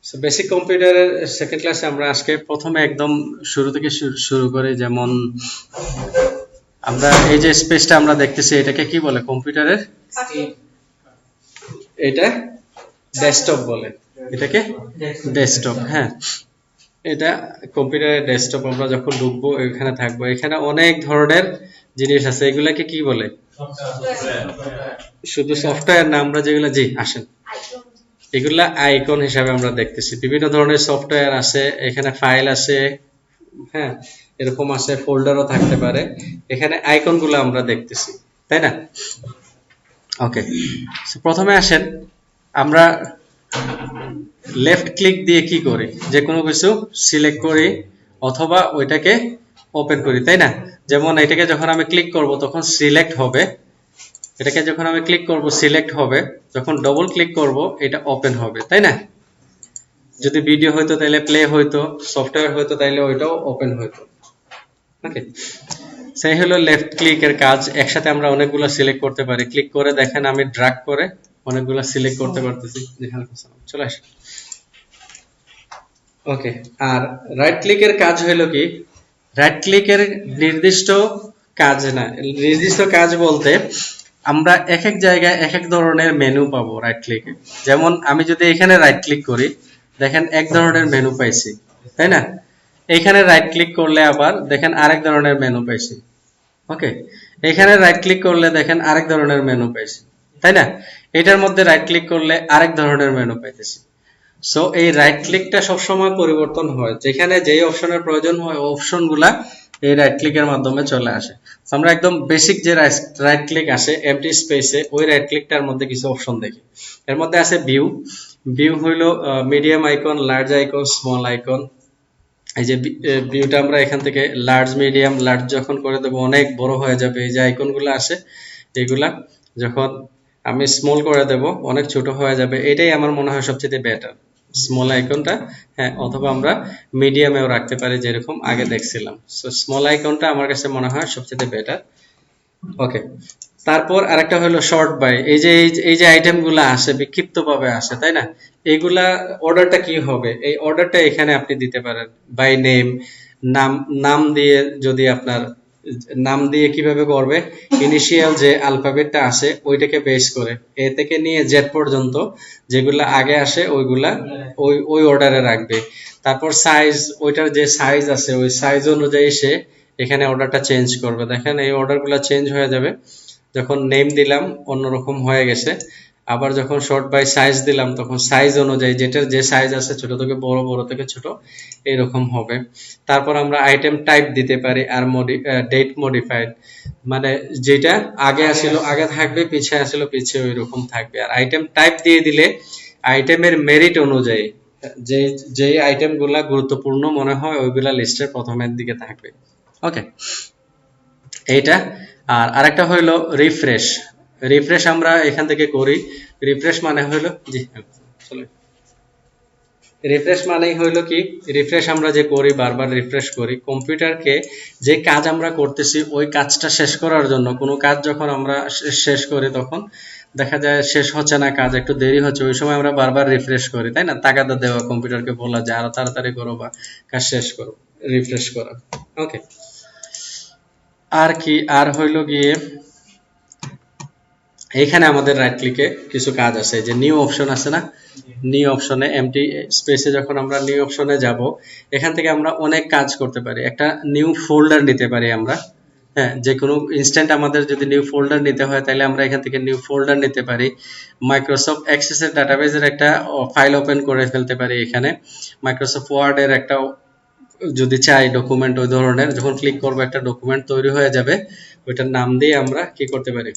So basic কম্পিউটারের second ক্লাসে আমরা আজকে প্রথমে একদম শুরু থেকে শুরু করি। যেমন আমরা এই যে স্পেসটা আমরা দেখতেছি এটাকে কি বলে কম্পিউটারের? এটা ডেস্কটপ বলে। এটাকে ডেস্কটপ, হ্যাঁ। এটা কম্পিউটারের ডেস্কটপ। আমরা যখন ঢুকবো এখানে থাকবো, এখানে অনেক ধরনের জিনিস আছে। এগুলাকে কি বলে? শুধু সফটওয়্যার না, আমরা যেগুলো জি আসেন এগুলা আইকন হিসাবে আমরা দেখতেছি। বিভিন্ন ধরনের সফটওয়্যার আছে, এখানে ফাইল আছে, হ্যাঁ, এরকম আছে, ফোল্ডারও থাকতে পারে। এখানে আইকন গুলো আমরা দেখতেছি, তাই না? ওকে, প্রথমে আসেন আমরা লেফট ক্লিক দিয়ে কি করি, যে কোনো কিছু সিলেক্ট করি অথবা ওইটাকে ওপেন করি, তাই না? যেমন এটাকে যখন আমি ক্লিক করব তখন সিলেক্ট হবে, এটাকে যখন আমি ক্লিক করব সিলেক্ট হবে, যখন ডবল ক্লিক করব এটা ওপেন হবে, তাই না? যদি ভিডিও হইতো তাহলে প্লে হইতো, সফটওয়্যার হইতো তাহলে ওইটাও ওপেন হইতো। ওকে, সেই হলো লেফট ক্লিকের কাজ। একসাথে আমরা অনেকগুলো সিলেক্ট করতে পারি। ক্লিক করে দেখেন আমি ড্র্যাগ করে অনেকগুলো সিলেক্ট করতে পারতেছি। চলে আসে। ওকে, আর রাইট ক্লিকের কাজ হলো কি, রাইট ক্লিকের নির্দিষ্ট কাজ না, নির্দিষ্ট কাজ বলতে আমরা এক এক জায়গায় এক এক ধরনের মেনু পাবো রাইট ক্লিকে। যেমন আমি যদি এখানে রাইট ক্লিক করি, দেখেন এক ধরনের মেনু পাইছি, তাই না? এখানে রাইট ক্লিক করলে আবার দেখেন আরেক ধরনের মেনু পাইছি। ওকে, এখানে রাইট ক্লিক করলে দেখেন আরেক ধরনের মেনু পাইছি, তাই না? এটার মধ্যে রাইট ক্লিক করলে আরেক ধরনের মেনু পাইতেছি। সো এই রাইট ক্লিকটা সবসময় পরিবর্তন হয়, যেখানে যেই অপশনের প্রয়োজন হয় অপশন গুলা এই রাইট ক্লিকের মাধ্যমে চলে আসে। আমরা একদম বেসিক যে রাইট ক্লিক আসে এমটি স্পেসে, ওই রাইট ক্লিকটার মধ্যে কিছু অপশন দেখি। এর মধ্যে আছে ভিউ। ভিউ হইলো medium icon, large icon, small icon. এই যে ভিউটা আমরা এখান থেকে লার্জ, মিডিয়াম, লার্জ যখন করে দেবো অনেক বড় হয়ে যাবে। এই যে আইকন গুলো আসে এগুলা যখন আমি স্মল করে দেব অনেক ছোট হয়ে যাবে। এটাই আমার মনে হয় সবচেয়ে বেটার, স্মল আইকনটা। হ্যাঁ, অথবা আমরা মিডিয়ামেও রাখতে পারি যেরকম আগে দেখছিলাম। সো স্মল আইকনটা আমার কাছে মনে হয় সবচেয়ে বেটার। ওকে, তারপর আরেকটা হলো শর্ট বাই। এই যে আইটেম গুলা আসে বিক্ষিপ্ত ভাবে আসে, তাই না? এইগুলা অর্ডারটা কি হবে, এই অর্ডারটা এখানে আপনি দিতে পারেন বাই নেম। নাম নাম দিয়ে, যদি আপনার নাম দিয়ে কিভাবে করবে, ইনিশিয়াল যে আলফাবেটটা আছে ওইটাকে বেস করে এ থেকে নিয়ে জেড পর্যন্ত যেগুলা আগে আসে ওইগুলা ওই অর্ডারে রাখবে। তারপর সাইজ, ওইটার যে সাইজ আছে ওই সাইজ অনুযায়ী সে এখানে অর্ডারটা চেঞ্জ করবে। দেখেন এই অর্ডারগুলো চেঞ্জ হয়ে যাবে। যখন নেম দিলাম অন্যরকম হয়ে গেছে, আবার যখন শর্ট বাই সাইজ দিলাম তখন সাইজ অনুযায়ী যেটার যে সাইজ আছে ছোট থেকে বড়, বড় থেকে ছোট এরকম হবে। তারপর আমরা আইটেম টাইপ দিতে পারি, আর ডেট মডিফাইড, মানে যেটা আগে আসলো আগে থাকবে, পিছে আসলো পিছে ওই রকম থাকবে। আর আইটেম টাইপ দিয়ে দিলে আইটেমের মেরিট অনুযায়ী যে যে আইটেম গুলা গুরুত্বপূর্ণ মনে হয় ওইগুলা লিস্টের প্রথমের দিকে থাকবে। ওকে, এইটা। আর আরেকটা হইলো রিফ্রেশ। রিফ্রেশ আমরা এখান থেকে করি। রিফ্রেশ মানে হইলো, জি চলো, রিফ্রেশ মানেই হইলো কি, রিফ্রেশ আমরা যে করি বারবার রিফ্রেশ করি কম্পিউটারকে, যে কাজ আমরা করতেছি ওই কাজটা শেষ করার জন্য। কোনো কাজ যখন আমরা শেষ করি তখন দেখা যায় শেষ হচ্ছে না, কাজ একটু দেরি হচ্ছে, ওই সময় আমরা বারবার রিফ্রেশ করি, তাই না? তাগাদা দেওয়া, কম্পিউটারকে বলা যায় আরো তাড়াতাড়ি করো বা কাজ শেষ করো, রিফ্রেশ করা। ওকে, আর কি, আর হইলো গিয়ে এখানে আমাদের রাইট ক্লিকে কিছু কাজ আছে, যে নিউ অপশন আছে না, নিউ অপশনে এমটি স্পেসে যখন আমরা নিউ অপশনে যাব এখান থেকে আমরা অনেক কাজ করতে পারি। একটা নিউ ফোল্ডার নিতে পারি আমরা, হ্যাঁ, যে কোনো ইনস্ট্যান্ট আমাদের যদি নিউ ফোল্ডার নিতে হয় তাহলে আমরা এখান থেকে নিউ ফোল্ডার নিতে পারি। মাইক্রোসফট অ্যাক্সেসের ডাটাবেজের একটা ফাইল ওপেন করে ফেলতে পারি এখানে। মাইক্রোসফট ওয়ার্ডের একটা যদি চাই ডকুমেন্ট, ওই ধরনের যখন ক্লিক করবো একটা ডকুমেন্ট তৈরি হয়ে যাবে, ওইটার নাম দিয়ে আমরা কি করতে পারি।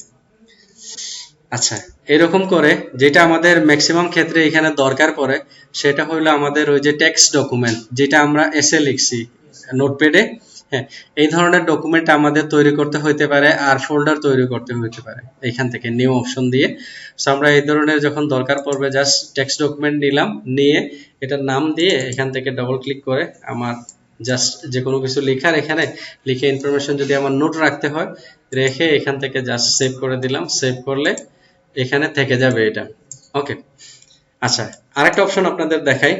আচ্ছা, এরকম করে যেটা আমাদের ম্যাক্সিমাম ক্ষেত্রে এখানে দরকার পড়ে সেটা হলো আমাদের ওই যে টেক্সট ডকুমেন্ট, যেটা আমরা এসে লিখছি নোটপ্যাডে। হ্যাঁ, এই ধরনের ডকুমেন্ট আমাদের তৈরি করতে হইতে পারে, আর ফোল্ডার তৈরি করতে হইতে পারে এখান থেকে নিউ অপশন দিয়ে। সো আমরা এই ধরনের যখন দরকার পড়বে জাস্ট টেক্সট ডকুমেন্ট নিলাম, নিয়ে এটার নাম দিয়ে এখান থেকে ডবল ক্লিক করে আমার জাস্ট যে কোনো কিছু লেখার এখানে লিখে ইনফরমেশন যদি আমার নোট রাখতে হয় রেখে এখান থেকে জাস্ট সেভ করে দিলাম। সেভ করলে এখানে থেকে যাবে এটা। ওকে, আচ্ছা, আরেকটা অপশন আপনাদের দেখাই।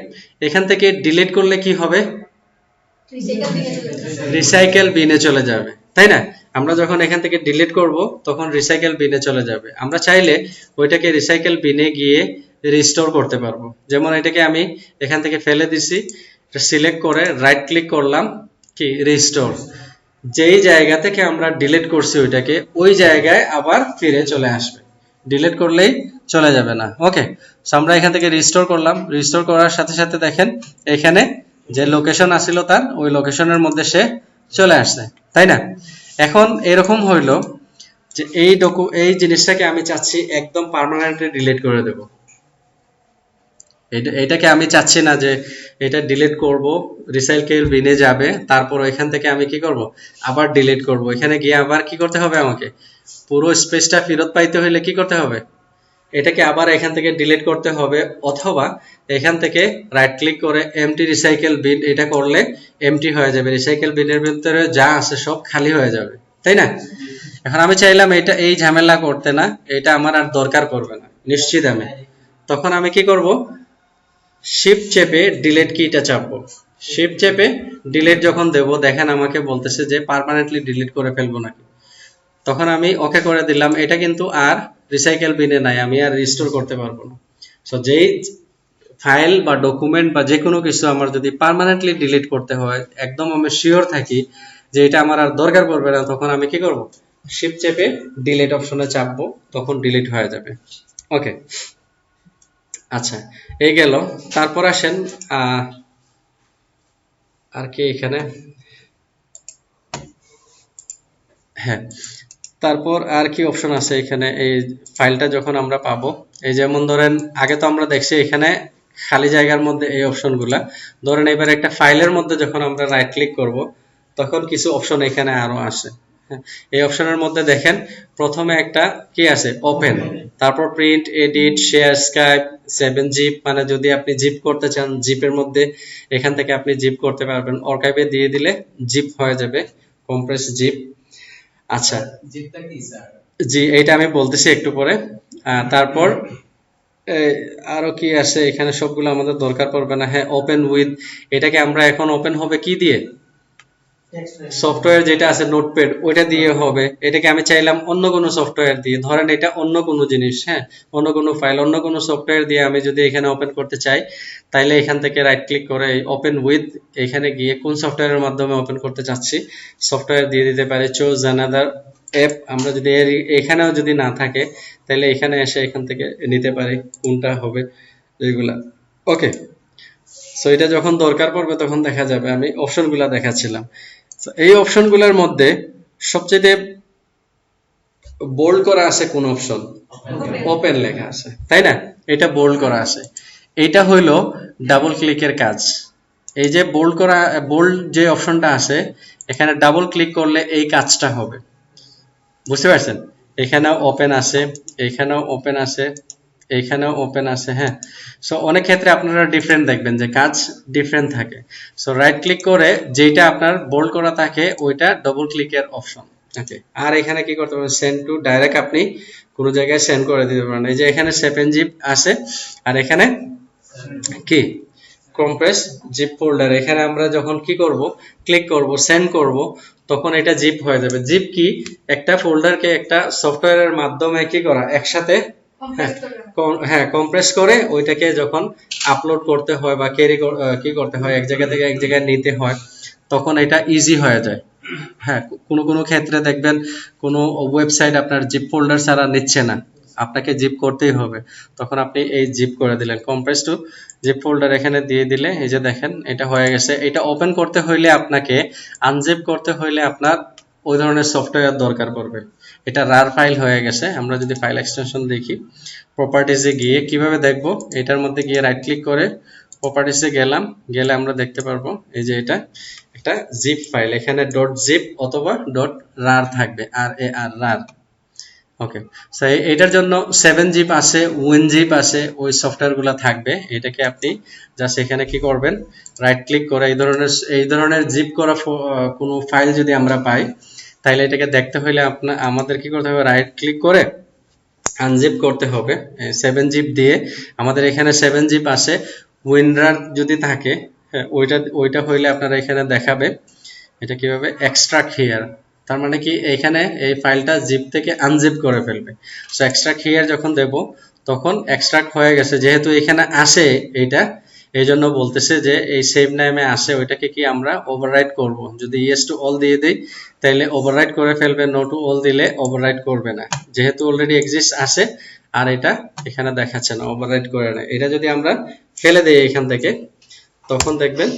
এখান থেকে ডিলিট করলে কি হবে? রিসাইকেল বিনে চলে যাবে, তাই না? আমরা যখন এখান থেকে ডিলিট করব তখন রিসাইকেল বিনে চলে যাবে। আমরা চাইলে ওইটাকে রিসাইকেল বিনে গিয়ে রিস্টোর করতে পারবো। যেমন এটাকে আমি এখান থেকে ফেলে দিছি, সিলেক্ট করে রাইট ক্লিক করলাম, কি রিস্টোর। যেই জায়গা থেকে আমরা ডিলিট করছি ওইটাকে, ওই জায়গায় আবার ফিরে চলে আসবে, ডিলিট করলেই চলে যাবে না। ওকে, সো আমরা এখান থেকে রিস্টোর করলাম। রিস্টোর করার সাথে সাথে দেখেন এখানে যে লোকেশন আসছিল তার, ওই লোকেশনের মধ্যে সে চলে আসছে, তাই না? এখন এরকম হইলো যে এই জিনিসটাকে আমি চাচ্ছি একদম পার্মানেন্টলি ডিলিট করে দেব। এটাকে আমি চাচ্ছি না যে এটা ডিলিট করব, রিসাইকেল বিনে যাবে, তারপর এখান থেকে আমি কি করব, আবার ডিলিট করব। এখানে গিয়ে আবার কি করতে হবে, আমাকে পুরো স্পেসটা ফেরত পাইতে হলে কি করতে হবে, এটাকে আবার এখান থেকে ডিলিট করতে হবে, অথবা এখান থেকে রাইট ক্লিক করে এমটি রিসাইকেল বিন, এটা করলে এমটি হয়ে যাবে, রিসাইকেল বিনের ভিতরে যা আছে সব খালি হয়ে যাবে, তাই না? এখন আমি চাইলাম এটা এই ঝামেলা করতে না, এটা আমার আর দরকার পড়বে না নিশ্চিত আমি, তখন আমি কি করব, শিফট চেপে ডিলিট কিটা চাপবো। শিফট চেপে ডিলিট যখন দেব, দেখেন আমাকে বলতেছে যে পার্মানেন্টলি ডিলিট করে ফেলবো নাকি। তখন আমি ওকে করে দিলাম, এটা কিন্তু আর রিসাইকেল বিনে নাই, আমি আর রিস্টোর করতে পারবো না। সো যেই ফাইল বা ডকুমেন্ট বা যে কোনো কিছু আমার যদি পার্মানেন্টলি ডিলিট করতে হয়, একদম আমি শিওর থাকি যে এটা আমার আর দরকার পড়বে না, তখন আমি কি করব, শিফট চেপে ডিলিট অপশনে চাপবো, তখন ডিলিট হয়ে যাবে। ওকে, আচ্ছা, এই গেল। তারপর আসেন আর কি এখানে, হ্যাঁ, তারপর আর কি অপশন আছে এখানে, এই ফাইলটা যখন আমরা পাবো, এই যেমন ধরেন আগে তো আমরা দেখছি এখানে খালি জায়গার মধ্যে এই অপশনগুলা, ধরেন এবার একটা ফাইলের মধ্যে যখন আমরা রাইট ক্লিক করব, তখন কিছু অপশন এখানে আরো আসে। হ্যাঁ, এই অপশনের মধ্যে দেখেন প্রথমে একটা কি আছে, ওপেন, তারপর print, edit, share, Skype, 7 zip, মানে যদি আপনি জিপ করতে চান জিপের মধ্যে এখান থেকে আপনি জিপ করতে পারবেন, আর্কাইভে দিয়ে দিলে জিপ হয়ে যাবে, কম্প্রেস জিপ। আচ্ছা, জি, এটা আমি বলতেছি একটু পরে। তারপর আরো কি আছে এখানে, সবগুলো আমাদের দরকার পড়বে না। হ্যাঁ, ওপেন উইথ, এটাকে আমরা এখন ওপেন হবে কি দিয়ে, সফটওয়্যার যেটা আছে নোটপ্যাড, ওইটা দিয়ে হবে। এটাকে আমি চাইলাম অন্য কোনো সফটওয়্যার দিয়ে, ধরেন এটা অন্য কোনো জিনিস, হ্যাঁ, অন্য কোনো ফাইল, অন্য কোনো সফটওয়্যার দিয়ে আমি যদি এখানে ওপেন করতে চাই, তাইলে এখান থেকে রাইট ক্লিক করে ওপেন উইথ, এখানে গিয়ে কোন সফটওয়্যারের মাধ্যমে ওপেন করতে চাচ্ছি সফটওয়্যার দিয়ে দিতে পারি। চুজ অ্যানাদার অ্যাপ, আমরা যদি এখানেও যদি না থাকে তাহলে এখানে এসে এখান থেকে নিতে পারি কোনটা হবে, এগুলা। ওকে, সো এটা যখন দরকার পড়বে তখন দেখা যাবে। আমি অপশনগুলা দেখাচ্ছিলাম, এই অপশনগুলোর মধ্যে সবচেয়ে বোল্ড করা আছে কোন অপশন, ওপেন লেখা আছে, তাই না? এটা বোল্ড করা আছে, এটা হইলো ডাবল ক্লিকের কাজ। এই যে বোল্ড যে অপশনটা আছে, এখানে ডাবল ক্লিক করলে এই কাজটা হবে, বুঝতে পারছেন? এখানেও ওপেন আছে, এখানেও ওপেন আছে, এইখানেও ওপেন আছে। হ্যাঁ, সো অনেক ক্ষেত্রে আপনারা ডিফারেন্ট দেখবেন যে কাজ ডিফারেন্ট থাকে। সো রাইট ক্লিক করে যেটা আপনার বোল্ড করা থাকে ওইটা ডবল ক্লিকের অপশন। ওকে, আর এখানে কি করতে পারেন, সেন্ড টু, ডাইরেক্ট আপনি কোনো জায়গায় সেন্ড করে দিতে পারেন। এই যে এখানে 7 জিপ আছে, আর এখানে কি কম্প্রেস জিপ ফোল্ডার, এখানে আমরা যখন কি করব, ক্লিক করব, সেন্ড করব, তখন এটা জিপ হয়ে যাবে। জিপ কি, একটা ফোল্ডারকে একটা সফটওয়্যারের মাধ্যমে কি করা, একসাথে হ্যাঁ কম্প্রেস করে ওইটাকে যখন আপলোড করতে হয় বা কি করতে হয়, এক জায়গা থেকে এক জায়গায় নিতে হয়, তখন এটা ইজি হয়ে যায়। হ্যাঁ, কোনো কোনো ক্ষেত্রে দেখবেন কোনো ওয়েবসাইট আপনার জিপ ফোল্ডার ছাড়া নিচ্ছে না, আপনাকে জিপ করতেই হবে, তখন আপনি এই জিপ করে দিলেন, কম্প্রেস টু জিপ ফোল্ডার এখানে দিয়ে দিলে এই যে দেখেন এটা হয়ে গেছে। এটা ওপেন করতে হইলে আপনাকে, আনজিপ করতে হইলে আপনার ওই ধরনের সফটওয়্যার দরকার পড়বে। এটা রার ফাইল হয়ে গেছে। আমরা যদি ফাইল এক্সটেনশন দেখি, প্রপার্টিজে গিয়ে কিভাবে দেখবো, এটার মধ্যে গিয়ে রাইট ক্লিক করে প্রপার্টিজে গেলে আমরা দেখতে পারবো এই যে এটা একটা জিপ ফাইল, এখানে ডট জিপ অথবা ডট রার থাকবে, আর এ আর রার। ওকে, সো এটার জন্য 7 জিপ আছে, উইন জিপ আছে, ওই সফটওয়্যারগুলো থাকবে। এটাকে আপনি জাস্ট এখানে কি করবেন, রাইট ক্লিক করে এই ধরনের জিপ করা কোনো ফাইল যদি আমরা পাই, তাহলে এটাকে দেখতে হলে আমাদের কি করতে হবে, রাইট ক্লিক করে আনজিপ করতে হবে 7 জিপ দিয়ে। আমাদের এখানে 7 জিপ আসে, উইনরার যদি থাকে, হ্যাঁ, ওইটা হইলে আপনারা এখানে দেখাবে এটা কিভাবে এক্সট্রাক্ট হিয়ার। তার মানে কি এখানে এই ফাইলটা জিপ থেকে আনজিপ করে ফেলবে। সো এক্সট্রাক্ট হিয়ার যখন দেব তখন এক্সট্রাক্ট হয়ে গেছে, যেহেতু এখানে আসে এইটা, এই জন্য বলতেছে যে এই সেভ নামে আসে, ওইটাকে কি আমরা ওভাররাইট করব। যদি ইয়েস টু অল দিয়ে দেই তাহলে ওভাররাইট করে ফেলবে, নো টু অল দিলে ওভাররাইট করবে না, যেহেতু অলরেডি এক্সিস্ট আসে আর এটা এখানে দেখাচ্ছে না, ওভাররাইট করে না। এটা যদি আমরা ফেলে দেই এখান থেকে, তখন দেখবেন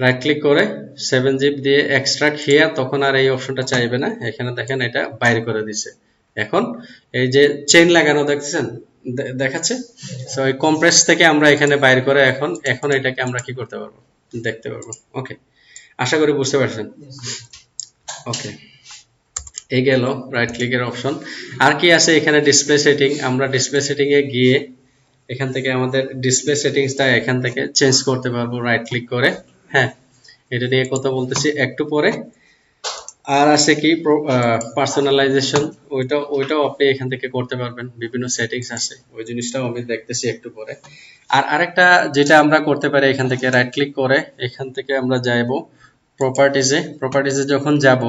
রাইট ক্লিক করে 7 জিপ দিয়ে এক্সট্রাক্ট হিয়ার, তখন আর এই অপশনটা চাইবে না। এখানে দেখেন এটা বাইরে করে দিছে। এখন এই যে চেইন লাগানো দেখছেন, দেখাচ্ছে। সো এই কম্প্রেস থেকে আমরা এখানে বাইর করে এখন এটাকে আমরা কি করতে পারবো, দেখতে পারবো। ওকে, আশা করি বুঝতে পারছেন। ওকে, এই গেল রাইট ক্লিকের অপশন। আর কি আছে এখানে, ডিসপ্লে সেটিং। আমরা ডিসপ্লে সেটিং এ গিয়ে এখান থেকে আমাদের ডিসপ্লে সেটিংসটা এখান থেকে চেঞ্জ করতে পারবো রাইট ক্লিক করে। হ্যাঁ, এটা নিয়ে কথা বলতেছি একটু পরে। আর আছে কি পার্সোনালাইজেশন, ওইটাও আপনি এখান থেকে করতে পারবেন, বিভিন্ন সেটিংস আছে, ওই জিনিসটাও আমি দেখতেছি একটু পরে। আর আরেকটা যেটা আমরা করতে পারি, এখান থেকে রাইট ক্লিক করে এখান থেকে আমরা যাইবো প্রপার্টিজে যখন যাব,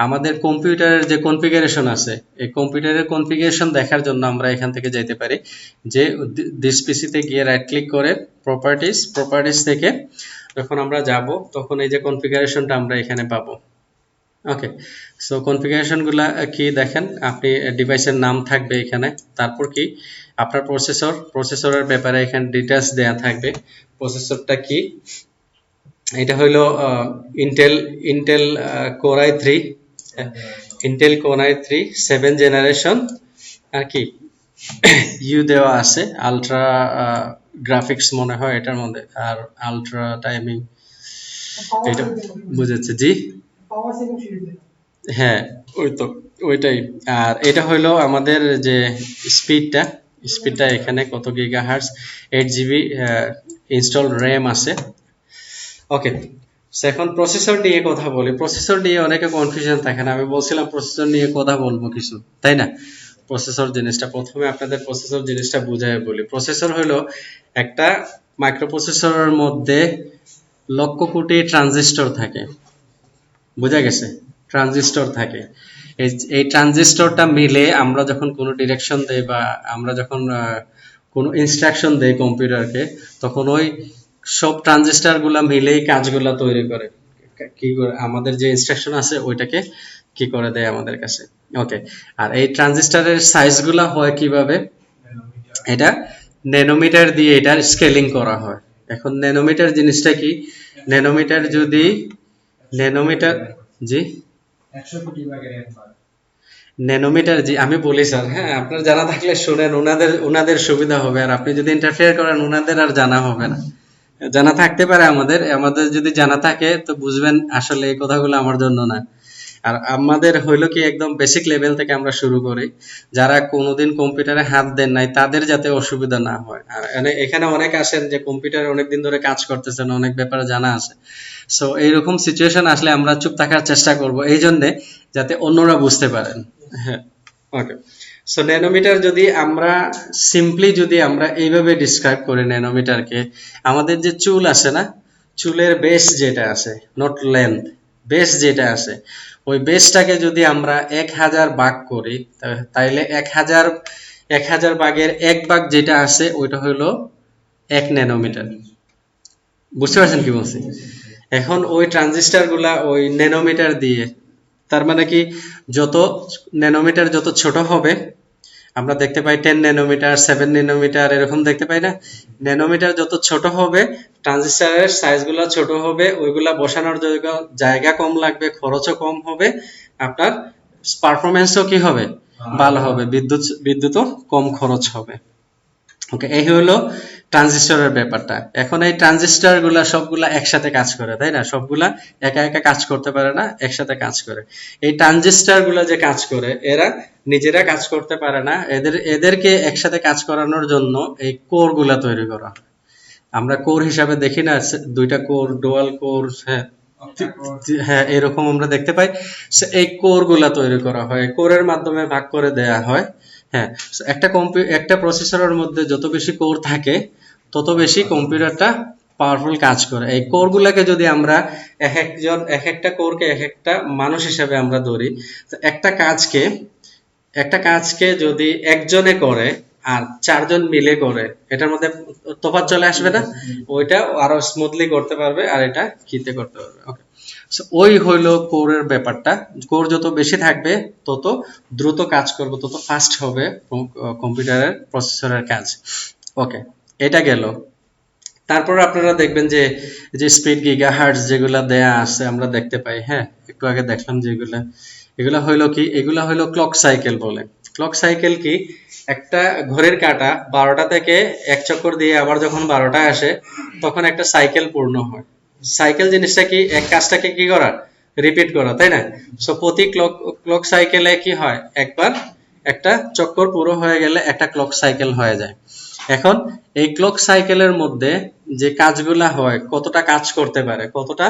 আমাদের কম্পিউটারের যে কনফিগারেশন আছে, এই কম্পিউটারের কনফিগারেশন দেখার জন্য আমরা এখান থেকে যাইতে পারি যে দিস পিসিতে গিয়ে রাইট ক্লিক করে প্রপার্টিজ থেকে যখন আমরা যাব, তখন এই যে কনফিগারেশনটা আমরা এখানে পাবো। ওকে, সো কনফিগারেশন গুলা কি দেখেন, আপনি ডিভাইসের নাম থাকবে এখানে, তারপর কি আপনার প্রসেসরের ব্যাপারে এখানে ডিটেইলস দেয়া থাকবে। প্রসেসরটা কি, এটা হলো Intel core i3, Intel core i3 7 generation. আর কি ইউ দেওয়া আছে, আলট্রা গ্রাফিক্স মনে হয় এটার মধ্যে, আর আলট্রা টাইমিং, এটা বুঝেছে জি। হ্যাঁ, ওইটাই। আর এটা হইলো আমাদের যে স্পিডটা এখানে কত গিগাহার্টজ, 8 জিবি ইনস্টল র্যাম আছে। ওকে, এখন প্রসেসর নিয়ে কথা বলি। প্রসেসর নিয়ে অনেকে কনফিউশন থাকে না, আমি বলছিলাম প্রসেসর নিয়ে কথা বলবো কিছু, তাই না? প্রসেসর জিনিসটা প্রথমে আপনাদের প্রসেসর জিনিসটা বুঝাই বলি। প্রসেসর হলো একটা মাইক্রোপ্রসেসরের মধ্যে লক্ষ কোটি ট্রানজিস্টর থাকে, বোঝা গেছে? ট্রানজিস্টর থাকে। এই ট্রানজিস্টরটা মিলে আমরা যখন কোনো ডিরেকশন দেই বা আমরা যখন কোনো ইনস্ট্রাকশন দেই কম্পিউটারকে, তখন ওই সব ট্রানজিস্টর গুলা মিলেই কাজগুলা তৈরি করে, কি করে আমাদের যে ইনস্ট্রাকশন আছে ওইটাকে কি করে দেয় আমাদের কাছে। ওকে, আর এই ট্রানজিস্টরের সাইজ গুলা হয় কিভাবে, এটা ন্যানোমিটার দিয়ে এটার স্কেলিং করা হয়। এখন ন্যানোমিটার জিনিসটা কি, ন্যানোমিটার জি 100 কোটি জি আমি বলি স্যার, হ্যাঁ আপনার জানা থাকলে শুনেন, ওনাদের সুবিধা হবে, আর আপনি যদি ইন্টারফেয়ার করেন ওনাদের আর জানা হবে না। জানা থাকতে পারে, আমাদের যদি জানা থাকে তো বুঝবেন আসলে এই কথাগুলো আমার জন্য না। আর আমাদের হইলো কি একদম বেসিক লেভেল থেকে আমরা শুরু করি, যারা কোনোদিন কম্পিউটারে হাত দেন নাই তাদের যাতে অসুবিধা না হয়। আর এখানে অনেক আসেন যে কম্পিউটারে অনেকদিন ধরে কাজ করতেছেন, অনেক ব্যাপারে জানা আছে। সো এইরকম সিচুয়েশন আসলে আমরা চুপ থাকার চেষ্টা করব, এই জন্যে যাতে অন্যরা বুঝতে পারেন। হ্যাঁ, ওকে। সো ন্যানোমিটার যদি আমরা সিম্পলি এইভাবে ডিসক্রাইব করি ন্যানোমিটারকে, আমাদের যে চুল আছে না, চুলের বেস যেটা আছে, নট লেন্থ, বেস যেটা আছে, ওই বেসটাকে যদি আমরা 1000 ভাগ করি, তাইলে 1000 ভাগের 1 ভাগ যেটা আছে ওইটা হলো 1 ন্যানোমিটার। বুঝতে পারছেন কি বলছি? এখন ওই ট্রানজিস্টর গুলা ওই ন্যানোমিটার দিয়ে, তার মানে কি যত ন্যানোমিটার যত ছোট হবে, আমরা দেখতে পাই 10 ন্যানোমিটার, 7 ন্যানোমিটার, এরকম দেখতে পাই না? ন্যানোমিটার যত ছোট হবে ট্রানজিস্টরের সাইজগুলো ছোট হবে, ওইগুলা বসানোর জায়গা কম লাগবে, খরচও কম হবে, আপনার পারফরমেন্সও কি হবে, ভালো হবে, বিদ্যুৎও কম খরচ হবে। ওকে, এই হলো ট্রানজিস্টরের ব্যাপারটা। এখন এই ট্রানজিস্টর গুলা সবগুলা একসাথে কাজ করে, তাই না? সবগুলা একা একা কাজ করতে পারে না, একসাথে কাজ করে। এই ট্রানজিস্টর গুলা যে কাজ করে, এরা নিজেরা কাজ করতে পারে না, এদেরকে একসাথে কাজ করানোর জন্য এই কোর গুলা তৈরি করা হয়। আমরা কোর হিসাবে দেখি না, 2টা কোর, ডুয়াল কোর, হ্যাঁ এরকম আমরা দেখতে পাই। এই কোর গুলা তৈরি করা হয়, কোরের মাধ্যমে ভাগ করে দেয়া হয়। হ্যাঁ, একটা প্রসেসরের মধ্যে যত বেশি কোর থাকে তত বেশি কম্পিউটারটা পাওয়ারফুল কাজ করে। এই কোর গুলাকে যদি আমরা এক একটা কোরকে এক একটা মানুষ হিসেবে আমরা ধরি, তো একটা কাজকে যদি একজনে করে আর চারজন মিলে করে, এটার মধ্যে তফাৎ চলে আসবে না? ওইটা আরো স্মুথলি করতে পারবে আর এটা কিতে করতে পারবে। ওকে, ওই হইলো কোরের ব্যাপারটা। কোর যত বেশি থাকবে তত দ্রুত কাজ করবে, তত ফাস্ট হবে কম্পিউটারের প্রসেসরের কাজ। ওকে, এটা গেল। তারপর আপনারা দেখবেন যে যে স্পিড গিগাহার্টজ যেগুলা দেয়া আছে আমরা দেখতে পাই, হ্যাঁ একটু আগে দেখলাম যেগুলা, এগুলা হইলো কি, এগুলা হইলো ক্লক সাইকেল বলে। ক্লক সাইকেল কি, একটা ঘড়ির কাঁটা 12টা থেকে এক চক্কর দিয়ে আবার যখন 12টা আসে তখন একটা সাইকেল পূর্ণ হয়। সাইকেল জিনিসটা কি, এক কাজটাকে কি করা, রিপিট করা, তাই না? সো প্রতি ক্লক সাইকেলে কি হয়, একবার একটা চক্কর পুরো হয়ে গেলে একটা ক্লক সাইকেল হয়ে যায়। এখন এই ক্লক সাইকেলের মধ্যে যে কাজগুলা হয়, কতটা কাজ করতে পারে, কতটা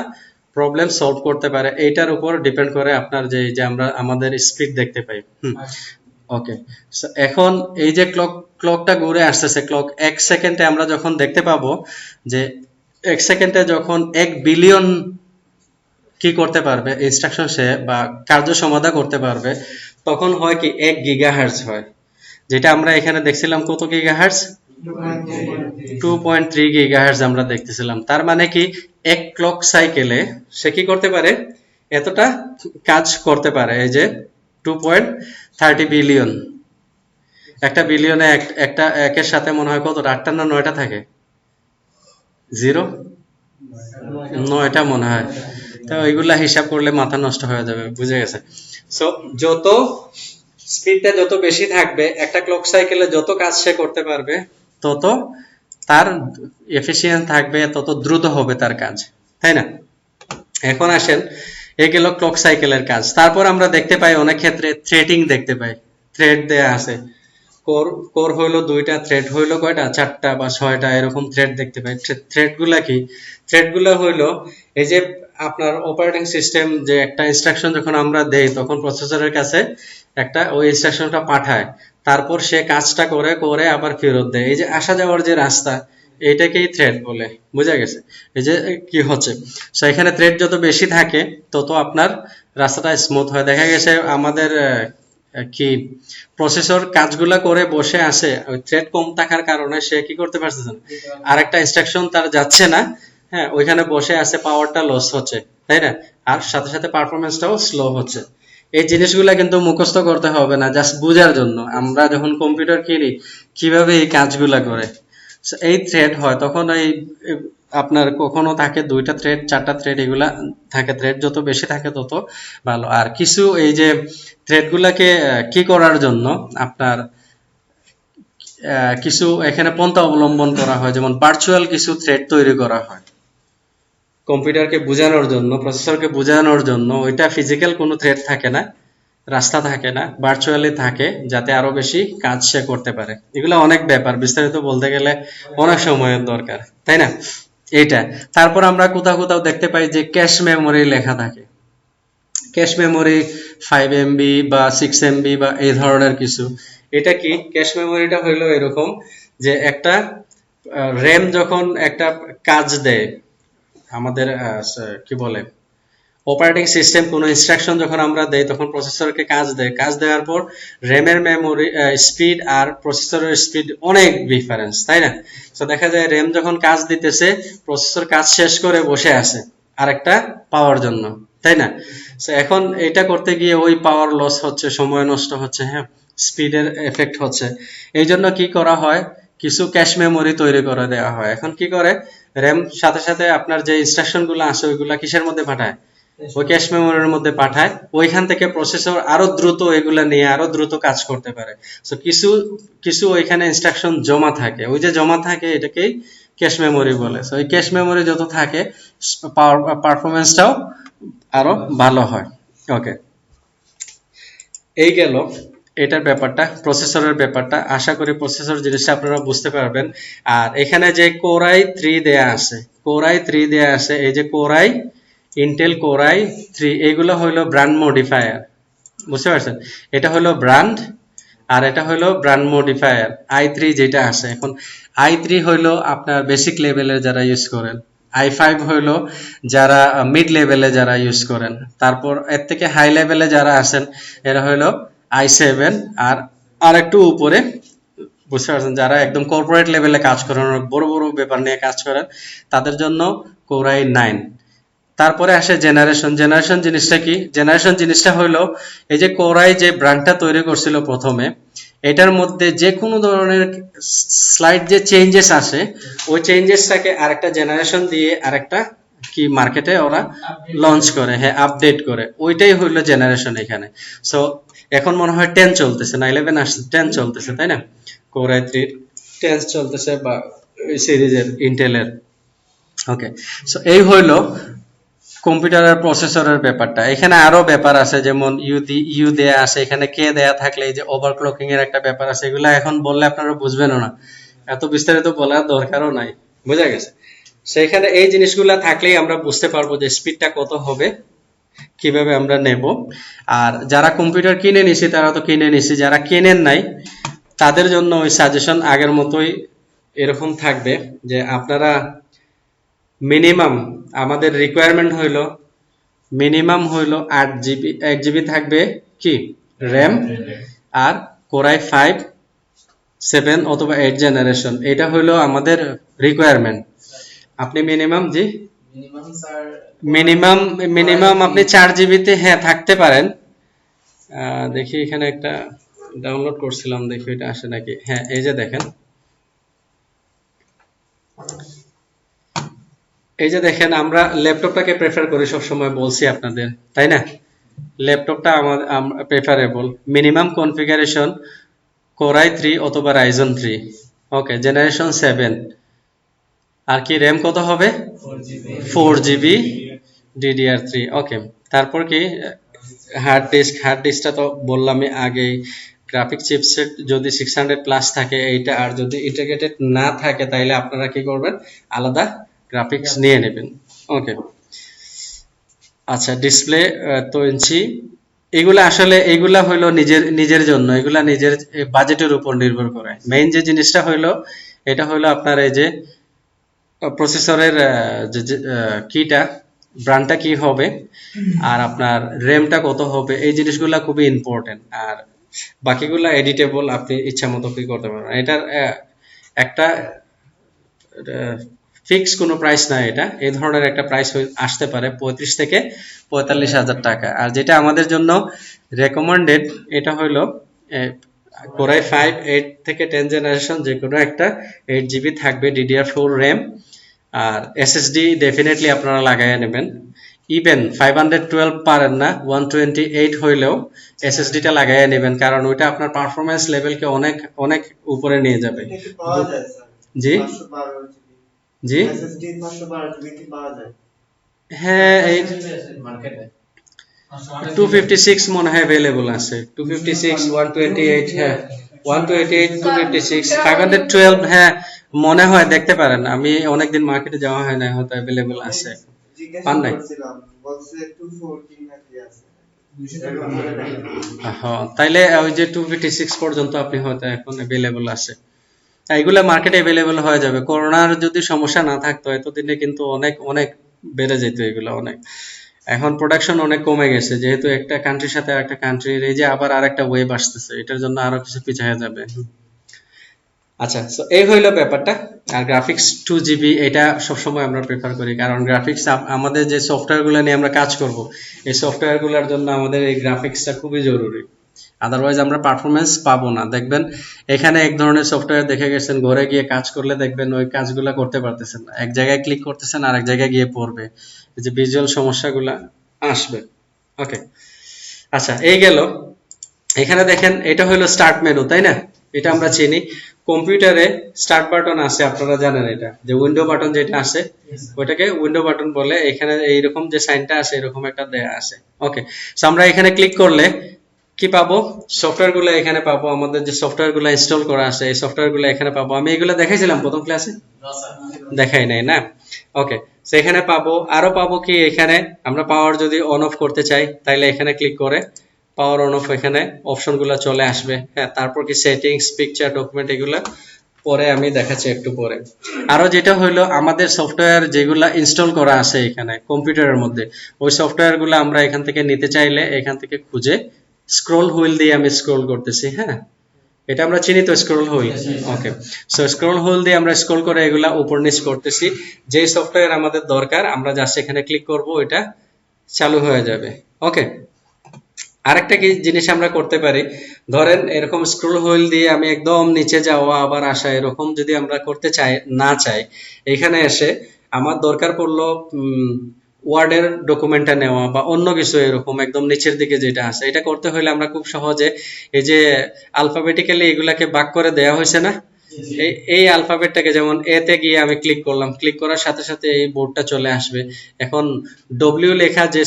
প্রবলেম সলভ করতে পারে, এইটার উপর ডিপেন্ড করে আপনার যে আমরা আমাদের স্পিড দেখতে পাই। ওকে, এখন এই যে ক্লকটা ঘুরে আসতেছে, ক্লক 1 সেকেন্ডে আমরা যখন দেখতে পাবো যে 1 সেকেন্ডে যখন 1 বিলিয়ন কি করতে পারবে ইনস্ট্রাকশন সে বা কার্য সমাধা করতে পারবে, তখন হয় কি 1 গিগাহার্টজ হয়। যেটা আমরা এখানে দেখছিলাম কত গিগাহার্টজ, 2.3 গিগাহার্টজ আমরা দেখতেছিলাম। তার মানে কি, এক ক্লক সাইকেলে সে কি করতে পারে, এতটা কাজ করতে পারে। এই যে 2.30 বিলিয়ন, একটা বিলিয়নে একটা একের সাথে মনে হয় কত, 8টা না 9টা থাকে, 9টা মনে হয়। তো ওইগুলা হিসাব করলে মাথা নষ্ট হয়ে যাবে, বুঝে গেছে? সো যত স্পিডটা যত বেশি থাকবে, একটা ক্লক সাইকেলে যত কাজ সে করতে পারবে তত তার এফিসিয়েন্ট থাকবে, তত দ্রুত হবে তার কাজ, তাই না? এখন আসেন, এই গেল ক্লক সাইকেলের কাজ। তারপর আমরা দেখতে পাই অনেক ক্ষেত্রে থ্রেডিং দেখতে পাই, থ্রেড দেয়া আছে। কোর হইলো 2টা, থ্রেড হইলো কয়টা, 4টা বা 6টা, এরকম থ্রেড দেখতে পাই। থ্রেড গুলা কি, থ্রেড গুলা হইলো এই যে আপনার অপারেটিং সিস্টেম যে একটা ইনস্ট্রাকশন যখন আমরা দেই তখন প্রসেসরের কাছে একটা ওই ইনস্ট্রাকশনটা পাঠায়, তারপর সে কাজটা করে আবার ফেরত দেয়। এই যে আসা যাওয়ার যে রাস্তা, এইটাকেই থ্রেড বলে, বুঝা গেছে? এই যে কি হচ্ছে, সো এখানে থ্রেড যত বেশি থাকে তত আপনার রাস্তাটা স্মুথ হয়। দেখা গেছে আমাদের কি প্রসেসর কাজগুলা করে বসে আছে, ওই থ্রেড কম থাকার কারণে সে কি করতে পারছে না, আরেকটা ইনস্ট্রাকশন তার যাচ্ছে না, হ্যাঁ ওইখানে বসে আছে, পাওয়ারটা লস হচ্ছে, তাই না? আর সাথে সাথে পারফরমেন্সটাও স্লো হচ্ছে। এই জিনিসগুলা কিন্তু মুখস্থ করতে হবে না, জাস্ট বুঝার জন্য। আমরা যখন কম্পিউটার কিনি কিভাবে এই কাজগুলা করে, এই থ্রেড হয় তখন এই আপনার কখনো থাকে 2টা থ্রেড, 4টা থ্রেড, এগুলা থাকে। থ্রেড যত বেশি থাকে তত ভালো। আর কিছু এই যে থ্রেড গুলাকে কি করার জন্য আপনার কিছু এখানে পন্থা অবলম্বন করা হয়, যেমন ভার্চুয়াল কিছু থ্রেড তৈরি করা হয় কম্পিউটারকে বোঝানোর জন্য, প্রসেসরকে বোঝানোর জন্য। ওইটা ফিজিক্যাল কোনো থ্রেড থাকে না, রাস্তা থাকে না, ভার্চুয়ালি থাকে, যাতে আরো বেশি কাজ সে করতে পারে। এগুলো অনেক ব্যাপার, বিস্তারিত বলতে গেলে অনেক সময়ের দরকার, তাই না? এইটা। তারপর আমরা কোথাও কোথাও দেখতে পাই যে ক্যাশ মেমোরি লেখা থাকে। ক্যাশ মেমোরি 5 MB বা 6 MB বা এই ধরনের কিছু। এটা কি, ক্যাশ মেমোরিটা হইলো এরকম যে একটা র্যাম যখন একটা কাজ দেয়, আমাদের কি বলে, অপারেটিং সিস্টেম কোনো ইনস্ট্রাকশন যখন আমরা দেই তখন প্রসেসরকে কাজ দেয়, কাজ দেওয়ার পর র্যামের মেমোরি স্পিড আর প্রসেসরের স্পিড অনেক ডিফারেন্স, তাই না? তো দেখা যায় র্যাম যখন কাজ দিতেছে, প্রসেসর কাজ শেষ করে বসে আছে আরেকটা পাওয়ার জন্য, তাই না? তো এখন এটা করতে গিয়ে ওই পাওয়ার লস হচ্ছে, সময় নষ্ট হচ্ছে, হ্যাঁ স্পিডের এফেক্ট হচ্ছে। এই জন্য কি করা হয়, কিছু ক্যাশ মেমোরি তৈরি করে দেওয়া হয়। এখন কি করে, র্যাম সাথে সাথে আপনার যে ইনস্ট্রাকশন গুলো আছে ওইগুলা কিসের মধ্যে পাঠায়, ওই ক্যাশ মেমোরির মধ্যে পাঠায়। ওইখান থেকে প্রসেসর আরো দ্রুত এগুলা নিয়ে আরো দ্রুত কাজ করতে পারে। সো কিছু কিছু ওইখানে ইনস্ট্রাকশন জমা থাকে, ওই যে জমা থাকে এটাকেই ক্যাশ মেমোরি বলে। সো এই ক্যাশ মেমোরি যত থাকে পারফরমেন্সটাও আরো ভালো হয়। ওকে, এই গেল এটার ব্যাপারটা, প্রসেসরের ব্যাপারটা। আশা করি প্রসেসর জিনিসটা আপনারা বুঝতে পারবেন। আর এখানে যে কোরাই 3 দেয়া আছে, কোরাই 3 দেয়া আছে, এই যে কোরাই, ইন্টেল কোরাই 3, এগুলো হলো ব্র্যান্ড মডিফায়ার, বুঝতে পারছেন? এটা হলো ব্র্যান্ড আর এটা হলো ব্র্যান্ড মডিফায়ার i3 যেটা আছে। এখন i3 হলো আপনার বেসিক লেভেলের যারা ইউজ করেন, i5 হলো যারা মিড লেভেলে যারা ইউজ করেন, তারপর এর থেকে হাই লেভেলে যারা আছেন এরা হলো i7, আর একটু উপরে বুঝতে পারছেন যারা একদম কর্পোরেট লেভেলে কাজ করেন, বড় বড় ব্যাপার নিয়ে কাজ করেন, তাদের জন্য Core i9। তারপরে আসে জেনারেশন জিনিসটা কি? জেনারেশন জিনিসটা হলো এই যে Core i যে ব্র্যান্ডটা তৈরি করছিল প্রথমে, এটার মধ্যে যে কোনো ধরনের স্লাইড যে চেঞ্জেস আসে, ওই চেঞ্জেসটাকে আরেকটা জেনারেশন দিয়ে আরেকটা কি মার্কেটে ওরা লঞ্চ করে, হ্যাঁ আপডেট করে, ওইটাই হইলো জেনারেশন এখানে। সো এখন মনে হয় 10 চলতেছে না 11 আসছে, 10 চলতেছে তাই না? Core i3 10 চলতেছে বা সিরিজের ইন্টেলের। ওকে, সো এই হইলো কম্পিউটারের প্রসেসরের ব্যাপারটা। এখানে আরো ব্যাপার আছে, যেমন ইউ দেয়া আছে, এখানে কে দেয়া থাকলে এই যে ওভারক্লকিং এর একটা ব্যাপার আছে, এগুলা এখন বললে আপনারা বুঝবেনও না, এত বিস্তারিত বলার দরকারও নাই, বোঝা গেছে? সেখানে এই জিনিসগুলা থাকলেই আমরা বুঝতে পারবো যে স্পিডটা কত হবে, কিভাবে আমরা নেব। আর যারা কম্পিউটার কিনে নিছি তারা তো কিনে নিছি, যারা কেনেন নাই তাদের জন্য ওই সাজেশন আগের মতোই এরকম থাকবে যে আপনারা মিনিমাম, আমাদের রিকোয়ারমেন্ট হইলো মিনিমাম হইলো 8 GB, 1 GB থাকবে কি র্যাম, আর Core i5 7 অথবা 8 জেনারেশন, এটা হইলো আমাদের রিকোয়ারমেন্ট। আপনি মিনিমাম মিনিমাম আপনি 4 GB তে হ্যাঁ থাকতে পারেন। দেখি এখানে একটা ডাউনলোড করছিলাম, দেখি এটা আসে নাকি। হ্যাঁ এই যে দেখেন, এই যে দেখেন, আমরা ল্যাপটপটাকে প্রেফার করি সবসময়, বলছি আপনাদের তাই না? ল্যাপটপটা আমাদের preferable. Minimum configuration Core i3 অথবা Ryzen 3, ওকে, জেনারেশন 7। আর কি র্যাম কত হবে? 4 GB DDR3, ওকে। তারপর কি হার্ড ডিস্কটা তো বললামই আগেই। গ্রাফিক চিপসেট যদি 600 প্লাস থাকে এইটা, আর যদি ইন্টিগ্রেটেড না থাকে তাহলে আপনারা কি করবেন, আলাদা গ্রাফিক্স নিয়ে নেবেন, ওকে। আচ্ছা, ডিসপ্লে 2 ইঞ্চি, এগুলা হইলো নিজের জন্য, এগুলা নিজের বাজেটের উপর নির্ভর করে। মেইন যে জিনিসটা হইলো, এটা হইলো আপনার এই যে প্রসেসরের কিটা, ব্র্যান্ডটা কি হবে, আর আপনার র্যামটা কত হবে, এই জিনিসগুলা খুবই ইম্পর্টেন্ট। আর বাকিগুলা এডিটেবল, আপনি ইচ্ছা মতো কি করতে পারবেন। এটার একটা ফিক্স কোনো প্রাইস না, এটা এই ধরনের একটা প্রাইস আসতে পারে 35 থেকে 45,000 টাকা। আর যেটা আমাদের জন্য রেকমেন্ডেড, এটা হলো Core i5 8 থেকে 10 জেনারেশন, যে কোনো একটা 8 GB থাকবে, DDR4 র্যাম, আর SSD ডেফিনেটলি আপনারা লাগাইয়া নেবেন। ইভেন 512 পারেন না, 128 হইলেও SSD-টা লাগাইয়া নেবেন, কারণ ওইটা আপনার পারফরম্যান্স লেভেলকে অনেক অনেক উপরে নিয়ে যাবে। জি জি, হ্যাঁ, এই 256 মনে হয় अवेलेबल আছে, 256 128, হ্যাঁ 128 256 512, হ্যাঁ মনে হয়, দেখতে পারেন, আমি অনেকদিন মার্কেটে যাওয়া হয় না, হয়তো अवेलेबल আছে। পান নাই? হ্যাঁ, তাইলে ওই যে 256 পর্যন্ত আপনি হয়তো এখন अवेलेबल আছে। এগুলা মার্কেটে अवेलेबल হয়ে যাবে। করোনার যদি সমস্যা না থাকতো এতদিনে কিন্তু অনেক অনেক বেড়ে যেত এগুলা অনেক। এখন প্রোডাকশন অনেক কমে গেছে, যেহেতু একটা কান্ট্রির সাথে আরেকটা কান্ট্রির এই যে আবার আরেকটা ওয়েব আসতেছে, এটার জন্য আরো কিছু পিছিয়ে যাবে। আচ্ছা, সো এই হইলো ব্যাপারটা। আর গ্রাফিক্স 2 GB এটা সবসময় আমরা প্রেফার করি, কারণ গ্রাফিক্স আমাদের যে সফটওয়্যারগুলো নিয়ে আমরা কাজ করব, এই সফটওয়্যারগুলোর জন্য আমাদের এই গ্রাফিক্সটা খুবই জরুরি। আদারওয়াইজ আমরা পারফরমেন্স পাবো না। দেখবেন এখানে এক ধরনের সফটওয়্যার দেখে গেছেন, ঘরে গিয়ে কাজ করলে দেখবেন ওই কাজগুলা করতে পারতেছেন না, এক জায়গায় ক্লিক করতেছেন আর এক জায়গায় গিয়ে পড়বে, এই যে ভিজুয়াল সমস্যাগুলা আসবে। ওকে, আচ্ছা, এই গেল। এখানে দেখেন, এটা হলো স্টার্ট মেনু, তাই না? এটা আমরা চিনি। কম্পিউটারে স্টার্ট বাটন আছে, আপনারা জানেন এটা, যে উইন্ডো বাটন যেটা আছে ওইটাকে উইন্ডো বাটন বলে। এখানে এইরকম যে সাইনটা আছে এরকম একটা দেয়া আছে, ওকে। সো আমরা এখানে ক্লিক করলে কি পাবো? সফটওয়্যার গুলো এখানে পাবো, আমাদের যে সফটওয়্যার গুলো ইনস্টল করা আছে এই সফটওয়্যার গুলো এখানে পাবো। আমি এগুলো দেখাইছিলাম প্রথম ক্লাসে, দেখাই নাই না? ওকে, সো এখানে পাবো। আরো পাবো কি, এখানে আমরা পাওয়ার যদি অন অফ করতে চাই তাহলে এখানে ক্লিক করে পাওয়ার অন অফ এখানে অপশনগুলো চলে আসবে। হ্যাঁ, তারপর কি সেটিংস, পিকচার, ডকুমেন্ট এগুলা পরে আমি দেখাচ্ছি একটু পরে। আরো যেটা হইলো আমাদের সফটওয়্যার যেগুলা ইনস্টল করা আছে এখানে কম্পিউটারের মধ্যে, ওই সফটওয়্যার গুলো আমরা এখান থেকে নিতে চাইলে এখান থেকে খুঁজে স্ক্রল হুইল দিয়ে আমি স্ক্রল করতেছি। হ্যাঁ, এটা আমরা চিনি তো স্ক্রল হুইল। ওকে, সো স্ক্রল হুইল দিয়ে আমরা স্ক্রল করে এগুলা উপর নিচ করতেছি। যে সফটওয়্যার আমাদের দরকার আমরা জাস্ট এখানে ক্লিক করব, এটা চালু হয়ে যাবে। ওকে, আরেকটা কি জিনিস আমরা করতে পারি, ধরেন এরকম স্ক্রল হুইল দিয়ে আমি একদম নিচে যাওয়া আবার আসা এরকম যদি আমরা করতে চাই না চাই, এখানে এসে আমার দরকার পড়লো ওয়ার্ডের ডকুমেন্টটা নেওয়া বা অন্য কিছু এরকম একদম নিচের দিকে যেটা আছে, এটা করতে হলে আমরা খুব সহজে এই যে আলফাবেটিক্যালি এগুলাকে ভাগ করে দেওয়া হয়েছে না, এই অ্যালফাবেটটাকে যেমন এ তে গিয়ে আমি ক্লিক করলাম, ক্লিক করার সাথে সাথে এই বোর্ডটা চলে আসবে। এখন ডব্লিউ লেখা যে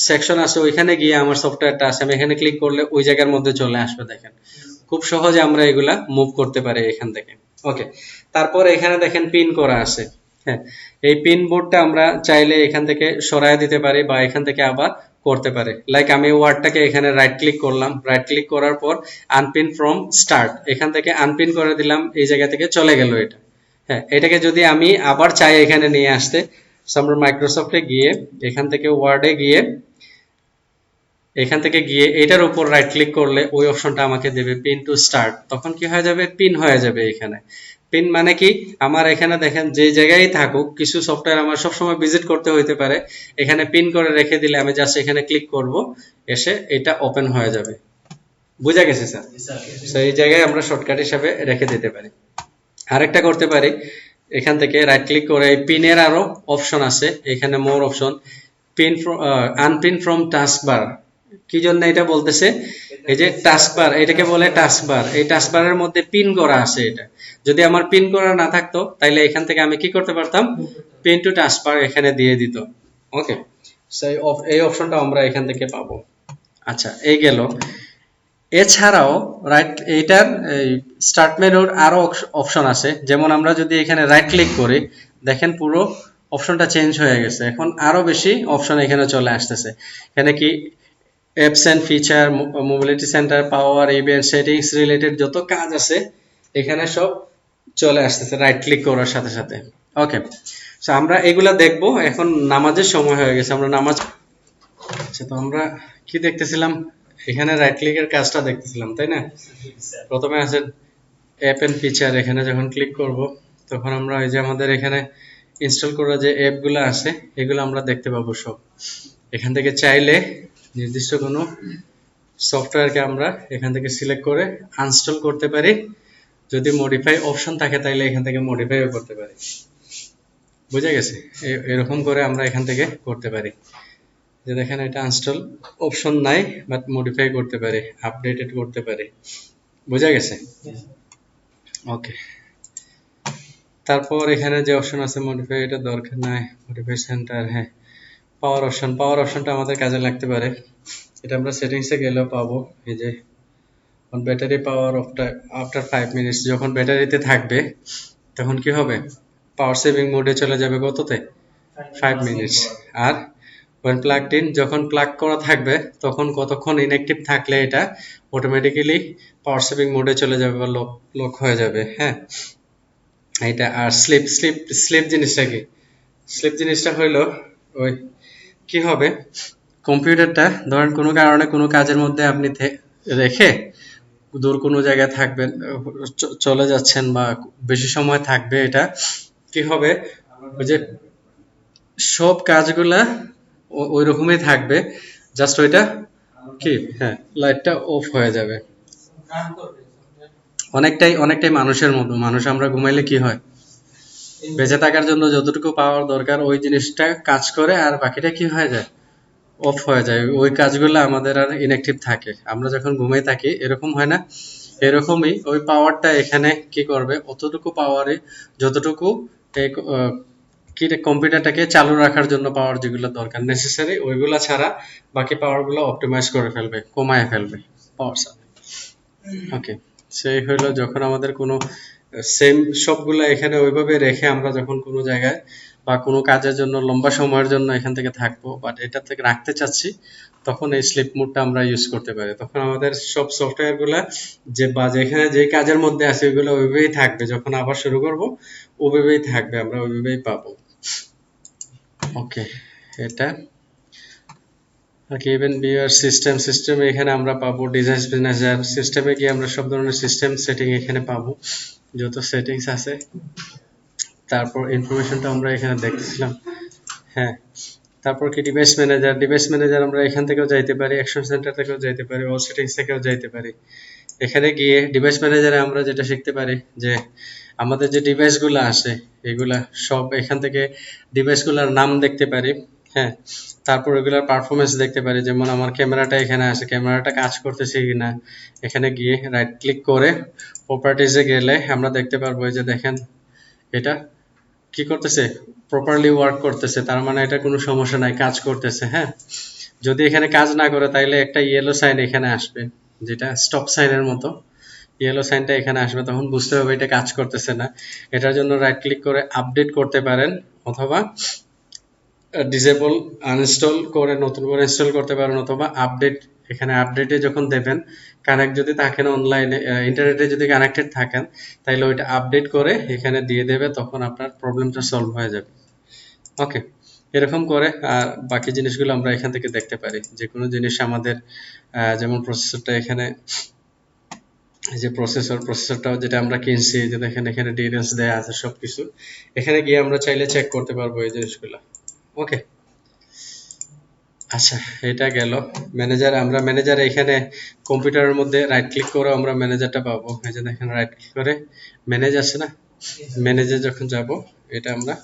সেকশন আছে ওইখানে গিয়ে আমার সফটওয়্যারটা আছে, আমি এখানে ক্লিক করলে ওই জায়গার মধ্যে চলে আসবে। দেখেন খুব সহজে আমরা এগুলা মুভ করতে পারি এখান থেকে। ওকে, তারপর এখানে দেখেন পিন করা আছে। হ্যাঁ, এই পিন বোর্ডটা আমরা চাইলে এখান থেকে সরায় দিতে পারি বা এখান থেকে আবার করতে পারে। লাইক আমি ওয়ার্ডটাকে এখানে রাইট ক্লিক করলাম, রাইট ক্লিক করার পর আনপিন ফ্রম স্টার্ট, এখান থেকে আনপিন করে দিলাম, এই জায়গা থেকে চলে গেল এটা। হ্যাঁ, এটাকে যদি আমি আবার চাই এখানে নিয়ে আসতে, আমরা মাইক্রোসফটে গিয়ে এখান থেকে ওয়ার্ডে গিয়ে এখান থেকে গিয়ে এটার উপর রাইট ক্লিক করলে ওই অপশনটা আমাকে দেবে পিন টু স্টার্ট, তখন কি হয়ে যাবে, পিন হয়ে যাবে। এখানে পিন মানে কি, আমার এখানে দেখেন যে জায়গায় থাকুক কিছু সফটওয়্যার আমার সবসময় ভিজিট করতে হইতে পারে, এখানে পিন করে রেখে দিলে আমি জাস্ট এখানে ক্লিক করব, এসে এটা ওপেন হয়ে যাবে। বুঝা গেছে স্যার? তো এই জায়গায় আমরা শর্টকাট হিসাবে রেখে দিতে পারি। আরেকটা করতে পারি, এখান থেকে রাইট ক্লিক করে পিনের আরো অপশন আছে, এখানে মোর option, pin unpin from taskbar. কি জন্য এটা বলতেছে, এই যে টাস্কবার, এটাকে বলে টাস্কবার, এই টাস্কবারের মধ্যে পিন করা আছে। এটা যদি আমার পিন করা না থাকতো তাহলে এখান থেকে আমি কি করতে পারতাম, পিন টু টাস্কবার এখানে দিয়ে দিত। ওকে, এই অপশনটা আমরা এখান থেকে পাবো। আচ্ছা, এই গেল। এছাড়াও রাইট এইটার স্টার্ট মেনুর আরো অপশন আছে, যেমন আমরা যদি এখানে রাইট ক্লিক করি দেখেন পুরো অপশনটা চেঞ্জ হয়ে গেছে, এখন আরো বেশি অপশন এখানে চলে আসতেছে। এখানে কি apps and feature, mobility centre, power, event, settings related যত কাজ আছে এখানে সব চলে আসতেছে রাইট ক্লিক করার সাথে সাথে। ওকে, সো আমরা এগুলা দেখবো। এখন নামাজের সময় হয়ে গেছে, আমরা নামাজ। আচ্ছা, তো আমরা কি দেখতেছিলাম, এখানে রাইট ক্লিকের কাজটা দেখতেছিলাম, তাই না? প্রথমে আছে অ্যাপ এন্ড ফিচার, এখানে যখন ক্লিক করব তখন আমরা এই যে আমাদের এখানে ইনস্টল করা যে অ্যাপগুলো আছে এগুলো আমরা দেখতে পাবো সব। এখান থেকে চাইলে নির্দিষ্ট কোনো সফটওয়্যারকে আমরা এখান থেকে সিলেক্ট করে আনস্টল করতে পারি, যদি মডিফাই অপশন থাকে তাহলে এখান থেকে মডিফাইও করতে পারি। বুঝা গেছে? এরকম করে আমরা এখান থেকে করতে পারি। যে দেখেন এটা আনস্টল অপশন নাই, বাট মডিফাই করতে পারি, আপডেটেড করতে পারি। বুঝা গেছে? ওকে, তারপর এখানে যে অপশন আছে মডিফাই, এটা দরকার নাই। মডিফাই সেন্টার, হ্যাঁ, পাওয়ার অপশন, পাওয়ার অপশনটা আমাদের কাজে লাগতে পারে, এটা আমরা সেটিংসে গেলেও পাবো। এই যে ব্যাটারি পাওয়ার আফটার 5 মিনিটস, যখন ব্যাটারিতে থাকবে তখন কি হবে, পাওয়ার সেভিং মোডে চলে যাবে কততে, 5 মিনিটস। আর when plugged in, যখন প্লাগ করা থাকবে তখন কতক্ষণ ইনঅ্যাক্টিভ থাকলে এটা অটোমেটিক্যালি পাওয়ার সেভিং মোডে চলে যাবে বা লক হয়ে যাবে। হ্যাঁ, এটা। আর স্লিপ জিনিসটা কি, স্লিপ জিনিসটা হইলো ওই কি হবে, কম্পিউটারটা ধরেন কোনো কারণে কোনো কাজের মধ্যে আপনি রেখে দূর কোনো জায়গায় থাকবেন, চলে যাচ্ছেন বা বেশি সময় থাকবে, এটা কি হবে, ওই যে সব কাজগুলা ওই রকমই থাকবে, জাস্ট ওইটা কি, হ্যাঁ, লাইটটা অফ হয়ে যাবে। অনেকটাই মানুষের মতো, মানুষ আমরা ঘুমাইলে কি হয়, বেঁচে থাকার জন্য যতটুকু পাওয়ার দরকার ওই জিনিসটা কাজ করে, আর বাকিটা কি হয়ে যায়, অফ হয়ে যায়। ওই কাজগুলো আমাদের আর ইনঅ্যাক্টিভ থাকে। আমরা যখন ঘুমিয়ে থাকি এরকম হয় না, এরকমই ওই পাওয়ারটা এখানে কি করবে, অতটুকু পাওয়ারে যতটুকু কি কম্পিউটারটাকে চালু রাখার জন্য পাওয়ার যেগুলো দরকার নেসেসারি, ওইগুলা ছাড়া বাকি পাওয়ারগুলো অপটিমাইজ করে ফেলবে, কমায় ফেলবে পাওয়ার সাপ্লাই। ওকে, সেই হলো যখন আমাদের কোনো সেম সবগুলা এখানে ওইভাবে রেখে আমরা যখন কোনো জায়গায় বা কোনো কাজের জন্য লম্বা সময়ের জন্য এখান থেকে থাকবো, বাট এটা থেকে রাখতে চাচ্ছি, তখন এই স্লিপ মোডটা আমরা ইউজ করতে পারি। তখন আমাদের সব সফটওয়্যার গুলা বা যেখানে যে কাজের মধ্যে আছে ওইগুলো ওইভাবেই থাকবে, যখন আবার শুরু করব ওইভাবেই থাকবে, আমরা ওইভাবেই পাবো। ওকে, এটা ইভেন বিয়ার সিস্টেম এখানে আমরা পাবো। ডিভাইস ম্যানেজার সিস্টেমে গিয়ে আমরা সব ধরনের সিস্টেম সেটিং এখানে পাবো, যত সেটিংস আছে। তারপর ইনফরমেশনটা আমরা এখানে দেখতেছিলাম। হ্যাঁ, তারপর কি ডিভাইস ম্যানেজার আমরা এখান থেকেও যাইতে পারি, অ্যাকশন সেন্টার থেকেও যাইতে পারি, অল সেটিংস থেকেও যাইতে পারি। এখানে গিয়ে ডিভাইস ম্যানেজারে আমরা যেটা শিখতে পারি যে আমাদের যে ডিভাইসগুলো আছে এগুলা সব এখান থেকে ডিভাইসগুলোর নাম দেখতে পারি। হ্যাঁ, তারপর এগুলার পারফরমেন্স দেখতে পারি, যেমন আমার ক্যামেরাটা এখানে আছে, ক্যামেরাটা কাজ করতেছে কিনা। এখানে গিয়ে রাইট ক্লিক করে প্রপার্টিজে গেলে আমরা দেখতে পারবো যে দেখেন এটা কি করতেছে, প্রপারলি ওয়ার্ক করতেছে, তার মানে এটা কোনো সমস্যা নাই, কাজ করতেছে। হ্যাঁ, যদি এখানে কাজ না করে তাইলে একটা ইয়েলো সাইন এখানে আসবে, যেটা স্টপ সাইনের মতো ইয়েলো সাইনটা এখানে আসবে, তখন বুঝতে হবে এটা কাজ করতেছে না। এটার জন্য রাইট ক্লিক করে আপডেট করতে পারেন, অথবা ডিসেবল আনইনস্টল করে নতুন করে ইনস্টল করতে পারেন, অথবা আপডেট, এখানে আপডেটে যখন দেবেন, কানেক্ট যদি থাকেন অনলাইনে, ইন্টারনেটে যদি কানেক্টেড থাকেন, তাহলে ওইটা আপডেট করে এখানে দিয়ে দেবে, তখন আপনার প্রবলেমটা সলভ হয়ে যাবে। ওকে, এরকম করে আর বাকি জিনিসগুলো আমরা এখান থেকে দেখতে পারি। যে কোনো জিনিস আমাদের যেমন প্রসেসরটা এখানে, যে প্রসেসরটাও যেটা আমরা কিনছি, যে দেখেন এখানে ডিটেলস দেয়া আছে সবকিছু, এখানে গিয়ে আমরা চাইলে চেক করতে পারবো এই জিনিসগুলো। ওকে, আচ্ছা, এটা গেল ম্যানেজার। আমরা ম্যানেজার এখানে কম্পিউটারের মধ্যে রাইট ক্লিক করে আমরা ম্যানেজারটা পাবো। এই যে দেখেন রাইট ক্লিক করে ম্যানেজ আছে না, ম্যানেজে যখন যাব এটা আমরা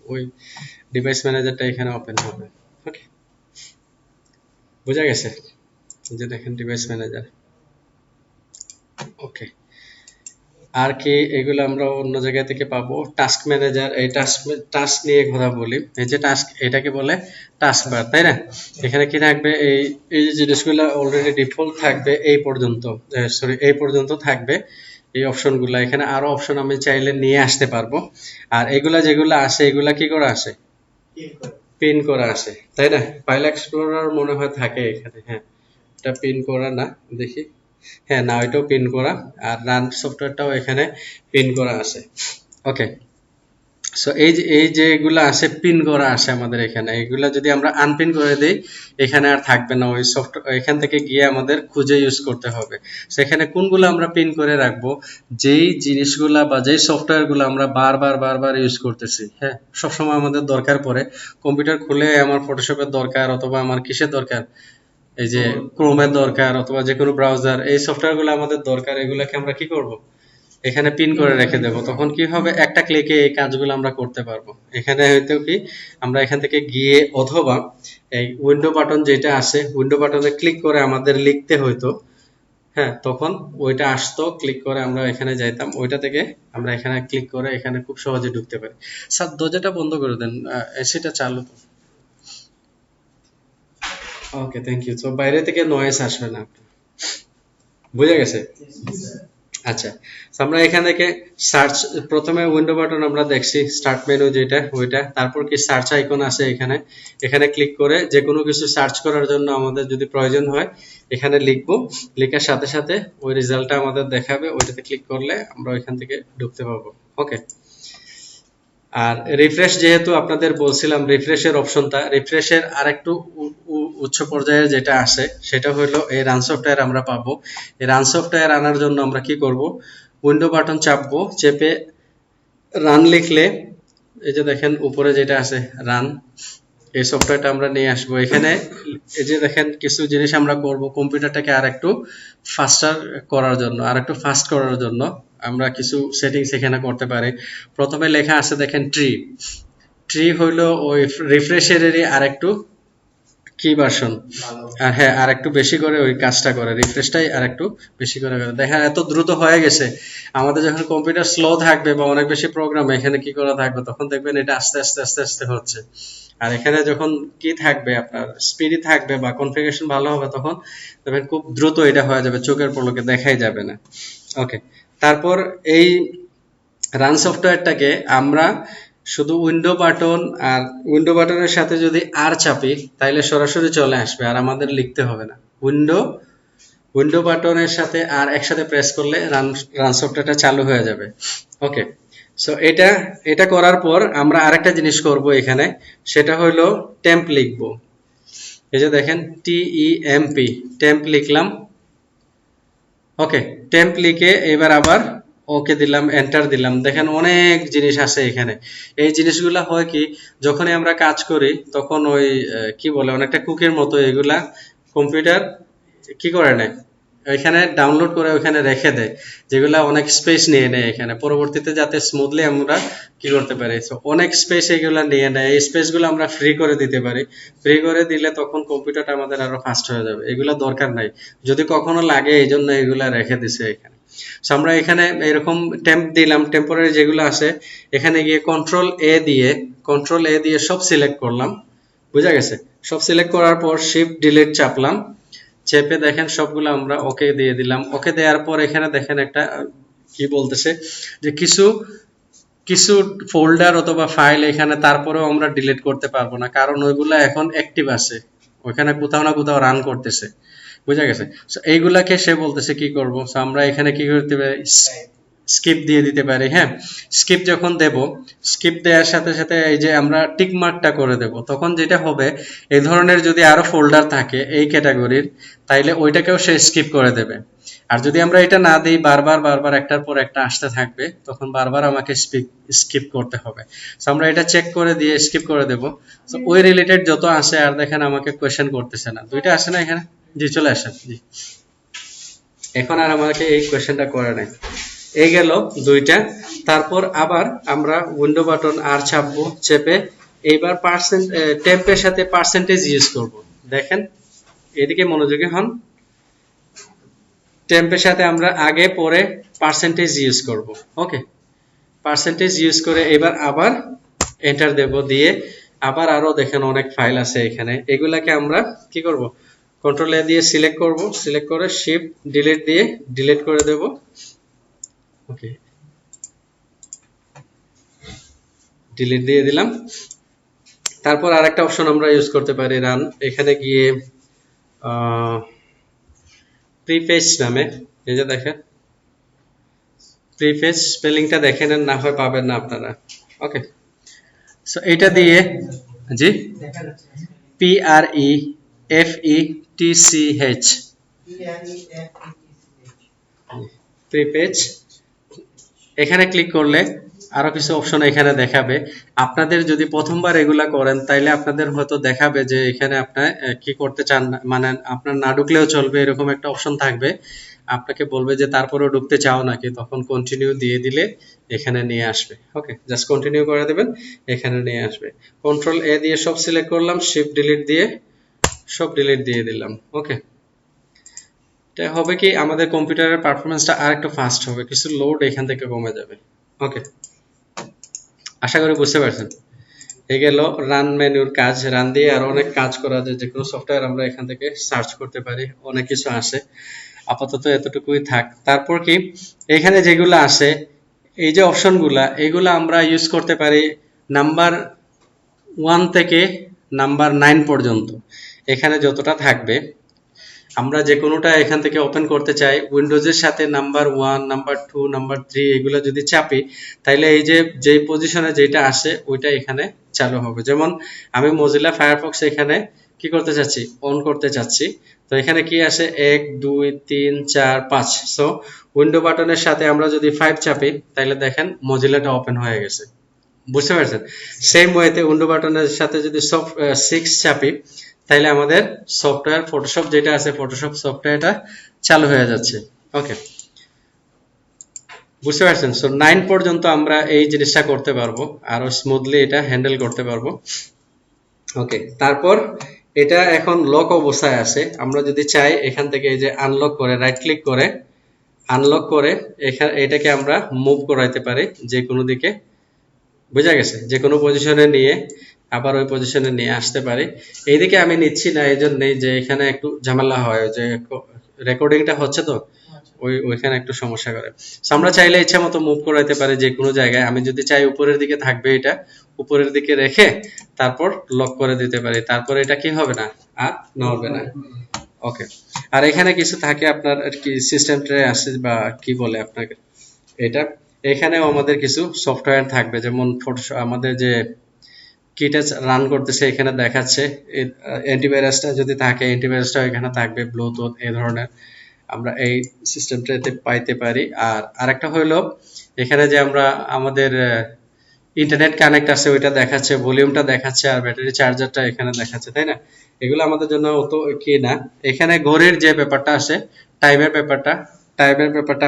ওই ডিভাইস ম্যানেজারটা এখানে ওপেন হবে। ওকে, বোঝা গেছে? যে দেখেন ডিভাইস ম্যানেজার। ওকে, আর কি এগুলো আমরা অন্য জায়গা থেকে পাবো। টাস্ক ম্যানেজার, এই টাস্ক নিয়ে কথা বলি। এই যে টাস্ক, এটাকে বলে টাস্ক বার, তাই না? এখানে কি থাকবে, এই যে জিনিসগুলো অলরেডি ডিফল্ট থাকবে এই পর্যন্ত, সরি এই পর্যন্ত থাকবে এই অপশনগুলো। এখানে আরো অপশন আমি চাইলে নিয়ে আসতে পারবো। আর এগুলা যেগুলো আসে এগুলা কি করে আসে, পিন করা আসে, তাই না? ফাইল এক্সপ্লোরার মনে হয় থাকে এখানে। হ্যাঁ, এটা পিন করা না, দেখি। হ্যাঁ, না, ওইটাও পিন করা, আর রান সফটওয়্যারটাও এখানে পিন করা আছে। ওকে, সো এই যে এগুলা আসে পিন করা আসে আমাদের এখানে, এগুলা যদি আমরা আনপিন করে দেই এখানে আর থাকবে না, ওই সফটওয়্যার এখান থেকে গিয়ে আমাদের খুঁজে ইউজ করতে হবে। সেখানে কোনগুলো আমরা পিন করে রাখবো, যেই জিনিসগুলা বা যেই সফটওয়্যারগুলো আমরা বারবার ইউজ করতেছি। হ্যাঁ, সবসময় আমাদের দরকার পড়ে, কম্পিউটার খুলে আমার ফটোশপের দরকার, অথবা আমার কিসের দরকার, এই যে ক্রোমের দরকার, অথবা যে কোনো ব্রাউজার, এই সফটওয়্যারগুলো আমাদের দরকার। এগুলাকে আমরা কি করব, এখানে পিন করে রেখে দেব। তখন কি হবে, একটা ক্লিকে এই কাজগুলো আমরা করতে পারবো। এখানে হয়তো কি আমরা এখান থেকে গিয়ে, অথবা এই উইন্ডো বাটন যেটা আছে, উইন্ডো বাটনে ক্লিক করে আমাদের লিখতে হইতো। হ্যাঁ, তখন ওইটা আসতো, ক্লিক করে আমরা এখানে যাইতাম, ওইটা থেকে আমরা এখানে ক্লিক করে এখানে খুব সহজে ঢুকতে পারি। স্যার দরজাটা বন্ধ করে দেন, এসিটা চালু। ওকে, থ্যাংক ইউ। তো বাইরে থেকে নয়েজ আসবে না, বুঝা গেছে? আচ্ছা, তো আমরা এখান থেকে সার্চ, প্রথমে উইন্ডো বাটন আমরা দেখছি, স্টার্ট মেনু যেটা ওইটা, তারপর কি সার্চ আইকন আছে এখানে, এখানে ক্লিক করে যে কোনো কিছু সার্চ করার জন্য আমাদের যদি প্রয়োজন হয় এখানে লিখবো, লেখার সাথে সাথে ওই রেজাল্টটা আমাদের দেখাবে, ওইটাতে ক্লিক করলে আমরা ওইখান থেকে ঢুকতে পারবো। ওকে, আর রিফ্রেশ, যেহেতু আপনাদের বলছিলাম রিফ্রেশের অপশনটা, রিফ্রেশের আরেকটু উচ্চ পর্যায়ে যেটা আসে সেটা হলো এই রান সফটওয়্যার আমরা পাবো। এই রান সফটওয়্যার আনার জন্য আমরা কি করব, উইন্ডো বাটন চাপবো, চেপে রান লিখলে এই যে দেখেন উপরে যেটা আছে রান, এই সফটওয়্যারটা আমরা নিয়ে আসবো এখানে। এই যে দেখেন কিছু জিনিস আমরা করব, কম্পিউটারটাকে আরেকটু ফাস্টার করার জন্য, আরেকটু ফাস্ট করার জন্য আমরা কিছু সেটিংস এখানে করতে পারি। প্রথমে লেখা আছে দেখেন ট্রি হইলো ওই রিফ্রেশেরই আরেকটু কি ভার্সন, আর হ্যাঁ আর একটু বেশি করে ওই কাজটা করে, রিফ্রেশটাই আর একটু বেশি করে করে। দেখেন এত দ্রুত হয়ে গেছে। আমাদের যখন কম্পিউটার স্লো থাকবে বা অনেক বেশি প্রোগ্রাম এখানে কি করা থাকবে, তখন দেখবেন এটা আস্তে আস্তে আস্তে আস্তে হচ্ছে। আর এখানে যখন কি থাকবে, আপনার স্পিডি থাকবে বা কনফিগারেশন ভালো হবে, তখন দেখবেন খুব দ্রুত এটা হয়ে যাবে, চোখের পলকে দেখাই যাবে না। ওকে, তারপর এই রান সফটওয়্যারটাকে আমরা শুধু উইন্ডো বাটন আর উইন্ডো বাটনের সাথে যদি আর চাপি তাইলে সরাসরি চলে আসবে আর আমাদের লিখতে হবে না। উইন্ডো বাটনের সাথে আর একসাথে প্রেস করলে রান সফটওয়্যারটা চালু হয়ে যাবে। ওকে, সো এটা করার পর আমরা আরেকটা জিনিস করব এখানে, সেটা হলো টেম্প লিখব। এই যে দেখেন TEMP, টেম্প লিখলাম। ওকে, টেম্প লিখে এবার আবার ওকে দিলাম, এন্টার দিলাম। দেখেন অনেক জিনিস আছে এখানে। এই জিনিসগুলা হয় কি, যখনই আমরা কাজ করি তখন ওই কি বলে অনেকটা কুকির মতো এগুলা কম্পিউটার কি করে নেয়, এখানে ডাউনলোড করে ওখানে রেখে দেয়, যেগুলা অনেক স্পেস নিয়ে নেয় এখানে, পরবর্তীতে যাতে স্মুথলি আমরা কি করতে পারি। তো অনেক স্পেস এগুলা নিয়ে নেয়, এই স্পেস গুলো আমরা ফ্রি করে দিতে পারি। ফ্রি করে দিলে তখন কম্পিউটারটা আমাদের আরো ফাস্ট হয়ে যাবে। এগুলা দরকার নাই, যদি কখনো লাগে এই জন্য এগুলা রেখে দিছে এখানে। সো আমরা এখানে এরকম টেম্প দিলাম, টেম্পোরারি যেগুলো আছে এখানে গিয়ে কন্ট্রোল এ দিয়ে সব সিলেক্ট করলাম। বুঝা গেছে? সব সিলেক্ট করার পর শিফট ডিলিট চাপলাম, চেপে দেখেন সবগুলো আমরা ওকে দিয়ে দিলাম। ওকে দেওয়ার পর এখানে দেখেন একটা কি বলতেছে যে কিছু ফোল্ডার অথবা ফাইল এখানে তারপরেও আমরা ডিলিট করতে পারবো না, কারণ ওইগুলা এখন অ্যাক্টিভ আছে, ওখানে কোথাও না কোথাও রান করতেছে। বুঝা গেছে? সো এইগুলাকে সে বলতেছে কি করব। সো আমরা এখানে কি করতে পারি, স্কিপ দিয়ে দিতে পারি। হ্যাঁ, স্কিপ যখন দেব, স্কিপ দেওয়ার সাথে সাথে এই যে আমরা টিক মার্কটা করে দেব, তখন যেটা হবে এই ধরনের যদি আরো ফোল্ডার থাকে এই ক্যাটাগরির, তাইলে ওইটাকেও সে স্কিপ করে দেবে। আর যদি আমরা এটা না দিই, বারবার একটার পর একটা আসতে থাকবে, তখন বারবার আমাকে স্কিপ করতে হবে। সো আমরা এটা চেক করে দিয়ে স্কিপ করে দেব। তো ওই রিলেটেড যত আসে, আর দেখেন আমাকে কোয়েশ্চেন করতেছে না, দুইটা আসে না এখানে। জি চলে আসেন। জি, এখন আর আমাকে এই কোয়েশ্চেনটা করে নাই। এই গেল দুইটা। তারপর আবার আমরা উইন্ডো বাটন আর চাপবো, চেপে এইবার টেম্পের সাথে পার্সেন্টেজ ইউজ করব। দেখেন এদিকে মনোযোগী হন। টেম্পের সাথে আমরা আগে পরে পার্সেন্টেজ ইউজ করব। ওকে, পার্সেন্টেজ ইউজ করে এবার আবার এন্টার দেব, দিয়ে আবার আরো দেখেন অনেক ফাইল আছে এখানে, এগুলাকে আমরা কি করব, কন্ট্রোল এ দিয়ে সিলেক্ট করব, সিলেক্ট করে শিফট ডিলিট দিয়ে ডিলিট করে দেব। ওকে, ডিলিট দিয়ে দিলাম। তারপর আরেকটা অপশন আমরা ইউজ করতে পারি, রান। এখানে গিয়ে প্রিপেজ নামে, এই যে দেখেন প্রিপেজ, স্পেলিংটা দেখে নেন, না হয় পাবেন না আপনারা। ওকে, সো এটা দিয়ে, জি PREFETCH, প্রিপেজ। এখানে ক্লিক করলে আরো কিছু অপশন এখানে দেখাবে। আপনাদের যদি প্রথমবার এগুলা করেন তাইলে আপনাদের হয়তো দেখাবে যে এখানে আপনার কি করতে চান, মানে আপনার না ঢুকলেও চলবে, এরকম একটা অপশন থাকবে। আপনাকে বলবে যে তারপরেও ঢুকতে চাও নাকি, তখন কন্টিনিউ দিয়ে দিলে এখানে নিয়ে আসবে। ওকে, জাস্ট কন্টিনিউ করে দেবেন, এখানে নিয়ে আসবে। কন্ট্রোল এ দিয়ে সব সিলেক্ট করলাম, শিফট ডিলিট দিয়ে সব ডিলিট দিয়ে দিলাম। ওকে, এটা হবে কি, আমাদের কম্পিউটারের পারফরমেন্সটা আর একটু ফাস্ট হবে, কিছু লোড এখান থেকে কমে যাবে। ওকে, আশা করি বুঝতে পারছেন। এই গেল রান মেনুর কাজ। রান দিয়ে আরো অনেক কাজ করা যায়, যে কোনো সফটওয়্যার আমরা এখান থেকে সার্চ করতে পারি, অনেক কিছু আসে। আপাতত এতটুকুই থাক। তারপর কি, এখানে যেগুলো আসে এই যে অপশনগুলা, এগুলা আমরা ইউজ করতে পারি নাম্বার 1 থেকে নাম্বার 9 পর্যন্ত। এখানে যতটা থাকবে আমরা যে কোনোটা এখান থেকে ওপেন করতে চাই, উইন্ডোজের সাথে নাম্বার 1, নাম্বার 2, নাম্বার 3 এগুলো যদি চাপি, তাহলে এই যে যেই পজিশনে যেটা আসে ওইটা এখানে চালু হবে। যেমন আমি মজিলা ফায়ারফক্স এখানে কি করতে চাচ্ছি, অন করতে চাচ্ছি। তো এখানে কি আসে, 1 2 3 4 5। সো উইন্ডো বাটনের সাথে আমরা যদি 5 চাপি, তাহলে দেখেন মজিলাটা ওপেন হয়ে গেছে। বুঝতে পারছেন? সেম ওয়েতে উইন্ডো বাটনের সাথে যদি 6 চাপি, তাহলে আমাদের সফটওয়্যার ফটোশপ যেটা আছে, ফটোশপ সফটওয়্যারটা চালু হয়ে যাচ্ছে। ওকে, বুঝতে পারছেন? সো 9 পর্যন্ত আমরা এই জিনিসটা করতে পারবো, আরো স্মুথলি এটা হ্যান্ডেল করতে পারবো। ওকে, তারপর এটা এখন লক অবস্থায় আছে। আমরা যদি চাই এখান থেকে এই যে আনলক করে রাইট ক্লিক করে আনলক করে এখানে এটাকে আমরা মুভ করাইতে পারি যে কোনো দিকে। বুঝা গেছে? যে কোনো পজিশনে নিয়ে আবার ওই পজিশনে নিয়ে আসতে পারি। এইদিকে আমি নিচ্ছি না, এই জন্যই যে এখানে একটু ঝামেলা হয়, যে রেকর্ডিংটা হচ্ছে তো ওইখানে একটু সমস্যা করে। So, আমরা চাইলে ইচ্ছা মতো মুভ করাইতে পারি যে কোনো জায়গায়। আমি যদি চাই উপরের দিকে থাকবে, এটা উপরের দিকে রেখে তারপর লক করে দিতে পারি, তারপর এটা কি হবে না, আর নড়বে না। ওকে, আর এখানে কিছু থাকে আপনার আর কি সিস্টেম ট্রে আসে বা কি বলে আপনাকে এটা, এখানেও আমাদের কিছু সফটওয়্যার থাকবে, যেমন ফটোশপ আমাদের যে কিটা রান করতেছে এখানে দেখাচ্ছে। অ্যান্টিভাইরাসটা যদি থাকে অ্যান্টিভাইরাসটা এখানে থাকবে, ব্লুটুথ এই ধরনের আমরা এই সিস্টেমটাতে পাইতে পারি। আর আরেকটা হলো এখানে যে আমরা আমাদের ইন্টারনেট কানেক্ট আছে ওইটা দেখাচ্ছে, ভলিউমটা দেখাচ্ছে, আর ব্যাটারি চার্জারটা এখানে দেখাচ্ছে, তাই না? এগুলো আমাদের জন্য অত কি না। এখানে ঘড়ির যে ব্যাপারটা আছে, টাইমের ব্যাপারটা,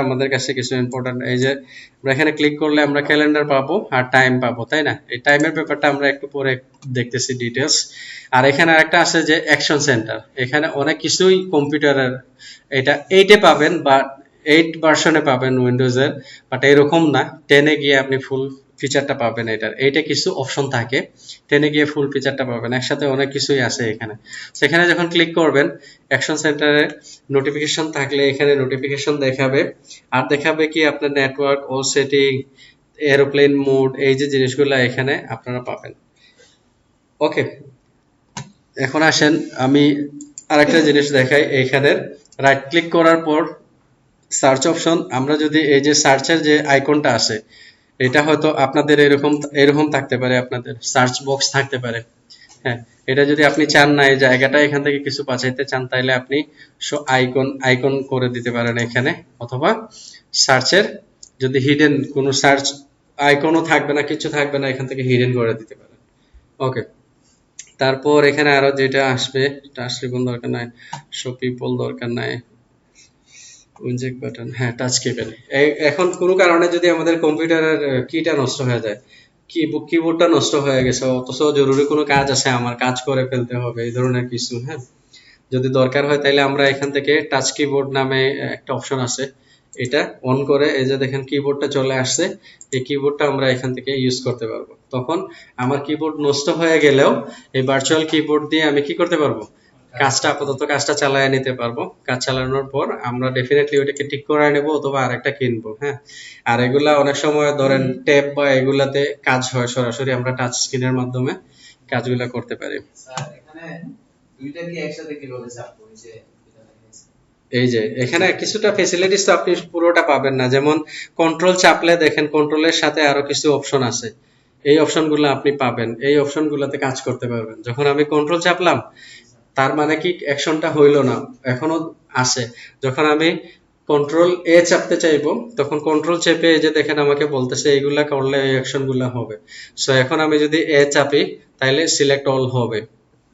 আমাদের কাছে কিছু ইম্পর্টেন্ট। এই যে আমরা এখানে ক্লিক করলে আমরা ক্যালেন্ডার পাবো আর টাইম পাবো, তাই না? এই টাইমের ব্যাপারটা আমরা একটু পরে দেখতেছি ডিটেলস। আর এখানে আরেকটা আছে যে অ্যাকশন সেন্টার, এখানে অনেক কিছুই কম্পিউটারের, এটা 8 এ পাবেন বা 8 ভার্সনে পাবেন উইন্ডোজের, বাট এরকম না। 10 এ গিয়ে আপনি ফুল ফিচারটা পাবেন এটার। এইটা কিছু অপশন থাকে, 10 এ গিয়ে ফুল ফিচারটা পাবেন, একসাথে অনেক কিছুই আছে এখানে। সেখানে যখন ক্লিক করবেন অ্যাকশন সেন্টারে নোটিফিকেশন থাকলে এখানে নোটিফিকেশন দেখাবে, আর দেখাবে কি আপনার network, all setting, aeroplane mode, এই যে জিনিসগুলো এখানে আপনারা পাবেন। ওকে, এখন আসেন আমি আরেকটা জিনিস দেখাই। এখানে রাইট ক্লিক করার পর সার্চ অপশন, আমরা যদি এই যে সার্চের যে আইকনটা আছে, এটা হয়তো আপনাদের এরকম এরকম থাকতে পারে, আপনাদের সার্চ বক্স থাকতে পারে। হ্যাঁ, এটা যদি আপনি চান না এই জায়গাটা এখান থেকে কিছু বাঁচাইতে চান, তাইলে আপনি আইকন করে দিতে পারেন এখানে, অথবা সার্চের যদি হিডেন কোনো সার্চ আইকনও থাকবে না, কিছু থাকবে না, এখান থেকে হিডেন করে দিতে পারেন। ওকে, তারপর এখানে আরো যেটা আসবে, টাচ রিবন দরকার নাই, শো পিপল দরকার নাই, উইনজেক বাটন, হ্যাঁ টাচ কিপ্যাড। এখন কোনো কারণে যদি আমাদের কম্পিউটারের কিটা নষ্ট হয়ে যায়, কিবোর্ডটা নষ্ট হয়ে গেছে, অথচ জরুরি কোনো কাজ আছে, আমার কাজ করে ফেলতে হবে, এই ধরনের কিছু, হ্যাঁ যদি দরকার হয়, তাইলে আমরা এখান থেকে টাচ কিবোর্ড নামে একটা অপশন আছে, এটা অন করে এই যে দেখেন কিবোর্ডটা চলে আসছে, এই কিবোর্ডটা আমরা এখান থেকে ইউজ করতে পারবো। তখন আমার কিবোর্ড নষ্ট হয়ে গেলেও এই ভার্চুয়াল কিবোর্ড দিয়ে আমি কি করতে পারবো, আপাতত কাজটা চালায় নিতে পারবো। কাজ চালানোর পর আমরা ডেফিনেটলি ওইটাকে ঠিক করে নেব, অথবা আরেকটা কিনবো। হ্যাঁ, আর এগুলা অনেক সময় ধরেন ট্যাব বা এগুলাতে কাজ হয়, সরাসরি আমরা টাচ স্ক্রিনের মাধ্যমে কাজগুলা করতে পারি। এখানে দুইটা কি একসাথে কিভাবে চাপবো, এই যে এখানে কিছুটা ফ্যাসিলিটিস তো আপনি পুরোটা পাবেন না, যেমন কন্ট্রোল চাপলে দেখেন কন্ট্রোলের সাথে আরো কিছু অপশন আছে, এই অপশনগুলো আপনি পাবেন, এই অপশনগুলোতে কাজ করতে পারবেন। যখন আমি কন্ট্রোল চাপলাম তার মানে কি অ্যাকশনটা হইলো না, এখনো আছে। যখন আমি কন্ট্রোল এ চাপতে চাইবো তখন কন্ট্রোল চেপে এই যে দেখেন আমাকে বলতেছে এইগুলা করলে এই অ্যাকশনগুলো হবে। সো এখন আমি যদি এ চাপি তাহলে সিলেক্ট অল হবে,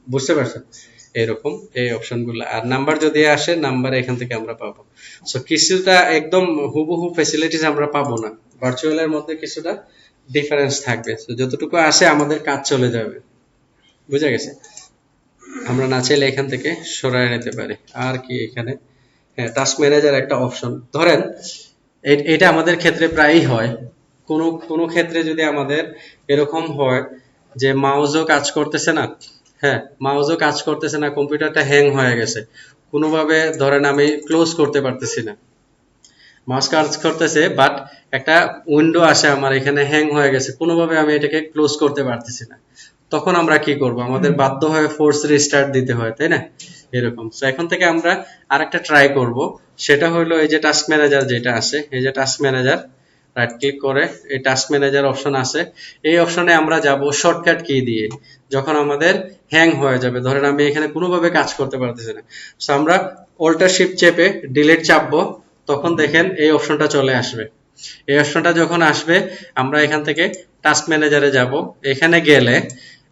বুঝতে পারছেন? এরকম এই অপশনগুলো। আর নাম্বার যদি আসে, নাম্বার এখান থেকে আমরা পাবো। সো কিছুটা একদম হুবহু ফ্যাসিলিটিস আমরা পাবো না, ভার্চুয়ালের মধ্যে কিছুটা ডিফারেন্স থাকবে। সো যতটুকু আসে আমাদের কাজ চলে যাবে, বুঝা গেছে? আমরা না চাইলে এখান থেকে সরায় নিতে পারি। আর কি এখানে, হ্যাঁ টাস্ক ম্যানেজার একটা অপশন, ধরেন এটা আমাদের ক্ষেত্রে প্রায়ই হয়। কোনো ক্ষেত্রে যদি আমাদের এরকম হয় যে মাউসও কাজ করতেছে না, হ্যাঁ মাউসও কাজ করতেছে না, কম্পিউটারটা হ্যাং হয়ে গেছে, কোনোভাবে ধরেন আমি ক্লোজ করতে পারতেছি না, মাউস কাজ করতেছে বাট একটা উইন্ডো আসে আমার এখানে হ্যাং হয়ে গেছে, কোনোভাবে আমি এটাকে ক্লোজ করতে পারতেছি না, তখন আমরা কি করব, আমাদের বাধ্য হয়ে ফোর্স রিস্টার্ট দিতে হয়, তাই না? এরকম। সো এখন থেকে আমরা আরেকটা ট্রাই করব, সেটা হলো এই যে টাস্ক ম্যানেজার যেটা আছে, এই যে টাস্ক ম্যানেজার, রাইট ক্লিক করে এই টাস্ক ম্যানেজার অপশন আছে, এই অপশনে আমরা যাব শর্টকাট কি দিয়ে, যখন আমাদের হ্যাং হয়ে যাবে, ধরেন আমি এখানে কোনোভাবে কাজ করতে পারতেছি না, সো আমরা অল্টার শিফট চেপে ডিলিট চাপবো, তখন দেখেন এই অপশনটা চলে আসবে। এই অপশনটা যখন আসবে আমরা এখান থেকে টাস্ক ম্যানেজারে যাব, এখানে গেলে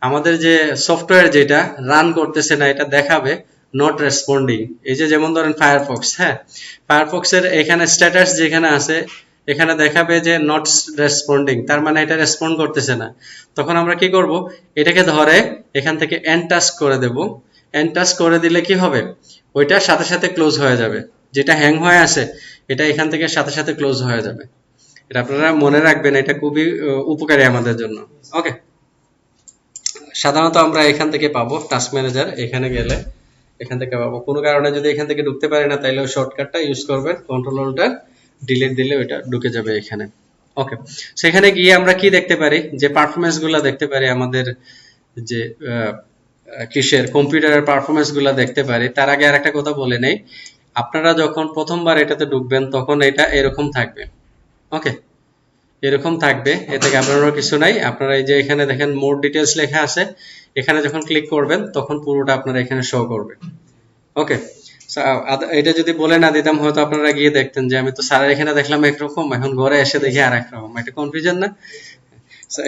আমাদের যে সফটওয়্যার যেটা রান করতেছে না এটা দেখাবে নট রেসপন্ডিং। এই যে যেমন ধরেন ফায়ারফক্স, হ্যাঁ ফায়ারফক্সের এখানে স্ট্যাটাস যেখানে আছে এখানে দেখাবে যে নট রেসপন্ডিং, তার মানে এটা রেসপন্ড করতেছে না। তখন আমরা কি করব, এটাকে ধরে এখান থেকে এন্ড টাস্ক করে দেব, এন্ড টাস্ক করে দিলে কি হবে, ওইটার সাথে সাথে ক্লোজ হয়ে যাবে, যেটা হ্যাং হয়ে আছে এটা এখান থেকে সাথে সাথে ক্লোজ হয়ে যাবে। এটা আপনারা মনে রাখবেন, এটা খুবই উপকারী আমাদের জন্য। ওকে, সাধারণত আমরা এখান থেকে পাবো টাস্ক ম্যানেজার, এখানে গেলে এখান থেকে পাবো। কোনো কারণে যদি এখান থেকে ঢুকতে পারি না, তাহলে ওই শর্টকাটটা ইউজ করবেন, কন্ট্রোল অল্টার ডিলিট দিলে ওইটা ঢুকে যাবে এখানে। ওকে, সেখানে গিয়ে আমরা কি দেখতে পারি, যে পারফরমেন্স গুলা দেখতে পারি, আমাদের যে কিসের কম্পিউটারের পারফরমেন্স গুলা দেখতে পারি। তার আগে আর একটা কথা বলে নেই, আপনারা যখন প্রথমবার এটাতে ঢুকবেন তখন এটা এরকম থাকবে। ওকে, এরকম থাকবে, এতে ঘাবড়ানোর কিছু নাই। আপনারা এই যে এখানে দেখেন মোর ডিটেলস লেখা আছে, এখানে যখন ক্লিক করবেন তখন পুরোটা আপনারা এখানে শো করবে। ওকে, এটা যদি বলে না দিতাম হয়তো আপনারা গিয়ে দেখতেন যে আমি তো স্যারের এখানে দেখলাম একরকম, এখন ঘরে এসে দেখি আর একরকম, একটা কনফিউশন না?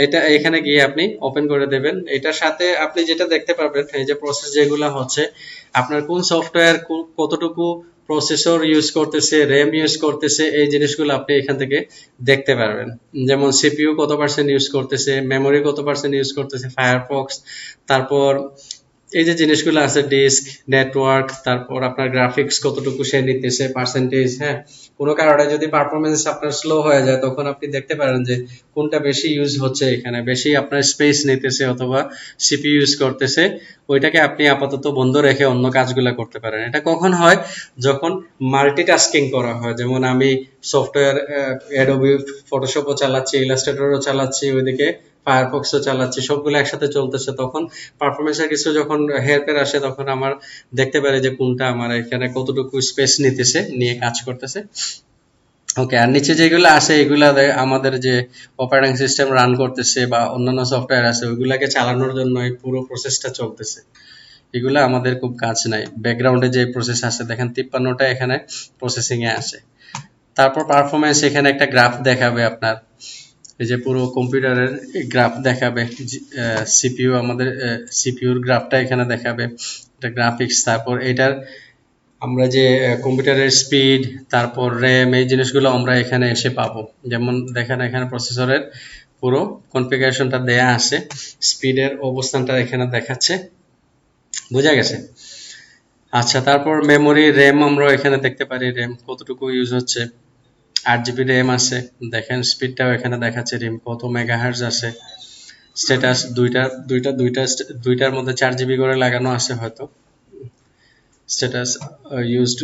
এটা এখানে গিয়ে আপনি ওপেন করে দেবেন। এটার সাথে আপনি যেটা দেখতে পারবেন, এই যে প্রসেস যেগুলো হচ্ছে, আপনার কোন সফটওয়্যার কতটুকু প্রসেসর ইউজ করতেছে, র্যাম ইউজ করতেছে, এই জিনিসগুলো আপনি এখান থেকে দেখতে পারবেন। যেমন সিপিইউ কত পার্সেন্ট ইউজ করতেছে, মেমোরি কত পার্সেন্ট ইউজ করতেছে, ফায়ারফক্স, তারপর এই যে জিনিসগুলো আছে, ডিস্ক, নেটওয়ার্ক, তারপর আপনার গ্রাফিক্স কতটুকু সে নিতেছে, পার্সেন্টেজ। হ্যাঁ, কোনো কারণে যদি পারফরমেন্স আপনার স্লো হয়ে যায়, তখন আপনি দেখতে পারেন যে কোনটা বেশি ইউজ হচ্ছে, এখানে বেশি আপনার স্পেস নিতেছে অথবা সিপিইউ ইউজ করতেছে, ওইটাকে আপনি আপাতত বন্ধ রেখে অন্য কাজগুলো করতে পারেন। এটা কখন হয়, যখন মাল্টিটাস্কিং করা হয়। যেমন আমি সফটওয়্যার অ্যাডোবি ফটোশপও চালাচ্ছি, ইলাস্ট্রেটরও চালাচ্ছি, ওইদিকে ফায়ারফক্সও চালাচ্ছি, সবগুলো একসাথে চলতেছে, তখন পারফরমেন্সের কিছু যখন হেরফের আসে, তখন আমার দেখতে পারি যে কোনটা আমার এখানে কতটুকু স্পেস নিতেছে, নিয়ে কাজ করতেছে। ওকে, আর নিচে যেগুলো আছে এগুলা আমাদের যে অপারেটিং সিস্টেম রান করতেছে বা অন্যান্য সফটওয়্যার আছে, ওইগুলাকে চালানোর জন্য এই পুরো প্রসেসটা চলতেছে। এগুলা আমাদের খুব কাজ নাই। ব্যাকগ্রাউন্ডে যে প্রসেস আছে দেখেন 53টা এখানে প্রসেসিং এ আছে। তারপর পারফরমেন্স, এখানে একটা গ্রাফ দেখাবে আপনার, এই যে পুরো কম্পিউটারের গ্রাফ দেখাবে। সিপিইউ, আমাদের সিপিইউর গ্রাফটা এখানে দেখাবে, এটা গ্রাফিক্স। তারপর এটার আমরা যে কম্পিউটারের স্পিড, তারপর র্যাম, এই জিনিসগুলো আমরা এখানে এসে পাবো। যেমন দেখেন এখানে প্রসেসরের পুরো কনফিগারেশনটা দেয়া আছে, স্পিডের অবস্থানটা এখানে দেখাচ্ছে। বোঝা গেছে? আচ্ছা, তারপর মেমোরি, র্যাম আমরা এখানে দেখতে পারি, র্যাম কতটুকু ইউজ হচ্ছে। 8 জিবি র্যাম আছে, দেখেন স্পিডটাও এখানে দেখাচ্ছে, র্যাম কত মেগাহার্জ আছে। স্ট্যাটাস দুইটার মধ্যে 4 জিবি করে লাগানো আছে হয়তো। স্ট্যাটাস ইউজড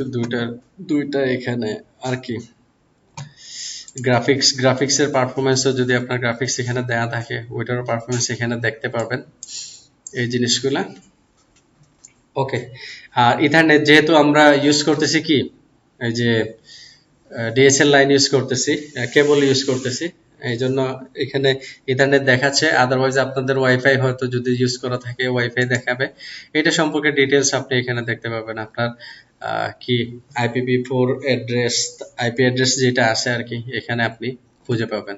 দুইটা এখানে। আর কি, গ্রাফিক্সের পারফরমেন্সও যদি আপনার গ্রাফিক্স এখানে দেয়া থাকে, ওইটারও পারফরমেন্স এখানে দেখতে পারবেন, এই জিনিসগুলা। ওকে, আর ইথারনেট যেহেতু আমরা ইউজ করতেছি, কি এই যে ডিএসএল লাইন ইউজ করতেছি, কেবল ইউজ করতেছি, এই জন্য এখানে ইথারনেট দেখাচ্ছে। আদারওয়াইজ আপনাদের ওয়াইফাই হয়তো যদি ইউজ করা থাকে, ওয়াইফাই দেখাবে। এটা সম্পর্কে ডিটেলস আপনি এখানে দেখতে পাবেন। আপনার কি IPv4 অ্যাড্রেস, আইপি অ্যাড্রেস যেটা আছে আর কি, এখানে আপনি খুঁজে পাবেন।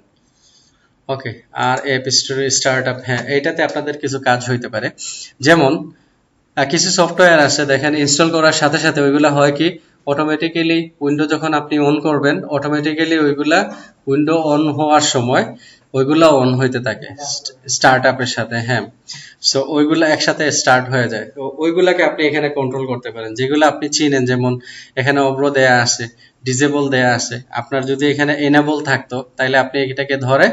ওকে, আর অ্যাপ স্টোরি স্টার্টআপ, হ্যাঁ, এটাতে আপনাদের কিছু কাজ হইতে পারে। যেমন কিছু সফটওয়্যার আছে দেখেন, ইনস্টল করার সাথে সাথে ওইগুলা হয় কি, অটোমেটিক্যালি উইন্ডো যখন আপনি অন করবেন, অটোমেটিক্যালি ওইগুলা উইন্ডো অন হওয়ার সময় ওইগুলা অন হইতে থাকে স্টার্ট আপের সাথে। হ্যাঁ, সো ওইগুলা একসাথে স্টার্ট হয়ে যায়। তো ওইগুলাকে আপনি এখানে কন্ট্রোল করতে পারেন, যেগুলো আপনি চিনেন। যেমন এখানে অব্র দেয়া আছে, ডিজেবল দেয়া আছে। আপনার যদি এখানে এনেবল থাকতো, তাহলে আপনি এটাকে ধরে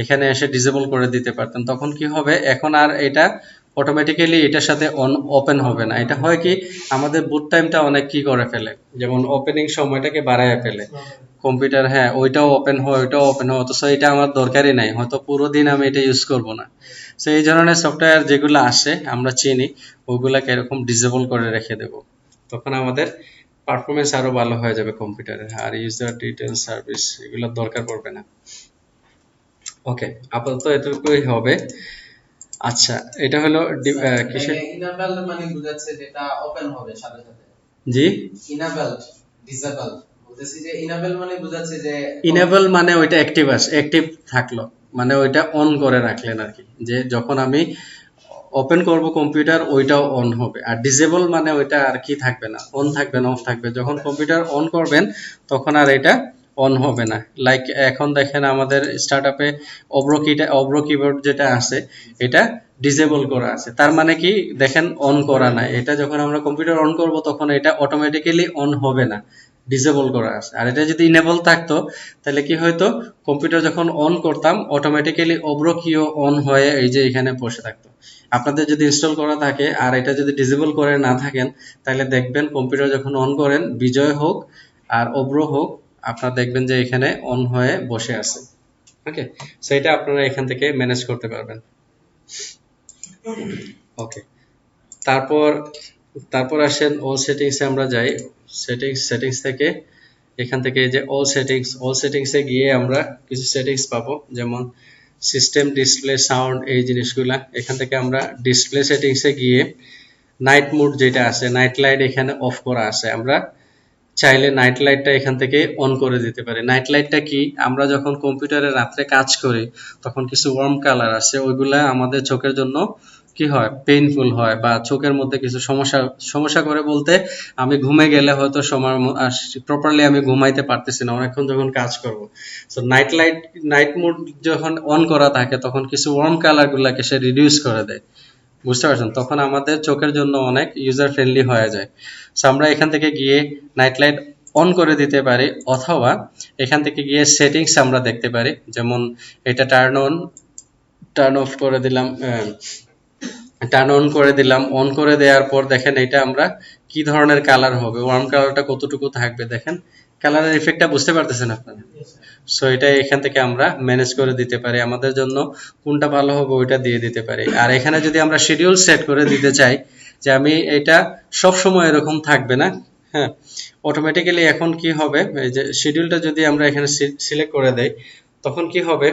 এখানে এসে ডিসেবল করে দিতে পারতেন। তখন কি হবে, এখন আর এটা অটোমেটিক্যালি এটার সাথে অন ওপেন হবে না। এটা হয় কি, আমাদের বুট টাইমটা অনেক কি করে ফেলে, যেমন ওপেনিং সময়টাকে বাড়ায় ফেলে কম্পিউটার। হ্যাঁ, ওইটাও ওপেন হয়, ওইটাও ওপেন হয়, অথচ এটা আমার দরকারই নাই, হয়তো পুরো দিন আমি এটা ইউজ করব না। তো এই ধরনের সফটওয়্যার যেগুলো আসে আমরা চিনি, ওগুলাকে এরকম ডিসেবল করে রেখে দেব, তখন আমাদের পারফরমেন্স আরো ভালো হয়ে যাবে কম্পিউটারে। আর ইউজার ডিটেইলস সার্ভিস এগুলোর দরকার পড়বে না। ওকে, আপাতত এটুকুই হবে। আচ্ছা, এটা হলো কিসের ইনাবেল মানে বুঝাচ্ছে যেটা ওপেন হবে সাথে সাথে। জি, ইনাবেল ডিসেবল বলতেছি যে ইনাবেল মানে বুঝাচ্ছে যে ইনেবল মানে ওইটা অ্যাক্টিভ আছে, অ্যাক্টিভ থাকলো মানে ওইটা অন করে রাখলেন আর কি, যে যখন আমি ওপেন করব কম্পিউটার ওইটাও অন হবে। আর ডিসেবল মানে ওইটা আর কি থাকবে না, অন থাকবে না, অফ থাকবে। যখন কম্পিউটার অন করবেন তখন আর এটা অন হবে না। লাইক এখন দেখেন আমাদের স্টার্টআপে অব্র কিবোর্ড যেটা আছে, এটা ডিসেবল করা আছে, তার মানে কি দেখেন অন করা নাই। এটা যখন আমরা কম্পিউটার অন করব তখন এটা অটোমেটিক্যালি অন হবে না, ডিসেবল করা আছে। আর এটা যদি ইনেবল থাকতো, তাহলে কি হয়তো, কম্পিউটার যখন অন করতাম অটোমেটিক্যালি অব্র কিও অন হয়ে এই যে এখানে বসে থাকতো। আপনাদের যদি ইনস্টল করা থাকে আর এটা যদি ডিসেবল করে না থাকেন, তাহলে দেখবেন কম্পিউটার যখন অন করেন, বিজয় হোক আর অব্র হোক, আপনারা দেখবেন যে এখানে অন হয়ে বসে আছে। ওকে, সেটা আপনারা এখান থেকে ম্যানেজ করতে পারবেন। ওকে, তারপর তারপর আসেন অল সেটিংসে আমরা যাই। সেটিংস থেকে এখান থেকে এই যে অল সেটিংসে গিয়ে আমরা কিছু সেটিংস পাবো, যেমন সিস্টেম, ডিসপ্লে, সাউন্ড, এই জিনিসগুলা। এখান থেকে আমরা ডিসপ্লে সেটিংসে গিয়ে নাইট মোড যেটা আছে, নাইট লাইট এখানে অফ করা আছে, আমরা চাইলে নাইট লাইটটা এখান থেকে অন করে দিতে পারি। নাইট লাইটটা কি, আমরা যখন কম্পিউটারে রাত্রে কাজ করি তখন কিছু ওয়ার্ম কালার আছে, ওইগুলা আমাদের চোখের জন্য কি হয়, পেইনফুল হয়, বা চোখের মধ্যে কিছু সমস্যা করে বলতে, আমি ঘুমে গেলে হয়তো সময় প্রপারলি আমি ঘুমাইতে পারতেছি না অনেকক্ষণ যখন কাজ করব। সো নাইট মোড যখন অন করা থাকে তখন কিছু ওয়ার্ম কালার গুলাকে সে রিডিউস করে দেয়, বুঝতে পারছেন? তখন আমাদের চোখের জন্য অনেক ইউজার ফ্রেন্ডলি হয়ে যায়। সো আমরা এখান থেকে গিয়ে নাইট লাইট অন করে দিতে পারি, অথবা এখান থেকে গিয়ে সেটিংস আমরা দেখতে পারি, যেমন এটা টার্ন অফ করে দিলাম, টার্ন অন করে দিলাম। অন করে দেওয়ার পর দেখেন এটা আমরা কি ধরনের কালার হবে, ওয়ার্ম কালারটা কতটুকু থাকবে, দেখেন কালারের ইফেক্টটা বুঝতে পারতেছেন আপনারা? সো এটা এখান থেকে আমরা ম্যানেজ করে দিতে পারি, আমাদের জন্য কোনটা ভালো হবে ওইটা দিয়ে দিতে পারি। আর এখানে যদি আমরা শিডিউল সেট করে দিতে চাই যে আমি এটা সব সময় এরকম থাকবে না, হ্যাঁ, অটোমেটিক্যালি এখন কি হবে, এই যে শিডিউলটা যদি আমরা এখানে সিলেক্ট করে দেই, তখন কি হবে,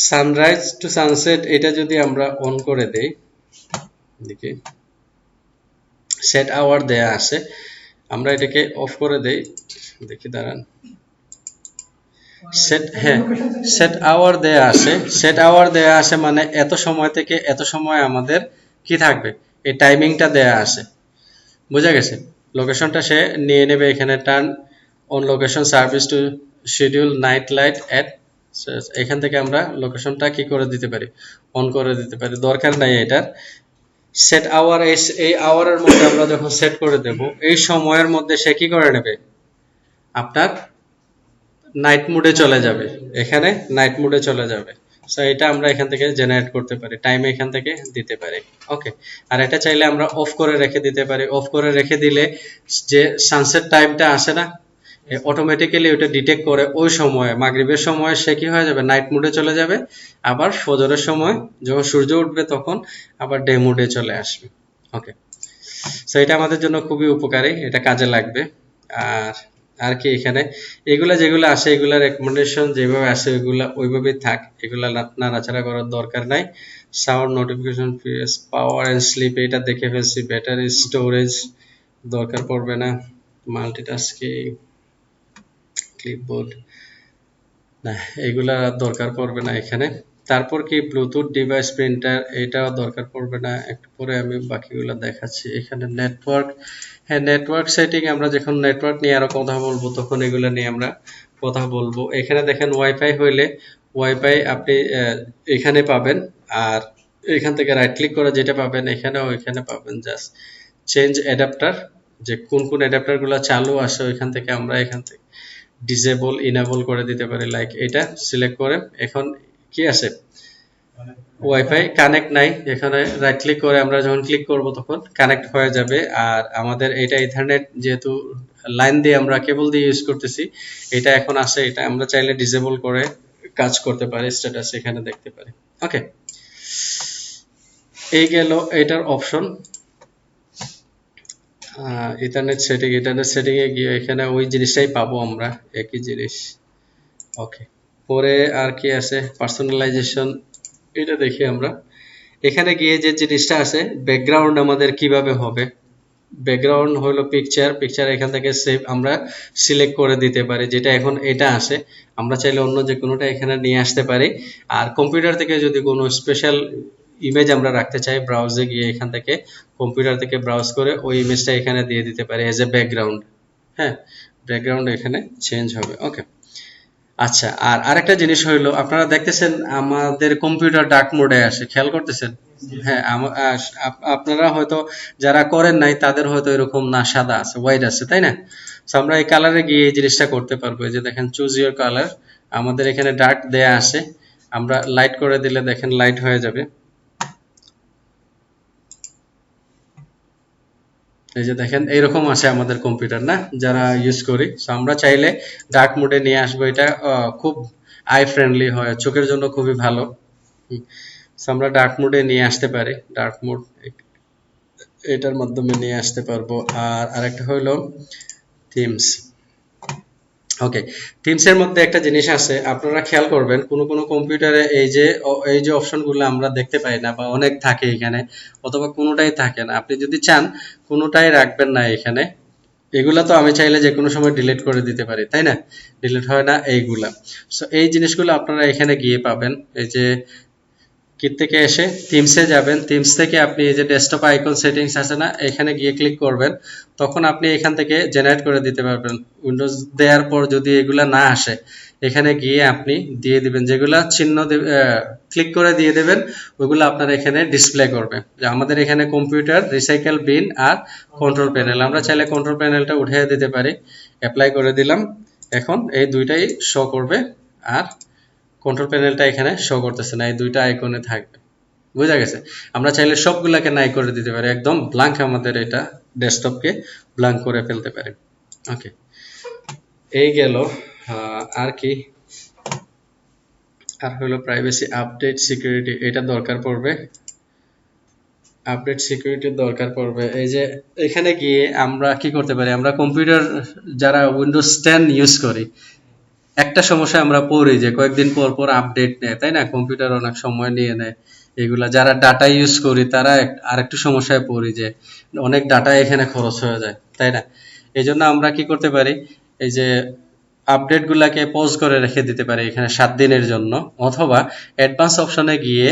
সানরাইজ টু সানসেট এটা যদি আমরা অন করে দেই, দেখি সেট আওয়ার দেয়া আছে, আমরা এটাকে অফ করে দেই, দেখি দাঁড়ান, সেট আওয়ার দেয়া আছে। সেট আওয়ার দেয়া আছে মানে এত সময় থেকে এত সময় আমাদের কি থাকবে, এই টাইমিংটা দেয়া আছে, বোঝা গেছে? লোকেশনটা সে নিয়ে নেবে, এখানে turn on location service to schedule night light at, এখান থেকে আমরা লোকেশনটা কি করে দিতে পারি, অন করে দিতে পারি, দরকার নাই এটার। সেট আওয়ার, এই আওয়ারের মধ্যে আমরা যখন সেট করে দেব, এই সময়ের মধ্যে সে কি করে নেবে, আপনার নাইট মোডে চলে যাবে, এখানে নাইট মোডে চলে যাবে। সো এটা আমরা এখান থেকে জেনারেট করতে পারি, টাইম এখান থেকে দিতে পারি। ওকে, আর এটা চাইলে আমরা অফ করে রেখে দিতে পারি। অফ করে রেখে দিলে যে সানসেট টাইমটা আসে না, অটোমেটিক্যালি ওটা ডিটেক্ট করে ওই সময়ে, মাগরিবের সময় সে কি হয়ে যাবে, নাইট মোডে চলে যাবে। আবার ফজরের সময় যখন সূর্য উঠবে তখন আবার ডে মোডে চলে আসবে। ওকে, সো এটা আমাদের জন্য খুবই উপকারী, এটা কাজে লাগবে। আর আর কি, এখানে এগুলা যেগুলো আসে, এগুলা রেকমেন্ডেশন যেভাবে আসে ওইগুলা ওইভাবেই থাক, এগুলা নাড়াচাড়া করার দরকার নাই। Sound, notification, PS, power and sleep এটা দেখে ফেলছি, ব্যাটারি, স্টোরেজ দরকার পড়বে না, মাল্টিটাস্কিং, ক্লিপবোর্ড না, এগুলা দরকার পড়বে না এখানে। তারপর কি ব্লুটুথ ডিভাইস, প্রিন্টার, এটাও দরকার পড়বে না, একটু পরে আমি বাকিগুলো দেখাচ্ছি। এখানে নেটওয়ার্ক, হ্যাঁ নেটওয়ার্ক সেটিং, আমরা যখন নেটওয়ার্ক নিয়ে আরো কথা বলবো তখন এগুলো নিয়ে আমরা কথা বলবো। এখানে দেখেন ওয়াইফাই হইলে ওয়াইফাই আপনি এখানে পাবেন, আর এখান থেকে রাইট ক্লিক করে যেটা পাবেন এখানেও এখানে পাবেন, জাস্ট চেঞ্জ অ্যাডাপ্টার, যে কোন কোন অ্যাডাপ্টার গুলো চালু আসে ওইখান থেকে আমরা এখান থেকে ডিসেবল ইনেবল করে দিতে পারি। লাইক এটা সিলেক্ট করে, এখন কি আছে, ওয়াইফাই কানেক্ট নাই, এখানে রাইট ক্লিক করে আমরা যখন ক্লিক করব তখন কানেক্ট হয়ে যাবে। আর আমাদের এটা ইথারনেট, যেহেতু লাইন দিয়ে আমরা কেবল দিয়ে ইউজ করতেছি, এটা এখন আসে, এটা আমরা চাইলে ডিসেবল করে কাজ করতে পারি, স্ট্যাটাস এখানে দেখতে পারি। ওকে, এই গেল এটার অপশন। ইথারনেট সেটিং এ গিয়ে এখানে ওই জিনিসটাই পাবো আমরা, একই জিনিস। ওকে, পরে আর কি আছে, পার্সোনালাইজেশন, এটা দেখি আমরা। এখানে গিয়ে যে জিনিসটা আছে, ব্যাকগ্রাউন্ড আমাদের কিভাবে হবে, ব্যাকগ্রাউন্ড হলো পিকচার এখান থেকে সেভ আমরা সিলেক্ট করে দিতে পারি, যেটা এখন এটা আছে, আমরা চাইলে অন্য যে কোনোটা এখানে নিয়ে আসতে পারি। আর কম্পিউটার থেকে যদি কোনো স্পেশাল ইমেজ আমরা রাখতে চাই, ব্রাউজে গিয়ে এখান থেকে কম্পিউটার থেকে ব্রাউজ করে ওই ইমেজটা এখানে দিয়ে দিতে পারি এজ এ ব্যাকগ্রাউন্ড। হ্যাঁ, ব্যাকগ্রাউন্ড এখানে চেঞ্জ হবে। ওকে, আচ্ছা, আর আরেকটা জিনিস হইলো, আপনারা দেখতেছেন আমাদের কম্পিউটার ডার্ক মোডে আসে, খেয়াল করতেছেন? হ্যাঁ, আপনারা হয়তো যারা করেন নাই তাদের হয়তো এরকম না, সাদা আছে, হোয়াইট আছে, তাই না? তো আমরা এই কালারে গিয়ে এই জিনিসটা করতে পারবো। এই যে দেখেন চুজ ইউর কালার, আমাদের এখানে ডার্ক দেয়া আছে, আমরা লাইট করে দিলে দেখেন লাইট হয়ে যাবে। এই যে দেখেন এইরকম আসে আমাদের কম্পিউটার না, যারা ইউজ করি। সো আমরা চাইলে ডার্ক মোডে নিয়ে আসবো, এটা খুব আই ফ্রেন্ডলি হয়, চোখের জন্য খুবই ভালো। সো আমরা ডার্ক মোডে নিয়ে আসতে পারি, ডার্ক মোড এটার মাধ্যমে নিয়ে আসতে পারবো। আর আরেকটা হলো থিমস। ওকে, থিমস এর মধ্যে একটা জিনিস আছে, আপনারা খেয়াল করবেন কোনো কোনো কম্পিউটারে এই যে অপশনগুলো আমরা দেখতে পাই না, বা অনেক থাকে এখানে, অথবা কোনোটাই থাকে না। আপনি যদি চান কোনোটাই রাখবেন না এখানে, এগুলা তো আমি চাইলে যে কোনো সময় ডিলিট করে দিতে পারি, তাই না? ডিলিট হয় না এইগুলা। সো এই জিনিসগুলো আপনারা এখানে গিয়ে পাবেন। এই যে কিট থেকে এসে থিমসে যাবেন, থিমস থেকে আপনি এই যে ডেস্কটপ আইকন সেটিংস আছে না, এখানে গিয়ে ক্লিক করবেন। তখন আপনি এখান থেকে জেনারেট করে দিতে পারবেন। উইন্ডোজ দেওয়ার পর যদি এগুলা না আসে, এখানে গিয়ে আপনি দিয়ে দিবেন, যেগুলা চিহ্ন ক্লিক করে দিয়ে দেবেন, ওইগুলো আপনার এখানে ডিসপ্লে করবে যে আমাদের এখানে কম্পিউটার, রিসাইকেল বিন আর কন্ট্রোল প্যানেল। আমরা চাইলে কন্ট্রোল প্যানেলটা উঠিয়ে দিতে পারি, অ্যাপ্লাই করে দিলাম। এখন এই দুইটাই শো করবে, আর কন্ট্রোল প্যানেলটা এখানে শো করতেছে না, এই দুইটা আইকনে থাকবে। বুঝা গেছে? আমরা চাইলে সবগুলাকে নাই করে দিতে পারি, একদম ব্ল্যাঙ্ক আমাদের এটা ডেস্কটপকে ব্ল্যাঙ্ক করে ফেলতে পারি। ওকে, এই গেল। আর কি, আর হলো প্রাইভেসি, আপডেট, সিকিউরিটি, এটা দরকার পড়বে। আপডেট সিকিউরিটির দরকার পড়বে। এই যে এখানে গিয়ে আমরা কি করতে পারি, আমরা কম্পিউটার যারা উইন্ডোজ 10 ইউজ করি, একটা সমস্যা আমরা পড়ি যে কয়েকদিন পর পর আপডেট নেয়, তাই না? কম্পিউটার অনেক সময় নিয়ে নেয়। এগুলা যারা ডাটা ইউজ করি তারা আরেকটু সমস্যায় পড়ি যে অনেক ডাটা এখানে খরচ হয়ে যায়, তাই না? এই জন্য আমরা কি করতে পারি, এই যে আপডেট গুলাকে পজ করে রেখে দিতে পারি এখানে 7 দিনের জন্য, অথবা অ্যাডভান্স অপশনে গিয়ে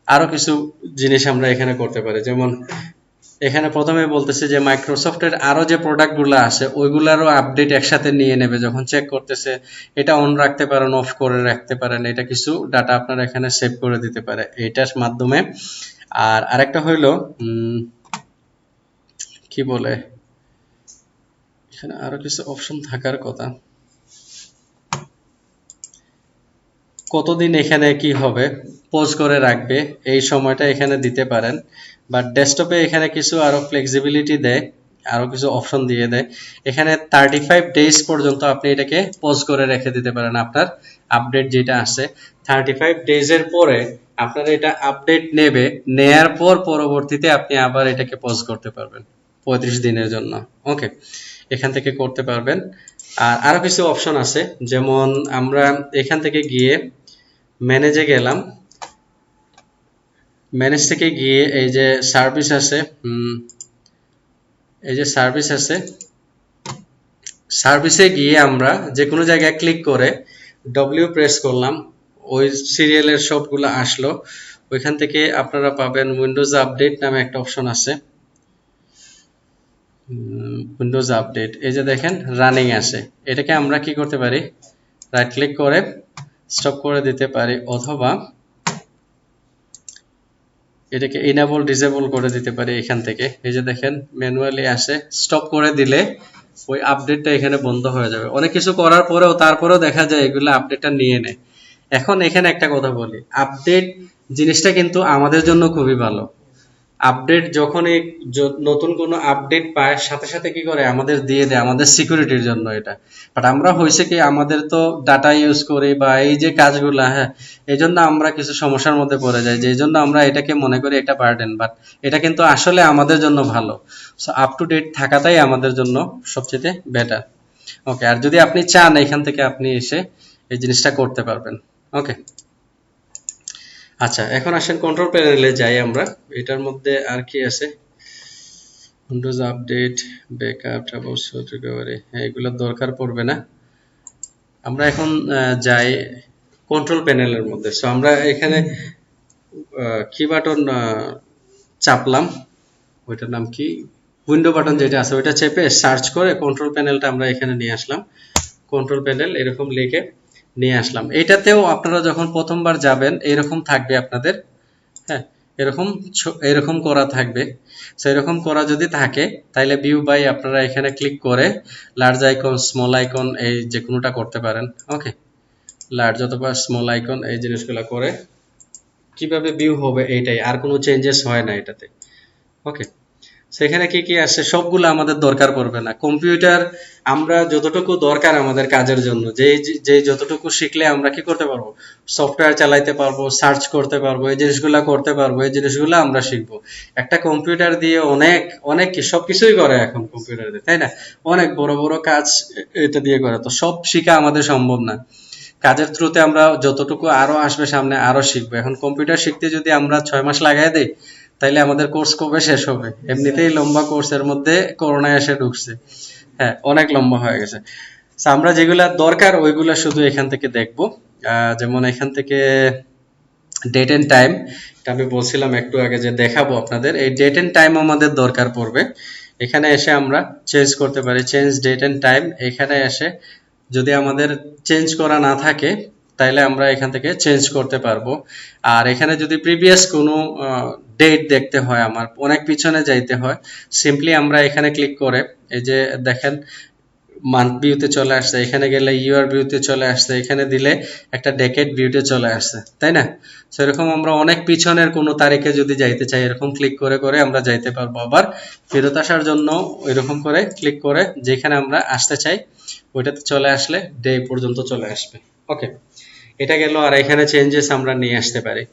আরো কিছু জিনিস আমরা এখানে করতে পারি। যেমন এখানে প্রথমে বলতেছে যে মাইক্রোসফটের আরো যে প্রোডাক্টগুলো আছে ওইগুলারও আপডেট একসাথে নিয়ে নেবে যখন চেক করতেছে। এটা অন রাখতে পারেন, অফ করে রাখতে পারেন, এটা কিছু ডাটা আপনারা এখানে সেভ করে দিতে পারে এইটার মাধ্যমে। আর আরেকটা হইলো কি বলে, এখানে আরো কিছু অপশন থাকার কথা। কতদিন এখানে কি হবে, পজ করে রাখবে, এই সময়টা এখানে দিতে পারেন। বাট ডেস্কটপে এখানে কিছু আরো ফ্লেক্সিবিলিটি দেয়, আরো কিছু অপশন দিয়ে দেয়। এখানে 35 ডেজ পর্যন্ত আপনি এটাকে পজ করে রেখে দিতে পারেন, আপনার আপডেট যেটা আছে 35 ডেজের পরে আপনার এটা আপডেট নেবে, নেয়ার পর পরবর্তীতে আপনি আবার এটাকে পজ করতে পারবেন 35 দিনের জন্য। ওকে, এখান থেকে করতে পারবেন। আর আরো কিছু অপশন আছে, যেমন আমরা এখান থেকে গিয়ে ম্যানেজে গেলাম, ম্যানেজ থেকে গিয়ে এই যে সার্ভিস আছে, এই যে সার্ভিস আছে, সার্ভিসে গিয়ে আমরা যে কোনো জায়গায় ক্লিক করে ডব্লিউ প্রেস করলাম, ওই সিরিয়ালের সবগুলো আসলো। ওইখান থেকে আপনারা পাবেন উইন্ডোজ আপডেট নামে একটা অপশন আছে, উইন্ডোজ আপডেট। এই যে দেখেন রানিং আছে, এটাকে আমরা কি করতে পারি, রাইট ক্লিক করে স্টপ করে দিতে পারি, অথবা এটাকে ইনেবল ডিসেবল করে দিতে পারি এখান থেকে। এই যে দেখেন ম্যানুয়ালি আসে, স্টপ করে দিলে ওই আপডেটটা এখানে বন্ধ হয়ে যাবে। অনেক কিছু করার পরেও তারপরেও দেখা যায় এগুলো আপডেটটা নিয়ে নেয়। এখন এখানে একটা কথা বলি, আপডেট জিনিসটা কিন্তু আমাদের জন্য খুবই ভালো। আপডেট যখনই নতুন কোনো আপডেট পায় সাথে সাথে কি করে আমাদের দিয়ে দেয়, আমাদের সিকিউরিটির জন্য এটা। বাট আমরা হয়েছে কি, আমাদের তো ডাটা ইউজ করি বা এই যে কাজগুলা, হ্যাঁ, এই জন্য আমরা কিছু সমস্যার মধ্যে পড়ে যাই, যে জন্য আমরা এটাকে মনে করি এটা বার্ডেন, বাট এটা কিন্তু আসলে আমাদের জন্য ভালো। সো আপ টু ডেট থাকাটাই আমাদের জন্য সবচেয়ে বেটার। ওকে, আর যদি আপনি চান এখান থেকে আপনি এসে এই জিনিসটা করতে পারবেন। ওকে, আচ্ছা এখন আসেন কন্ট্রোল প্যানেলে যাই আমরা। এটার মধ্যে আর কি আছে, উইন্ডোজ আপডেট, ব্যাকআপ, ট্রাবলশুট, রিকভারি, এগুলো দরকার পড়বে না। আমরা এখন যাই কন্ট্রোল প্যানেলের মধ্যে। সো আমরা এখানে কি বাটন চাপলাম, ওইটার নাম কি, উইন্ডো বাটন যেটা আছে ওইটা চেপে সার্চ করে কন্ট্রোল প্যানেলটা আমরা এখানে নিয়ে আসলাম। কন্ট্রোল প্যানেল এরকম লিখে নিয়ে আসলাম। এটাতেও আপনারা যখন প্রথমবার যাবেন এরকম থাকবে আপনাদের, হ্যাঁ, এরকম এরকম করা থাকবে। সো এরকম করা যদি থাকে তাহলে ভিউ বাই আপনারা এখানে ক্লিক করে লার্জ আইকন, স্মল আইকন, এই যে কোনোটা করতে পারেন। ওকে, লার্জ অথবা স্মল আইকন, এই জিনিসগুলো করে কিভাবে ভিউ হবে এইটাই, আর কোনো চেঞ্জেস হয় না এটাতে। ওকে, সেখানে কি কি আসে সবগুলো আমাদের দরকার পড়বে না। কম্পিউটার আমরা যতটুকু দরকার আমাদের কাজের জন্য, যে যে যতটুকু শিখলে আমরা কি করতে পারবো, সফটওয়্যার চালাইতে পারবো, সার্চ করতে পারবো, এই জিনিসগুলো করতে পারবো, এই জিনিসগুলো আমরা শিখবো। একটা কম্পিউটার দিয়ে অনেক অনেক সবকিছুই করে এখন কম্পিউটার দিয়ে, তাই না? অনেক বড় বড় কাজ এটা দিয়ে করে। তো সব শিখা আমাদের সম্ভব না। কাজের থ্রুতে আমরা যতটুকু আরো আসবে সামনে আরো শিখবো। এখন কম্পিউটার শিখতে যদি আমরা 6 মাস লাগাই দেই, তাইলে আমাদের কোর্স কবে শেষ হবে? এমনিতেই লম্বা কোর্সের মধ্যে করোনা এসে ঢুকছে। হ্যাঁ, অনেক লম্বা হয়ে গেছে। So, আমরা যেগুলা দরকার ওইগুলা শুধু এখান থেকে দেখবো। যেমন এখান থেকে ডেট এন্ড টাইম, এটা আমি বলছিলাম একটু আগে যে দেখাবো আপনাদের। এই ডেট এন্ড টাইম আমাদের দরকার পড়বে। এখানে এসে আমরা চেঞ্জ করতে পারি, চেঞ্জ ডেট এন্ড টাইম। এখানে এসে যদি আমাদের চেঞ্জ করা না থাকে তাহলে আমরা এখান থেকে চেঞ্জ করতে পারবো। আর এখানে যদি প্রিভিয়াস কোনো ডেট দেখতে হয়, আমার অনেক পিছনে যাইতে হয়, সিম্পলি আমরা এখানে ক্লিক করে, এই যে দেখেন মান্থ ভিউতে চলে আসছে, এখানে গেলে ইয়ার ভিউতে চলে আসছে, এখানে দিলে একটা ডেকেড ভিউতে চলে আসছে, তাই না? সেরকম আমরা অনেক পিছনের কোনো তারিখে যদি যাইতে চাই, এরকম ক্লিক করে করে আমরা যাইতে পারবো। আবার ফেরত আসার জন্য এরকম করে ক্লিক করে যেখানে আমরা আসতে চাই ওইটাতে চলে আসলে ডে পর্যন্ত চলে আসবে। ওকে, এটা গেল। আর এখানে চেঞ্জেস আমরা নিয়ে আসতে পারি।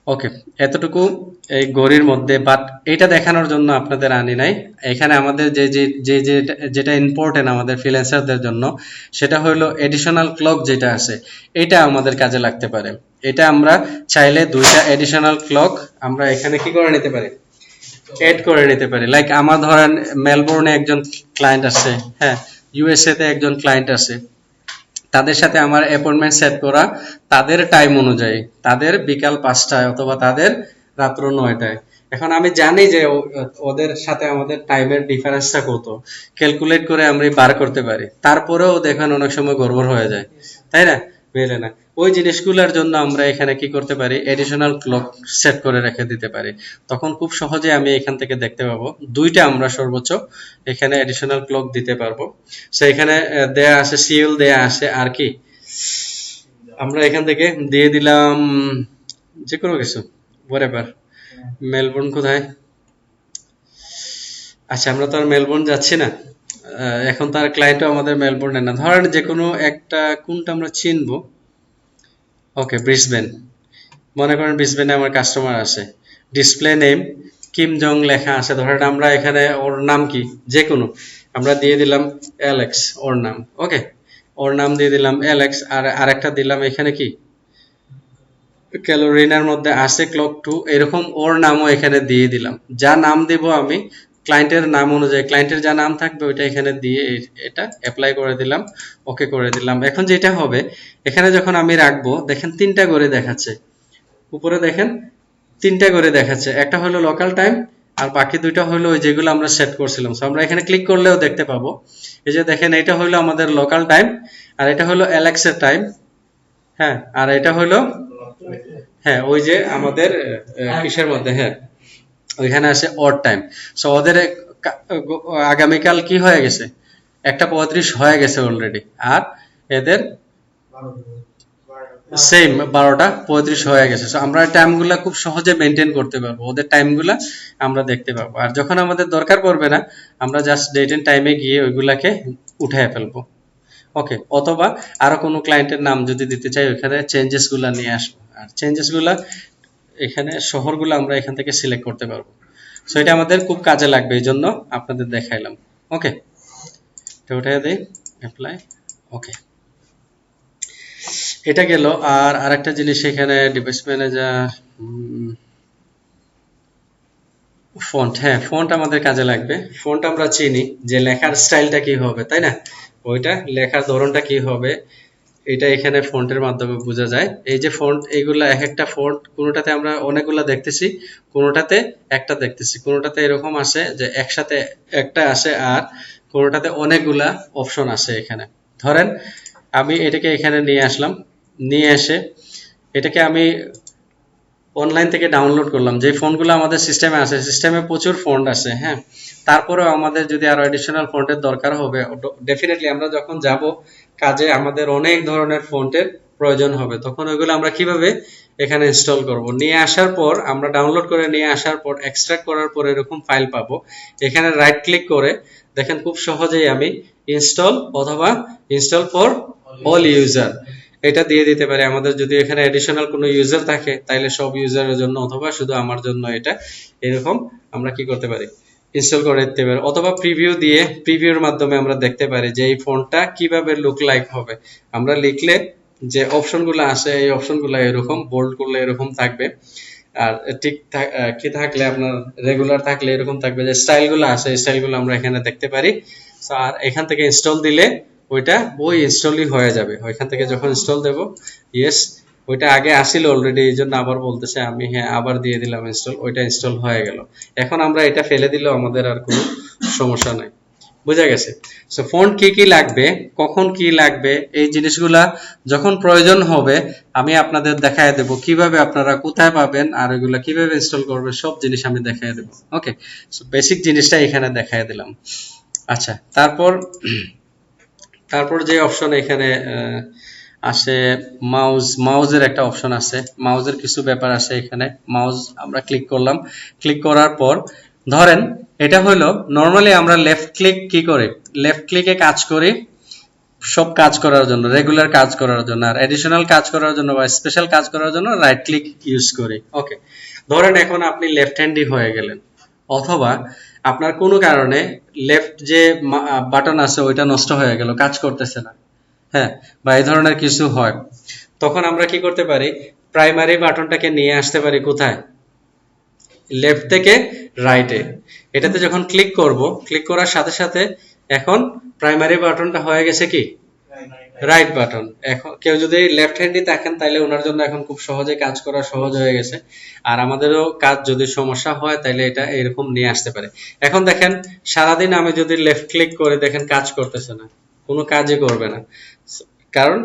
ওকে, এতটুকু এই ঘড়ির মধ্যে। বাট এটা দেখানোর জন্য আপনাদের আনি নাই। এখানে আমাদের যেটা ইম্পর্টেন্ট আমাদের ফ্রিল্যান্সারদের জন্য, সেটা হলো এডিশনাল ক্লক যেটা আছে, এটা আমাদের কাজে লাগতে পারে। এটা আমরা চাইলে 2টা এডিশনাল ক্লক আমরা এখানে কি করে নিতে পারি, এড করে নিতে পারি। লাইক আমার ধরেন মেলবোর্নে একজন ক্লায়েন্ট আছে, হ্যাঁ, ইউএসএ তে একজন ক্লায়েন্ট আছে, তাদের সাথে আমার অ্যাপয়েন্টমেন্ট সেট করা তাদের টাইম অনুযায়ী, তাদের বিকাল 5টায় অথবা তাদের রাত্র 9টায়। এখন আমি জানি যে ওদের সাথে আমাদের টাইমের ডিফারেন্সটা কত, ক্যালকুলেট করে আমরা বার করতে পারি। তারপরেও দেখেন অনেক সময় গড়বড় হয়ে যায়, তাই না? মেলে না। ওই জিনিসগুলোর জন্য আমরা এখানে কি করতে পারি, এডিশনাল ক্লক সেট করে রেখে দিতে পারি। তখন খুব সহজে আমি এখান থেকে দেখতে পাবো। 2টা আমরা সর্বোচ্চ এখানে এডিশনাল ক্লক দিতে পারবো। সো এখানে দেয়া আছে সিএল, দেয়া আছে আর কি, আমরা এখান থেকে দিয়ে দিলাম যে কোনো কিছু, whatever। মেলবোর্ন কোথায়? আচ্ছা, আমরা তো আর মেলবোর্ন যাচ্ছি না। এখন তার ক্লায়েন্টও আমাদের মেলবোর্নে না। ধরেন যে কোনো একটা, কোনটা আমরা চিনবো। ওকে, ব্রিসবেন। মনে করেন ব্রিসবেনে আমার কাস্টমার আছে। ডিসপ্লে নেম কিম জং লেখা আছে। ধরেন আমরা এখানে ওর নাম কি, যে কোনো আমরা দিয়ে দিলাম অ্যালেক্স, ওর নাম। ওকে, ওর নাম দিয়ে দিলাম অ্যালেক্স। আর আরেকটা দিলাম এখানে কি, ক্যালোরিনার মধ্যে আছে ক্লক 2, এরকম ওর নামও এখানে দিয়ে দিলাম। যা নাম দেব আমি ক্লায়েন্টের নাম অনুযায়ী, ক্লায়েন্টের যা নাম থাকবে ওইটা এখানে দিয়ে এটা অ্যাপ্লাই করে দিলাম, ওকে করে দিলাম। এখন যেটা হবে, এখানে যখন আমি রাখবো দেখেন 3টা করে দেখাচ্ছে, উপরে দেখেন 3টা করে দেখাচ্ছে। একটা হলো লোকাল টাইম আর বাকি 2টা হলো ওই যেগুলো আমরা সেট করছিলাম। সো আমরা এখানে ক্লিক করলেও দেখতে পাবো, এই যে দেখেন এটা হলো আমাদের লোকাল টাইম, আর এটা হলো অ্যালেক্সের টাইম, হ্যাঁ, আর এটা হলো, হ্যাঁ, ওই যে আমাদের কিসের মধ্যে, হ্যাঁ, ওইখানে আছে অড টাইম। সো ওদের আগামীকাল কি হয়ে গেছে, 1:35 হয়ে গেছে অলরেডি। আর এদের সেম 12:35 হয়ে গেছে। সো আমরা টাইমগুলা খুব সহজে মেনটেন করতে পারবো, ওদের টাইমগুলা আমরা দেখতে পাবো। আর যখন আমাদের দরকার পড়বে না, আমরা জাস্ট ডেট এন্ড টাইমে গিয়ে ওইগুলাকে উঠায় ফেলবো। ওকে, অথবা আরো কোনো ক্লায়েন্টের নাম যদি দিতে চাই, ওখানে চেঞ্জেস গুলা নিয়ে আসবো। আর চেঞ্জেস গুলা এখানে শহরগুলো আমরা এখান থেকে সিলেক্ট করতে পারবো। সো এটা আমাদের খুব কাজে লাগবে, এই জন্য আপনাদের দেখাইলাম। ওকে, এটা উঠাই দিই, অ্যাপ্লাই। ওকে, এটা গেল। আর আরেকটা জিনিস এখানে ডিভাইস ম্যানেজার, ফন্ট, হ্যাঁ, ফন্ট আমাদের কাজে লাগবে। ফন্ট আমরা চিনি যে লেখার স্টাইলটা কি হবে, তাই না? ওইটা লেখার ধরনটা কি হবে এটা এখানে ফন্টের মাধ্যমে বোঝা যায়। এই যে ফন্ট, এইগুলা এক একটা ফন্ট, কোনোটাতে আমরা অনেকগুলা দেখতেছি, কোনোটাতে একটা দেখতেছি, কোনোটাতে এরকম আসে যে একসাথে একটা আসে, আর কোনোটাতে অনেকগুলা অপশন আছে। এখানে ধরেন আমি এটাকে এখানে নিয়ে আসলাম, নিয়ে এসে এটাকে আমি অনলাইন থেকে ডাউনলোড করলাম। যে ফন্টগুলো আমাদের সিস্টেমে আছে, সিস্টেমে প্রচুর ফন্ট আছে, হ্যাঁ, তারপরেও আমাদের যদি আরো এডিশনাল ফন্টের দরকার হবে, ডেফিনেটলি আমরা যখন যাব কাজে আমাদের অনেক ধরনের ফন্টের প্রয়োজন হবে, তখন ওইগুলো আমরা কিভাবে এখানে ইনস্টল করব। নিয়ে আসার পর আমরা ডাউনলোড করে নিয়ে আসার পর এক্সট্রাক্ট করার পর এরকম ফাইল পাবো। এখানে রাইট ক্লিক করে দেখেন খুব সহজেই আমি ইনস্টল অথবা ইনস্টল ফর অল ইউজার এটা দিয়ে দিতে পারি। আমাদের যদি এখানে এডিশনাল কোনো ইউজার থাকে তাহলে সব ইউজারের জন্য অথবা শুধু আমার জন্য এটা এরকম আমরা কি করতে পারি, ইনস্টল করে দিতে পারি। অথবা প্রিভিউ দিয়ে প্রিভিউর মাধ্যমে আমরা দেখতে পারি যে এই ফন্টটা কিভাবে লুক লাইক হবে। আমরা লিখলে যে অপশনগুলো আছে এই অপশনগুলো এরকম, বোল্ড করলে এরকম থাকবে, আর ঠিক কি থাকলে আপনার রেগুলার থাকলে এরকম থাকবে। যে স্টাইলগুলো আছে এই স্টাইলগুলো আমরা এখানে দেখতে পারি। আর এখান থেকে ইনস্টল দিলে ওইটা ওই ইনস্টলই হয়ে যাবে। ওইখান থেকে যখন ইনস্টল দেব, ইয়েস ওইটা আগে আসিল অলরেডি, এই জন্য আবার বলতেছে আমি, হ্যাঁ আবার দিয়ে দিলাম ইনস্টল, ওইটা ইনস্টল হয়ে গেল। এখন আমরা এটা ফেলে দিলেও আমাদের আর কোনো সমস্যা নাই। বোঝা গেছে? সো ফন্ট কি কি লাগবে, কখন কি লাগবে, এই জিনিসগুলা যখন প্রয়োজন হবে আমি আপনাদের দেখায় দেব কিভাবে আপনারা কোথায় পাবেন আর এগুলা কিভাবে ইনস্টল করবে, সব জিনিস আমি দেখায় দেব। ওকে, সো বেসিক জিনিসটা এখানে দেখায় দিলাম। আচ্ছা, তারপর যে অপশন এখানে আসে মাউজের একটা অপশন আছে, মাউজের কিছু ব্যাপার আছে এখানে। মাউজ আমরা ক্লিক করলাম, ক্লিক করার পর ধরেন এটা হলো নরমালি আমরা লেফট ক্লিক কি করে, লেফট ক্লিকে কাজ করি সব কাজ করার জন্য, রেগুলার কাজ করার জন্য, আর এডিশনাল কাজ করার জন্য বা স্পেশাল কাজ করার জন্য রাইট ক্লিক ইউজ করি। ওকে, ধরেন এখন আপনি লেফট হ্যান্ডি হয়ে গেলেন, অথবা আপনার কোনো কারণে লেফট যে বাটন আছে ওইটা নষ্ট হয়ে গেল, কাজ করতেছে না, হ্যাঁ, বা এই ধরনের কিছু হয়, তখন আমরা কি করতে পারি, প্রাইমারি বাটনটাকে নিয়ে আসতে পারি কোথায়, লেফট থেকে রাইটে। এটাতে যখন ক্লিক করব, ক্লিক করার সাথে সাথে এখন প্রাইমারি বাটনটা হয়ে গেছে কি রাইট বাটন। এখন কেউ যদি লেফট হ্যান্ডি থাকেন তাহলে ওনার জন্য এখন খুব সহজে কাজ করা সহজ হয়ে গেছে। আর আমাদেরও কাজ যদি সমস্যা হয় তাহলে এটা এরকম নিয়ে আসতে পারে। এখন দেখেন সারাদিন আমি যদি লেফট ক্লিক করে দেখেন কাজ করতেছে না, কোনো কাজই করবে না, কারণ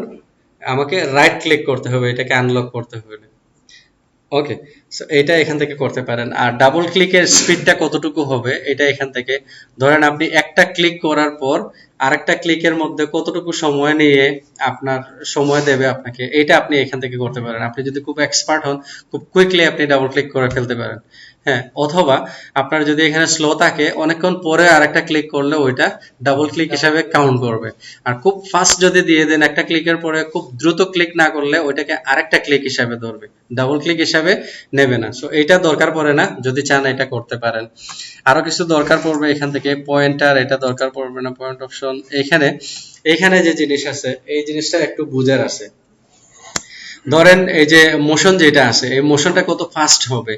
আমাকে রাইট ক্লিক করতে হবে এটাকে আনলক করতে হবে। ওকে, সো এটা এখান থেকে করতে পারেন। আর ডাবল ক্লিকের স্পিডটা কতটুকু হবে এটা এখান থেকে, ধরেন আপনি একটা ক্লিক করার পর আরেকটা ক্লিকের মধ্যে কতটুকু সময় নিয়ে আপনার সময় দেবে আপনাকে, এটা আপনি এখান থেকে করতে পারেন। আপনি যদি খুব এক্সপার্ট হন খুব কুইকলি আপনি ডাবল ক্লিক করে ফেলতে পারেন, হ্যাঁ। অথবা আপনার যদি এখানে স্লো থাকে অনেকক্ষণ পরে আরেকটা ক্লিক করলে ওইটা ডাবল ক্লিক হিসাবে কাউন্ট করবে। আর খুব ফাস্ট যদি দিয়ে দেন একটা ক্লিকের পরে, খুব দ্রুত ক্লিক না করলে ওইটাকে আরেকটা ক্লিক হিসাবে ধরবে, ডাবল ক্লিক হিসাবে নেবে না। সো এইটা দরকার পড়ে না, যদি চান এটা করতে পারেন। আরো কিছু দরকার পড়বে এখান থেকে, পয়েন্টার এটা দরকার পড়বে না, পয়েন্ট অপশন। এখানে যে জিনিস আছে এই জিনিসটা একটু বুঝার আছে। ধরেন এই যে মোশন যেটা আছে এই মোশনটা কত ফাস্ট হবে,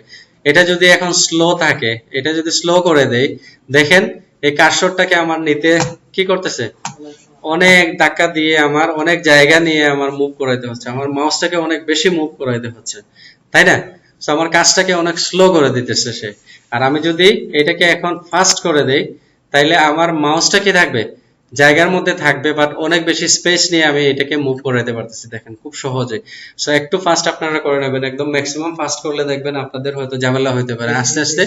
এটা যদি এখন স্লো থাকে, এটা যদি স্লো করে দেই, দেখেন এই কার্সরটাকে আমার নিতে কি করতেছে, অনেক ধাক্কা দিয়ে আমার অনেক জায়গা নিয়ে আমার মুভ করাইতে হচ্ছে, আমার মাউসটাকে অনেক বেশি মুভ করাইতে হচ্ছে, তাই না? সো আমার কাজটাকে অনেক স্লো করে দিতেছে সে। আর আমি যদি এটাকে এখন ফাস্ট করে দেই তাইলে আমার মাউসটা কি থাকবে, জায়গার মধ্যে থাকবে, বাট অনেক বেশি স্পেস নিয়ে আমি এটাকে মুভ করাইতে পারতেছি, দেখেন খুব সহজে। সো একটু ফাস্ট আপনারা করে নেবেন, একদম ম্যাক্সিমাম ফাস্ট করলে দেখবেন আপনাদের হয়তো ঝামেলা হইতে পারে, আস্তে আস্তে,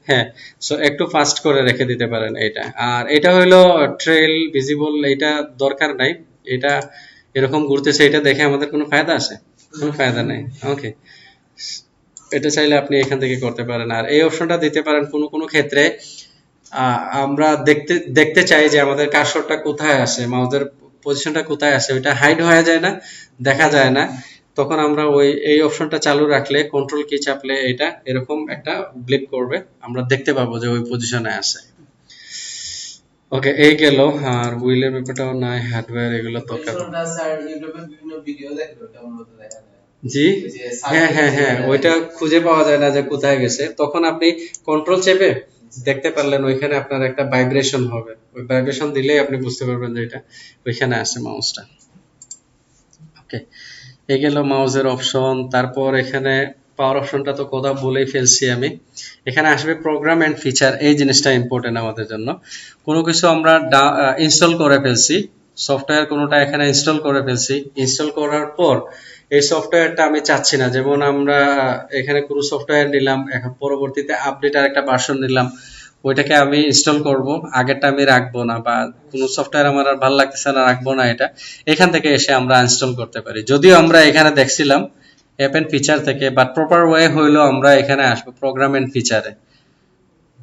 হ্যাঁ। সো একটু ফাস্ট করে রেখে দিতে পারেন এটা। আর এটা হলো ট্রেল ভিজিবল, এটা দরকার নাই, এটা এরকম ঘুরতেছে, এটা দেখে আমাদের কোনো ফায়দা আছে, কোনো ফায়দা নাই। ওকে, এটা চাইলে আপনি এখান থেকে করতে পারেন। আর এই অপশনটা দিতে পারেন কোনো কোনো ক্ষেত্রে আমরা দেখতে চাই যে আমাদের কার্সরটা কোথায় আছে, মাউসের পজিশনটা কোথায় আছে, ওইটা হাইড হয়ে যায় না, দেখা যায় না, তখন আমরা এই অপশনটা চালু রাখলে কন্ট্রোল কি চাপলে এটা এরকম একটা ব্লিপ করবে, আমরা দেখতে পাবো যে ওই পজিশনে আছে। ওকে, এই গেল। আর হুইলের ব্যাপারটাও নাই, হার্ডওয়্যার এগুলো তো জি, হ্যাঁ ওইটা খুঁজে পাওয়া যায় না যে কোথায় গেছে, তখন আপনি কন্ট্রোল চেপে দেখতে পারলেন ওইখানে আপনার একটা ভাইব্রেশন হবে, ওই ভাইব্রেশন দিলেই আপনি বুঝতে পারবেন যে এটা ওইখানে আছে মাউসটা। ওকে, এই গেল মাউসের অপশন। তারপর এখানে পাওয়ার অপশনটা তো কথা বলেই ফেলছি আমি। এখানে আসবে প্রোগ্রাম এন্ড ফিচার, এই জিনিসটা ইম্পর্টেন্ট আমাদের জন্য। কোনো কিছু আমরা ইনস্টল করে ফেলছি, সফটওয়্যার কোনোটা এখানে ইনস্টল করে ফেলছি, ইনস্টল করার পর এই সফটওয়্যারটা আমি চাচ্ছি না, যেমন আমরা এখানে কোনো সফটওয়্যার নিলাম, এখন পরবর্তীতে আপডেট আর একটা ভার্সন নিলাম, ওইটাকে আমি ইনস্টল করব, আগেরটা আমি রাখবো না, বা কোনো সফটওয়্যার আমার আর ভালো লাগতেছে না, রাখবো না, এটা এখান থেকে এসে আমরা ইনস্টল করতে পারি। যদিও আমরা এখানে দেখছিলাম অ্যাপ এন্ড ফিচার থেকে, বাট প্রপার ওয়ে হইলো আমরা এখানে আসবো প্রোগ্রাম এন্ড ফিচারে।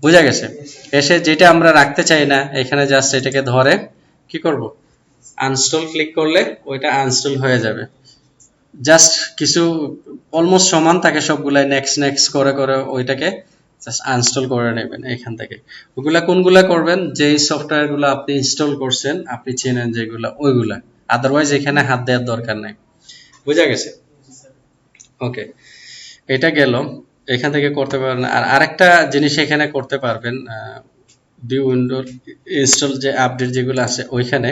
বুঝা গেছে? এসে যেটা আমরা রাখতে চাই না এখানে জাস্ট এটাকে ধরে কি করব, আনস্টল ক্লিক করলে ওইটা আনস্টল হয়ে যাবে। জাস্ট কিছু অলমোস্ট সমান থাকে সবগুলাই, নেক্সট নেক্সট করে করে ওইটাকে জাস্ট আনস্টল করে নেবেন এখান থেকে। ওগুলা কোনগুলা করবেন, যেই সফটওয়্যার গুলো আপনি ইনস্টল করছেন, আপনি চেনেন যেগুলা, ওইগুলা। আদারওয়াইজ এখানে হাত দেওয়ার দরকার নাই। বুঝা গেছে? ওকে, এটা গেল, এখান থেকে করতে পারবেন। আর আরেকটা জিনিস এখানে করতে পারবেন, ভিউ উইন্ডোর ইনস্টল যে আপডেট যেগুলো আছে ওইখানে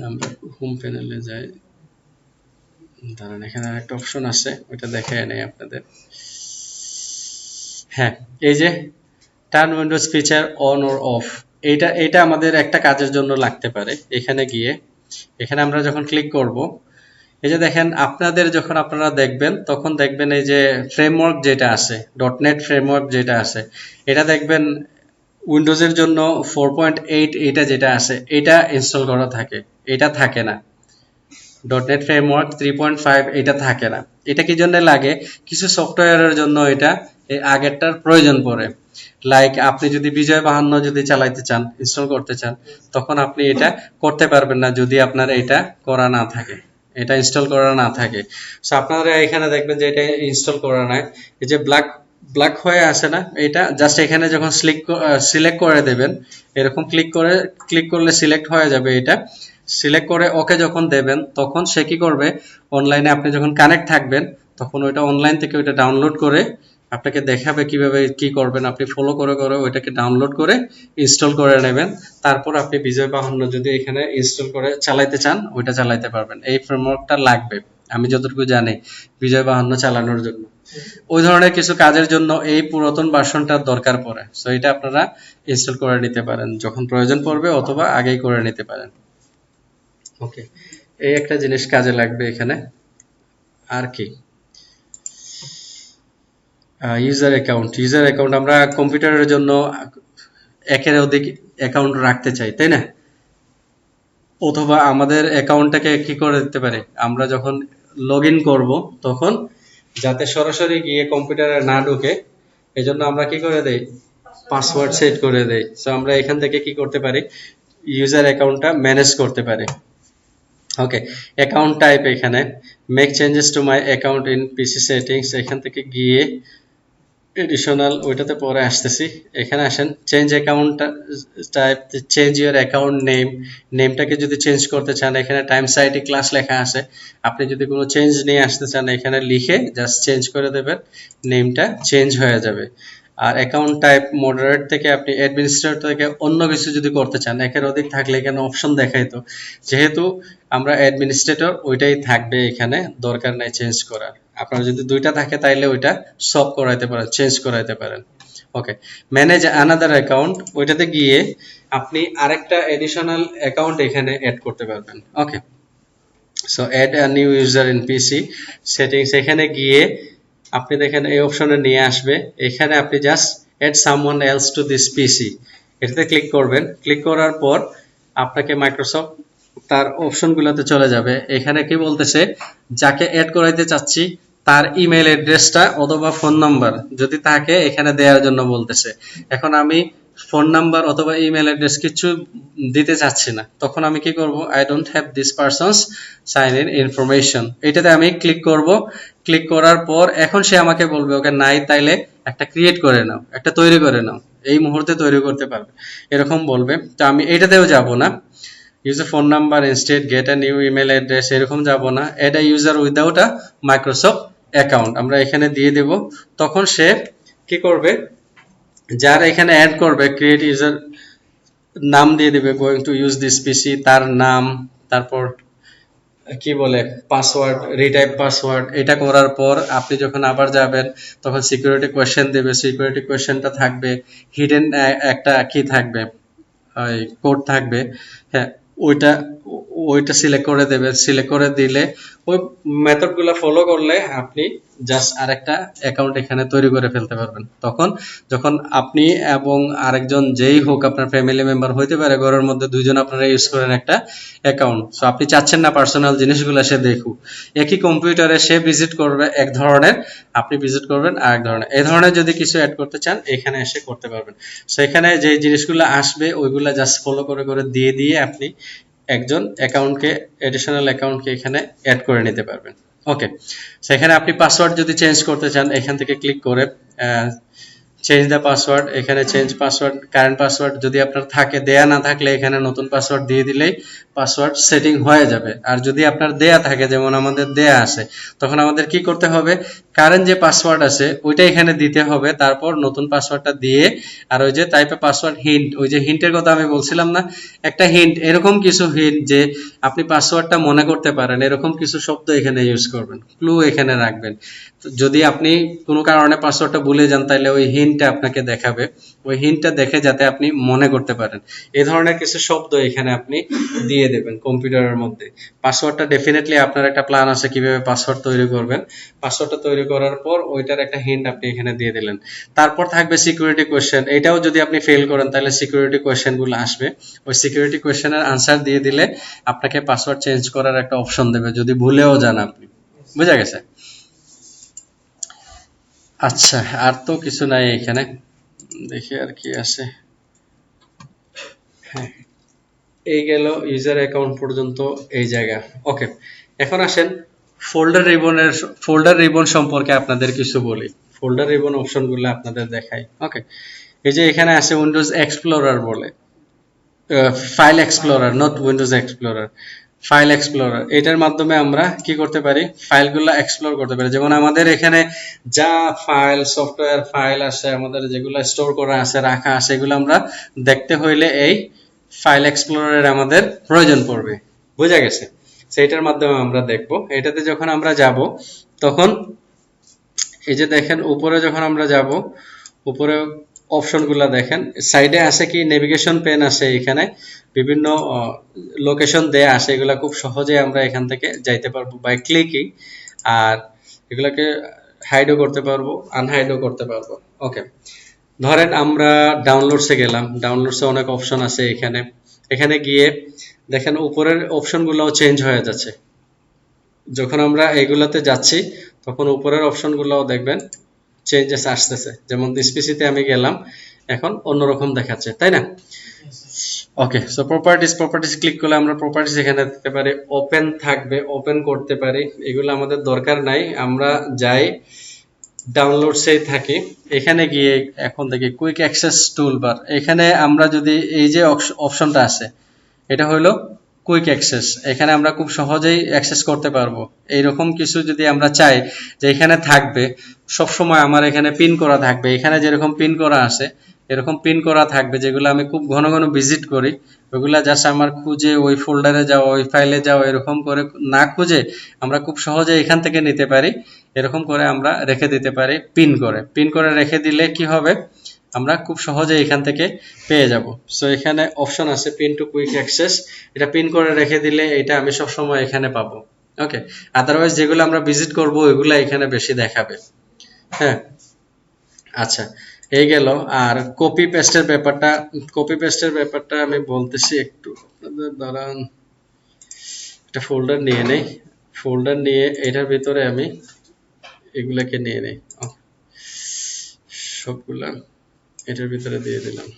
নাম্বার হোম প্যানেলে যায়, দাঁড়ান এখানে একটা অপশন আছে ওইটা দেখায় নেই আপনাদের। হ্যাঁ, এই যে turn Windows feature on or of, এটা আমাদের একটা কাজের জন্য লাগতে পারে। এখানে গিয়ে এখানে আমরা যখন ক্লিক করব, এই যে দেখেন আপনাদের যখন আপনারা দেখবেন তখন দেখবেন এই যে ফ্রেমওয়ার্ক যেটা আছে, ডটনেট ফ্রেমওয়ার্ক যেটা আছে, এটা দেখবেন উইন্ডোজের জন্য 4.8 এটা যেটা আছে এটা ইনস্টল করা থাকে, এটা থাকে না। ডটনেট ফ্রেমওয়ার্ক 3.5 এটা থাকে না। এটা কি জন্য লাগে? কিছু সফটওয়্যারের জন্য এটা এই আগেরটার প্রয়োজন পড়ে। লাইক আপনি যদি বিজয় 52 যদি চালাইতে চান, ইনস্টল করতে চান, তখন আপনি এটা করতে পারবেন না যদি আপনার এটা করা না থাকে, এটা ইনস্টল করা না থাকে। সো আপনারা এখানে দেখবেন যে এটা ইনস্টল করা নাই, এই যে ব্ল্যাক ব্ল্যাক হয়ে আসে না, এটা জাস্ট এখানে যখন সিলেক্ট করে দেবেন, এরকম ক্লিক করলে সিলেক্ট হয়ে যাবে। এটা সিলেক্ট করে ওকে যখন দেবেন তখন সে কি করবে, অনলাইনে আপনি যখন কানেক্ট থাকবেন তখন ওইটা অনলাইন থেকে ওইটা ডাউনলোড করে আপনাকে দেখাবে কিভাবে কি করবেন। আপনি ফলো করে করে ওইটাকে ডাউনলোড করে ইনস্টল করে নেবেন। তারপর আপনি বিজয় 52 যদি এখানে ইনস্টল করে চালাইতে চান ওইটা চালাইতে পারবেন। এই ফ্রেমওয়ার্কটা লাগবে আমি যতটুকু জানি বিজয় 52 চালানোর জন্য। ওই ধরনের কিছু কাজের জন্য এই পুরাতন ভার্সনটার দরকার পড়ে। সো এটা আপনারা ইনস্টল করে নিতে পারেন যখন প্রয়োজন পড়বে, অথবা আগেই করে নিতে পারেন। ওকে, এই একটা জিনিস কাজে লাগবে এখানে। আর কি, ইউজার অ্যাকাউন্ট আমরা কম্পিউটারের জন্য একের অধিক অ্যাকাউন্ট রাখতে চাই, তাই না? অথবা আমাদের অ্যাকাউন্টটাকে কি করে দিতে পারে, আমরা যখন লগ ইন করবো তখন যাতে সরাসরি গিয়ে কম্পিউটারে না ঢুকে, এজন্য আমরা কি করে দেই, পাসওয়ার্ড সেট করে দেই। সো আমরা এখান থেকে কি করতে পারি, ইউজার অ্যাকাউন্টটা ম্যানেজ করতে পারি। ওকে, অ্যাকাউন্ট টাইপ, এখানে make changes to my account in PC settings, এখান থেকে গিয়ে এডিশনাল, ওইটাতে পরে আসতেছি। এখানে আসেন, change account type, change your account নেমটাকে যদি চেঞ্জ করতে চান, এখানে টাইমস আইডি ক্লাস লেখা আছে। আপনি যদি কোনো চেঞ্জ নিয়ে আসতে চান এখানে লিখে জাস্ট চেঞ্জ করে দেবেন, নেমটা চেঞ্জ হয়ে যাবে। আর অ্যাকাউন্ট টাইপ মডারেট থেকে আপনি অ্যাডমিনিস্ট্রেটর থেকে অন্য কিছু যদি করতে চান, একের অধিক থাকলে এখানে অপশন দেখাইতো, যেহেতু আমরা অ্যাডমিনিস্ট্রেটর ওইটাই থাকবে, এখানে দরকার নাই চেঞ্জ করার। আপনার যদি দুইটা থাকে তাইলে ওইটা সব করাইতে পারেন, চেঞ্জ করাইতে পারেন। ওকে, ম্যানেজ আনাদার অ্যাকাউন্ট, ওইটাতে গিয়ে আপনি আরেকটা এডিশনাল অ্যাকাউন্ট এখানে অ্যাড করতে পারবেন। Okay, so add a new user in PC settings, এখানে গিয়ে আপনি দেখেন এই অপশনে নিয়ে আসবে। এখানে আপনি just add someone else to this PC, এটাতে ক্লিক করবেন। ক্লিক করার পর আপনাকে মাইক্রোসফট তার অপশনগুলোতে চলে যাবে। এখানে কি বলতেছে, যাকে অ্যাড করাইতে চাচ্ছি তার ইমেল অ্যাড্রেসটা অথবা ফোন নাম্বার যদি থাকে এখানে দেওয়ার জন্য বলতেছে। এখন আমি ফোন নাম্বার অথবা ইমেল অ্যাড্রেস কিছু দিতে চাচ্ছি না, তখন আমি কি করব, I don't have this person's sign in information, এটাতে আমি ক্লিক করব। ক্লিক করার পর এখন সে আমাকে বলবে ওকে নাই, তাইলে একটা ক্রিয়েট করে নাও, একটা তৈরি করে নাও, এই মুহূর্তে তৈরি করতে পারবে, এরকম বলবে। তো আমি এটাতেও যাব না, use a phone number instead get a new email address, এরকম যাব না। Add a user without a Microsoft account আমরা এখানে দিয়ে দেব। তখন সে কি করবে, যারা এখানে অ্যাড করবে ক্রিয়েট ইউজার নাম দিয়ে দিবে, গোয়িং টু ইউজ দিস পিসি, তার নাম, তারপর কি বলে পাসওয়ার্ড, রিটাইপ পাসওয়ার্ড। এটা করার পর আপনি যখন আবার যাবেন তখন সিকিউরিটি কোয়েশ্চেন দেবে, সিকিউরিটি কোয়েশ্চেনটা থাকবে, হিডেন একটা কি থাকবে, কোড থাকবে। হ্যাঁ, ওইটা সিলেক্ট করে দেবে। সিলেক্ট করে দিলে ওই মেথডগুলো ফলো করলে আপনি জাস্ট আরেকটা অ্যাকাউন্ট এখানে তৈরি করে ফেলতে পারবেন। তখন যখন আপনি এবং আরেকজন যেই হোক আপনার ফ্যামিলি মেম্বার হইতে পারে, ঘরের মধ্যে দুইজন আপনারা ইউজ করেন একটা অ্যাকাউন্ট, সো আপনি চাচ্ছেন না পার্সোনাল জিনিসগুলো সে দেখুক, একই কম্পিউটারে সে ভিজিট করবে এক ধরনের, আপনি ভিজিট করবেন আরেক ধরনের। এই ধরনের যদি কিছু অ্যাড করতে চান এখানে এসে করতে পারবেন। সো এখানে যে জিনিসগুলো আসবে ওইগুলা জাস্ট ফলো করে করে দিয়ে দিয়ে আপনি একজন অ্যাকাউন্টকে, এডিশনাল অ্যাকাউন্টকে এখানে অ্যাড করে নিতে পারবেন। ওকে, সেখানে আপনি পাসওয়ার্ড যদি চেঞ্জ করতে চান এখান থেকে ক্লিক করে চেঞ্জ দ্য পাসওয়ার্ড, এখানে চেঞ্জ পাসওয়ার্ড, কারেন্ট পাসওয়ার্ড যদি আপনার থাকে, দেয়া না থাকলে এখানে নতুন পাসওয়ার্ড দিয়ে দিলেই পাসওয়ার্ড সেটিং হয়ে যাবে। আর যদি আপনার দেয়া থাকে, যেমন আমাদের দেয়া আছে, তখন আমাদের কি করতে হবে, কারেন্ট যে পাসওয়ার্ড আছে ওইটা এখানে দিতে হবে, তারপর নতুন পাসওয়ার্ডটা দিয়ে, আর ওই যে টাইপে পাসওয়ার্ড হিন্ট, ওই যে হিন্টের কথা আমি বলছিলাম না, একটা হিন্ট, এরকম কিছু হিন্ট যে আপনি পাসওয়ার্ডটা মনে করতে পারেন, এরকম কিছু শব্দ এখানে ইউজ করবেন, ক্লু এখানে রাখবেন। যদি আপনি কোনো কারণে পাসওয়ার্ডটা ভুলে যান তাহলে ওই হিন্টটা আপনাকে দেখাবে, ওই হিন্টটা দেখে যাতে আপনি মনে করতে পারেন, এই ধরনের কিছু শব্দ এখানে আপনি দিয়ে দেবেন কম্পিউটারের মধ্যে। পাসওয়ার্ডটা ডেফিনেটলি আপনার একটা প্ল্যান আছে কিভাবে পাসওয়ার্ড তৈরি করবেন, পাসওয়ার্ডটা তৈরি করার পর ওইটার একটা হিন্ট আপনি এখানে দিয়ে দিলেন। তারপর থাকবে সিকিউরিটি কোয়েশ্চেন, এটাও যদি আপনি ফেল করেন তাহলে সিকিউরিটি কোয়েশ্চেন গুলো আসবে, ওই সিকিউরিটি কোয়েশ্চেনের আনসার দিয়ে দিলে আপনাকে পাসওয়ার্ড চেঞ্জ করার একটা অপশন দেবে যদি ভুলেও যান আপনি। বুঝা গেছে? আচ্ছা, আর তো কিছু নাই এখানে, দেখি আর কি আছে। হ্যাঁ, এই গেল ইউজার অ্যাকাউন্ট পর্যন্ত এই জায়গা। ওকে, এখন আসেন ফোল্ডার রিবন সম্পর্কে আপনাদের কিছু বলি। ফোল্ডার রিবন অপশনগুলো আপনাদের দেখাই। ওকে, এই যে এখানে আছে উইন্ডোজ এক্সপ্লোরার বলে, file explorer, not Windows explorer, file explorer. এটার মাধ্যমে আমরা কি করতে পারি, ফাইলগুলো এক্সপ্লোর করতে পারি। যেমন আমাদের এখানে যা ফাইল, সফটওয়্যার ফাইল আছে, আমাদের যেগুলো স্টোর করা আছে, রাখা আছে, এগুলো আমরা দেখতে হইলে এই ফাইল এক্সপ্লোরারের আমাদের প্রয়োজন পড়বে। বোঝা গেছে? সেইটার মাধ্যমে আমরা দেখব। এটাতে যখন আমরা যাব তখন এই যে দেখেন উপরে যখন আমরা যাব, উপরে অপশনগুলো দেখেন, সাইডে আছে কি নেভিগেশন পেন আছে, এখানে বিভিন্ন লোকেশন দেয়া আছে, এগুলা খুব সহজে আমরা এখান থেকে যাইতে পারবো বাই ক্লিকিং। আর এগুলাকে হাইডও করতে পারবো, আনহাইডও করতে পারবো। ওকে, ধরেন আমরা ডাউনলোডসে গেলাম, ডাউনলোডসে অনেক অপশন আছে এখানে, এখানে গিয়ে দেখেন উপরের অপশনগুলোও চেঞ্জ হয়ে যাচ্ছে। যখন আমরা এগুলাতে যাচ্ছি তখন উপরের অপশনগুলোও দেখবেন চেঞ্জেস আসতেছে। যেমন ডিসপিসিতে আমি গেলাম, এখন অন্যরকম দেখাচ্ছে, তাই না? ওকে, সো প্রপার্টিস ক্লিক করলে আমরা প্রপার্টিস এখানে দিতে পারি, ওপেন থাকবে, ওপেন করতে পারি, এগুলো আমাদের দরকার নাই, আমরা যাই ডাউনলোডসেই থাকি। এখানে গিয়ে এখন দেখি কুইক অ্যাক্সেস টুলবার, এখানে আমরা যদি এই যে অপশনটা আছে এটা হলো কুইক অ্যাক্সেস, এখানে আমরা খুব সহজেই অ্যাক্সেস করতে পারবো। এইরকম কিছু যদি আমরা চাই যে এখানে থাকবে সব সময়, আমার এখানে পিন করা থাকবে, এখানে যেরকম পিন করা আছে এরকম পিন করা থাকবে, যেগুলো আমি খুব ঘন ঘন ভিজিট করি, ওইগুলা জাস্ট আমার খুঁজে ওই ফোল্ডারে যাওয়া, ওই ফাইলে যাওয়া, এরকম করে না খুঁজে আমরা খুব সহজে এখান থেকে নিতে পারি। এরকম করে আমরা রেখে দিতে পারি, পিন করে রেখে দিলে কি হবে, আমরা খুব সহজে এখান থেকে পেয়ে যাব। সো এখানে অপশন আছে পিন টু কুইক অ্যাক্সেস, এটা পিন করে রেখে দিলে এটা আমি সব সময় এখানে পাবো। ওকে, আদারওয়াইজ যেগুলো আমরা ভিজিট করব ওইগুলো এখানে বেশি দেখাবে। হ্যাঁ, আচ্ছা, এই গেল। আর কপি পেস্টের ব্যাপারটা আমি বলতেছি একটু, আপনাদের দাঁড়ান, একটা ফোল্ডার নিয়ে নেই, ফোল্ডার নিয়ে এটার ভিতরে আমি এগুলাকে নিয়ে নেই, সবগুলা এটার ভিতরে দিয়ে দিলাম।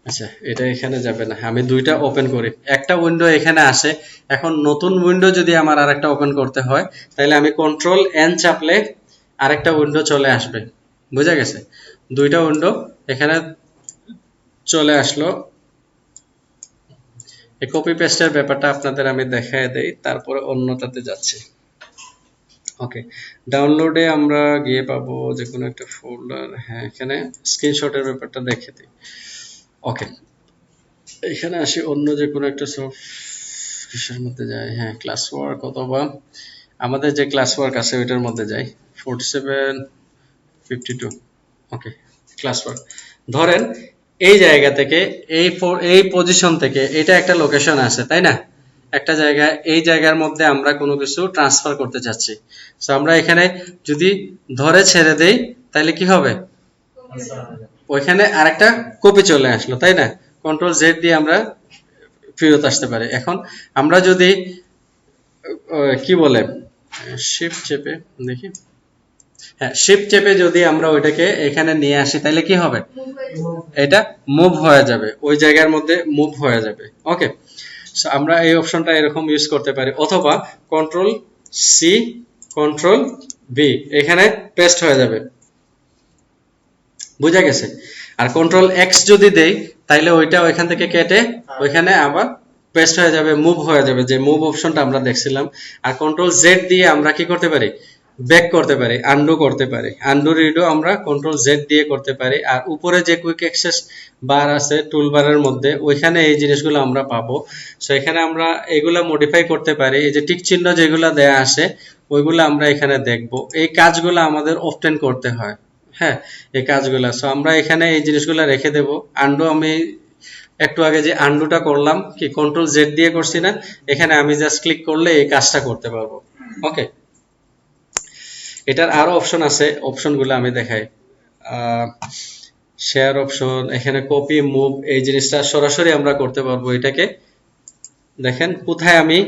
আচ্ছা, এটা এখানে যাবে না, আমি দুইটা ওপেন করি, একটা উইন্ডো এখানে আসে। এখন নতুন উইন্ডো যদি আমার আরেকটা ওপেন করতে হয় তাহলে আমি কন্ট্রোল এন চাপলে আরেকটা উইন্ডো চলে আসবে। বুঝা গেছে? দুইটা উইন্ডো এখানে চলে আসলো। এই কপি পেস্টের ব্যাপারটা আপনাদের আমি দেখায় দেই, তারপরে অন্যটাতে যাচ্ছি। ওকে, ডাউনলোডে আমরা গিয়ে পাবো যে কোনো একটা ফোল্ডার। হ্যাঁ, এখানে স্ক্রিনশটের ব্যাপারটা দেখে দিই। ওকে, এখানে আসি, অন্য যে কোনো একটা কিসের মধ্যে যাই, হ্যাঁ ক্লাস ওয়ার্ক, অথবা আমাদের যে ক্লাস ওয়ার্ক আছে ওইটার মধ্যে যাই, 4752। ওকে, ক্লাস ওয়ার্ক। ধরেন এই জায়গা থেকে এই পজিশন থেকে এটা একটা লোকেশন আছে, তাই না? একটা জায়গায়, এই জায়গার মধ্যে আমরা কোনো কিছু ট্রান্সফার করতে চাচ্ছি। সো আমরা এখানে যদি ধরে ছেড়ে দেই তাহলে কি হবে? ওইখানে আরেকটা কপি চলে আসলো, তাই না? কন্ট্রোল জেড দিয়ে আমরা ফেরত আসতে পারি। এখন আমরা যদি কি বলে শিফট চেপে দেখি, হ্যাঁ শিফট চেপে যদি আমরা ওইটাকে এখানে নিয়ে আসি তাহলে কি হবে? এটা মুভ হয়ে যাবে, ওই জায়গার মধ্যে মুভ হয়ে যাবে। ওকে, সো আমরা এই অপশনটা এরকম ইউজ করতে পারি, অথবা কন্ট্রোল সি কন্ট্রোল ভি, এখানে পেস্ট হয়ে যাবে। বুঝা গেছে? আর কন্ট্রোল এক্স যদি দেই তাহলে ওইটা ওইখান থেকে কেটে ওইখানে আবার পেস্ট হয়ে যাবে, মুভ হয়ে যাবে, যে মুভ অপশনটা আমরা দেখছিলাম। আর কন্ট্রোল জেড দিয়ে আমরা কি করতে পারি? ব্যাক করতে পারি, আনডু করতে পারি। আনডু রিডো আমরা কন্ট্রোল জেড দিয়ে করতে পারি। আর উপরে যে কুইক অ্যাক্সেস বার আছে টুল বারের মধ্যে, ওইখানে এই জিনিসগুলো আমরা পাবো। সো এখানে আমরা এগুলা মডিফাই করতে পারি। এই যে টিক চিহ্ন যেগুলো দেয়া আসে ওইগুলো আমরা এখানে দেখবো। এই কাজগুলো আমাদের অফটেন করতে হয়, হ্যাঁ, এই কাজগুলো। সো আমরা এখানে এই জিনিসগুলো রেখে দেব। আনডু আমি একটু আগে যে আনডুটা করলাম কি কন্ট্রোল জেড দিয়ে করছি না, এখানে আমি জাস্ট ক্লিক করলে এই কাজটা করতে পারবো। ওকে, এটার আরো অপশন আছে, অপশনগুলো আমি দেখাই। শেয়ার অপশন, এখানে কপি মুভ, এই জিনিসটা সরাসরি আমরা করতে পারবো। এটাকে দেখেন কোথায় আমি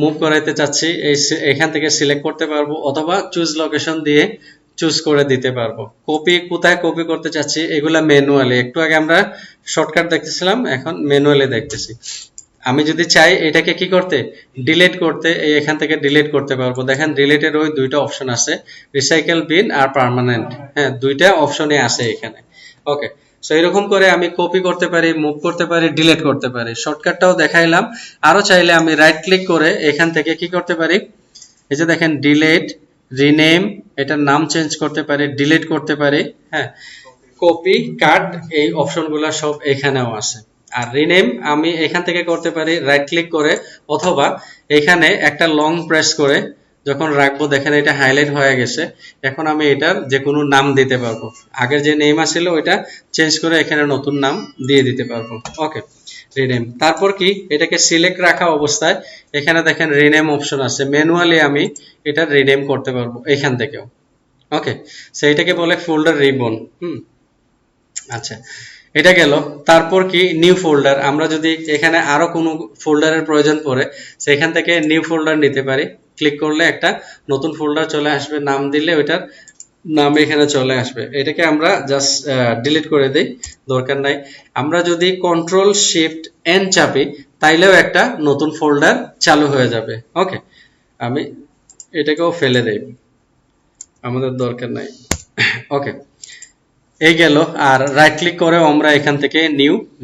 মুভ করাইতে চাচ্ছি এখান থেকে সিলেক্ট করতে পারবো, অথবা চুজ লোকেশন দিয়ে চুজ করে দিতে পারবো। কপি কোথায় কপি করতে চাচ্ছি এগুলা ম্যানুয়ালি, একটু আগে আমরা শর্টকাট দেখতেছিলাম, এখন ম্যানুয়ালি দেখতেছি। আমি যদি চাই এটাকে কি করতে, ডিলিট করতে, এখান থেকে ডিলিট করতে পারবো। দেখেন ডিলিটের ওই দুইটা অপশন আছে, রিসাইকেল বিন আর পার্মানেন্ট, হ্যাঁ দুইটা অপশনই আছে এখানে। ওকে, সো এরকম করে আমি কপি করতে পারি, মুভ করতে পারি, ডিলিট করতে পারি। শর্টকাটটাও দেখাইলাম। আরো চাইলে আমি রাইট ক্লিক করে এখান থেকে কি করতে পারি, এই যে দেখেন ডিলিট, রিনেম, এটার নাম চেঞ্জ করতে পারি, ডিলিট করতে পারি, হ্যাঁ, কপি, কাট, এই অপশনগুলো সব এখানেও আছে। আর রিনেম আমি এখান থেকে করতে পারি রাইট ক্লিক করে, অথবা এখানে একটা লং প্রেস করে যখন রাখবো, দেখেন এটা হাইলাইট হয়ে গেছে। এখন আমি এটার যে কোনো নাম দিতে পারবো, আগের যে নেম আছিল ওইটা চেঞ্জ করে এখানে নতুন নাম দিয়ে দিতে পারবো। ওকে, রিনেম। তারপর কি, এটাকে সিলেক্ট রাখা অবস্থায় এখানে দেখেন রিনেম অপশন আছে, ম্যানুয়ালি আমি এটা রিনেম করতে পারবো এখান থেকেও। ওকে, সেইটাকে বলে ফোল্ডার রিবন। আচ্ছা, এটা গেল। তারপর কি, নিউ ফোল্ডার। আমরা যদি এখানে আরো কোনো ফোল্ডারের প্রয়োজন পড়ে সেখান থেকে নিউ ফোল্ডার নিতে পারি। ক্লিক করলে একটা নতুন ফোল্ডার চলে আসবে, নাম দিলে ওইটার নাম এখানে চলে আসবে। এটাকে আমরা জাস্ট ডিলিট করে দেই, দরকার নাই। আমরা যদি কন্ট্রোল শিফট এন চাপি তাইলেও একটা নতুন ফোল্ডার চালু হয়ে যাবে। ওকে, আমি এটাকেও ফেলে দেই, আমাদের দরকার নাই। ওকে, এই গেল। আর রাইট ক্লিক করেও আমরা এখান থেকে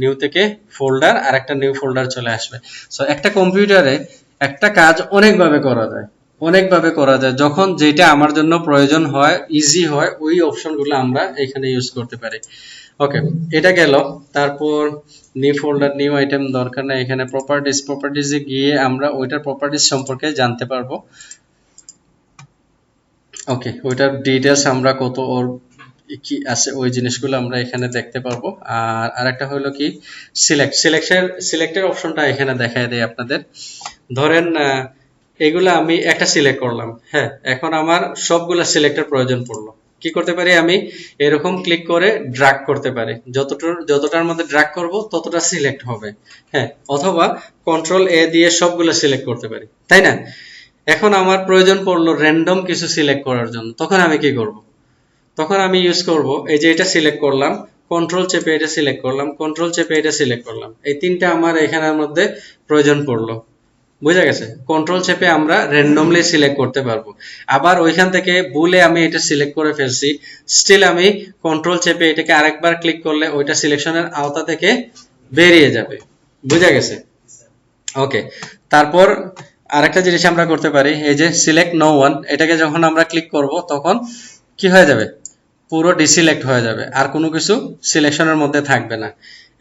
নিউ থেকে ফোল্ডার, আর একটা নিউ ফোল্ডার চলে আসবে। সো একটা কম্পিউটারে একটা কাজ অনেকভাবে করা যায়, অনেকভাবে করা যায়। যখন যেটা আমার জন্য প্রয়োজন হয়, ইজি হয়, ওই অপশনগুলো আমরা এখানে ইউজ করতে পারি। ওকে, এটা গেল। তারপর নিউ ফোল্ডার, নিউ আইটেম দরকার নেই। এখানে প্রপার্টিজে গিয়ে আমরা ওইটার প্রপার্টিজ সম্পর্কে জানতে পারবো। ওকে, ওইটার ডিটেলস আমরা কত ওর কি আছে ওই জিনিসগুলো আমরা এখানে দেখতে পারবো। আর আরেকটা হলো কি, সিলেক্টের অপশনটা এখানে দেখায় দেয় আপনাদের। ধরেন এগুলা আমি একটা সিলেক্ট করলাম, হ্যাঁ, এখন আমার সবগুলা সিলেক্টের প্রয়োজন পড়লো। কি করতে পারি, আমি এরকম ক্লিক করে ড্র্যাগ করতে পারি, যতটার মধ্যে ড্র্যাগ করব ততটা সিলেক্ট হবে, হ্যাঁ, অথবা কন্ট্রোল এ দিয়ে সবগুলা সিলেক্ট করতে পারি, তাই না? এখন আমার প্রয়োজন পড়লো র্যান্ডম কিছু সিলেক্ট করার জন্য, তখন আমি কি করব? তখন আমি ইউজ করব এই যে এটা সিলেক্ট করলাম, কন্ট্রোল চেপে এটা সিলেক্ট করলাম, কন্ট্রোল চেপে এটা সিলেক্ট করলাম, এই তিনটা আমার এখানের মধ্যে প্রয়োজন পড়লো। বুঝা গেছে? কন্ট্রোল চেপে আমরা র্যান্ডমলি সিলেক্ট করতে পারবো। আবার ওইখান থেকে ভুলে আমি এটা সিলেক্ট করে ফেলছি, স্টিল আমি কন্ট্রোল চেপে এটাকে আরেকবার ক্লিক করলে ওইটা সিলেকশনের আওতা থেকে বেরিয়ে যাবে। বুঝা গেছে? ওকে, তারপর আরেকটা জিনিস আমরা করতে পারি, এই যে সিলেক্ট নো ওয়ান, এটাকে যখন আমরা ক্লিক করব তখন কি হয়ে যাবে, পুরো ডিসিলেক্ট হয়ে যাবে, আর কোনো কিছু সিলেকশনের মধ্যে থাকবে না।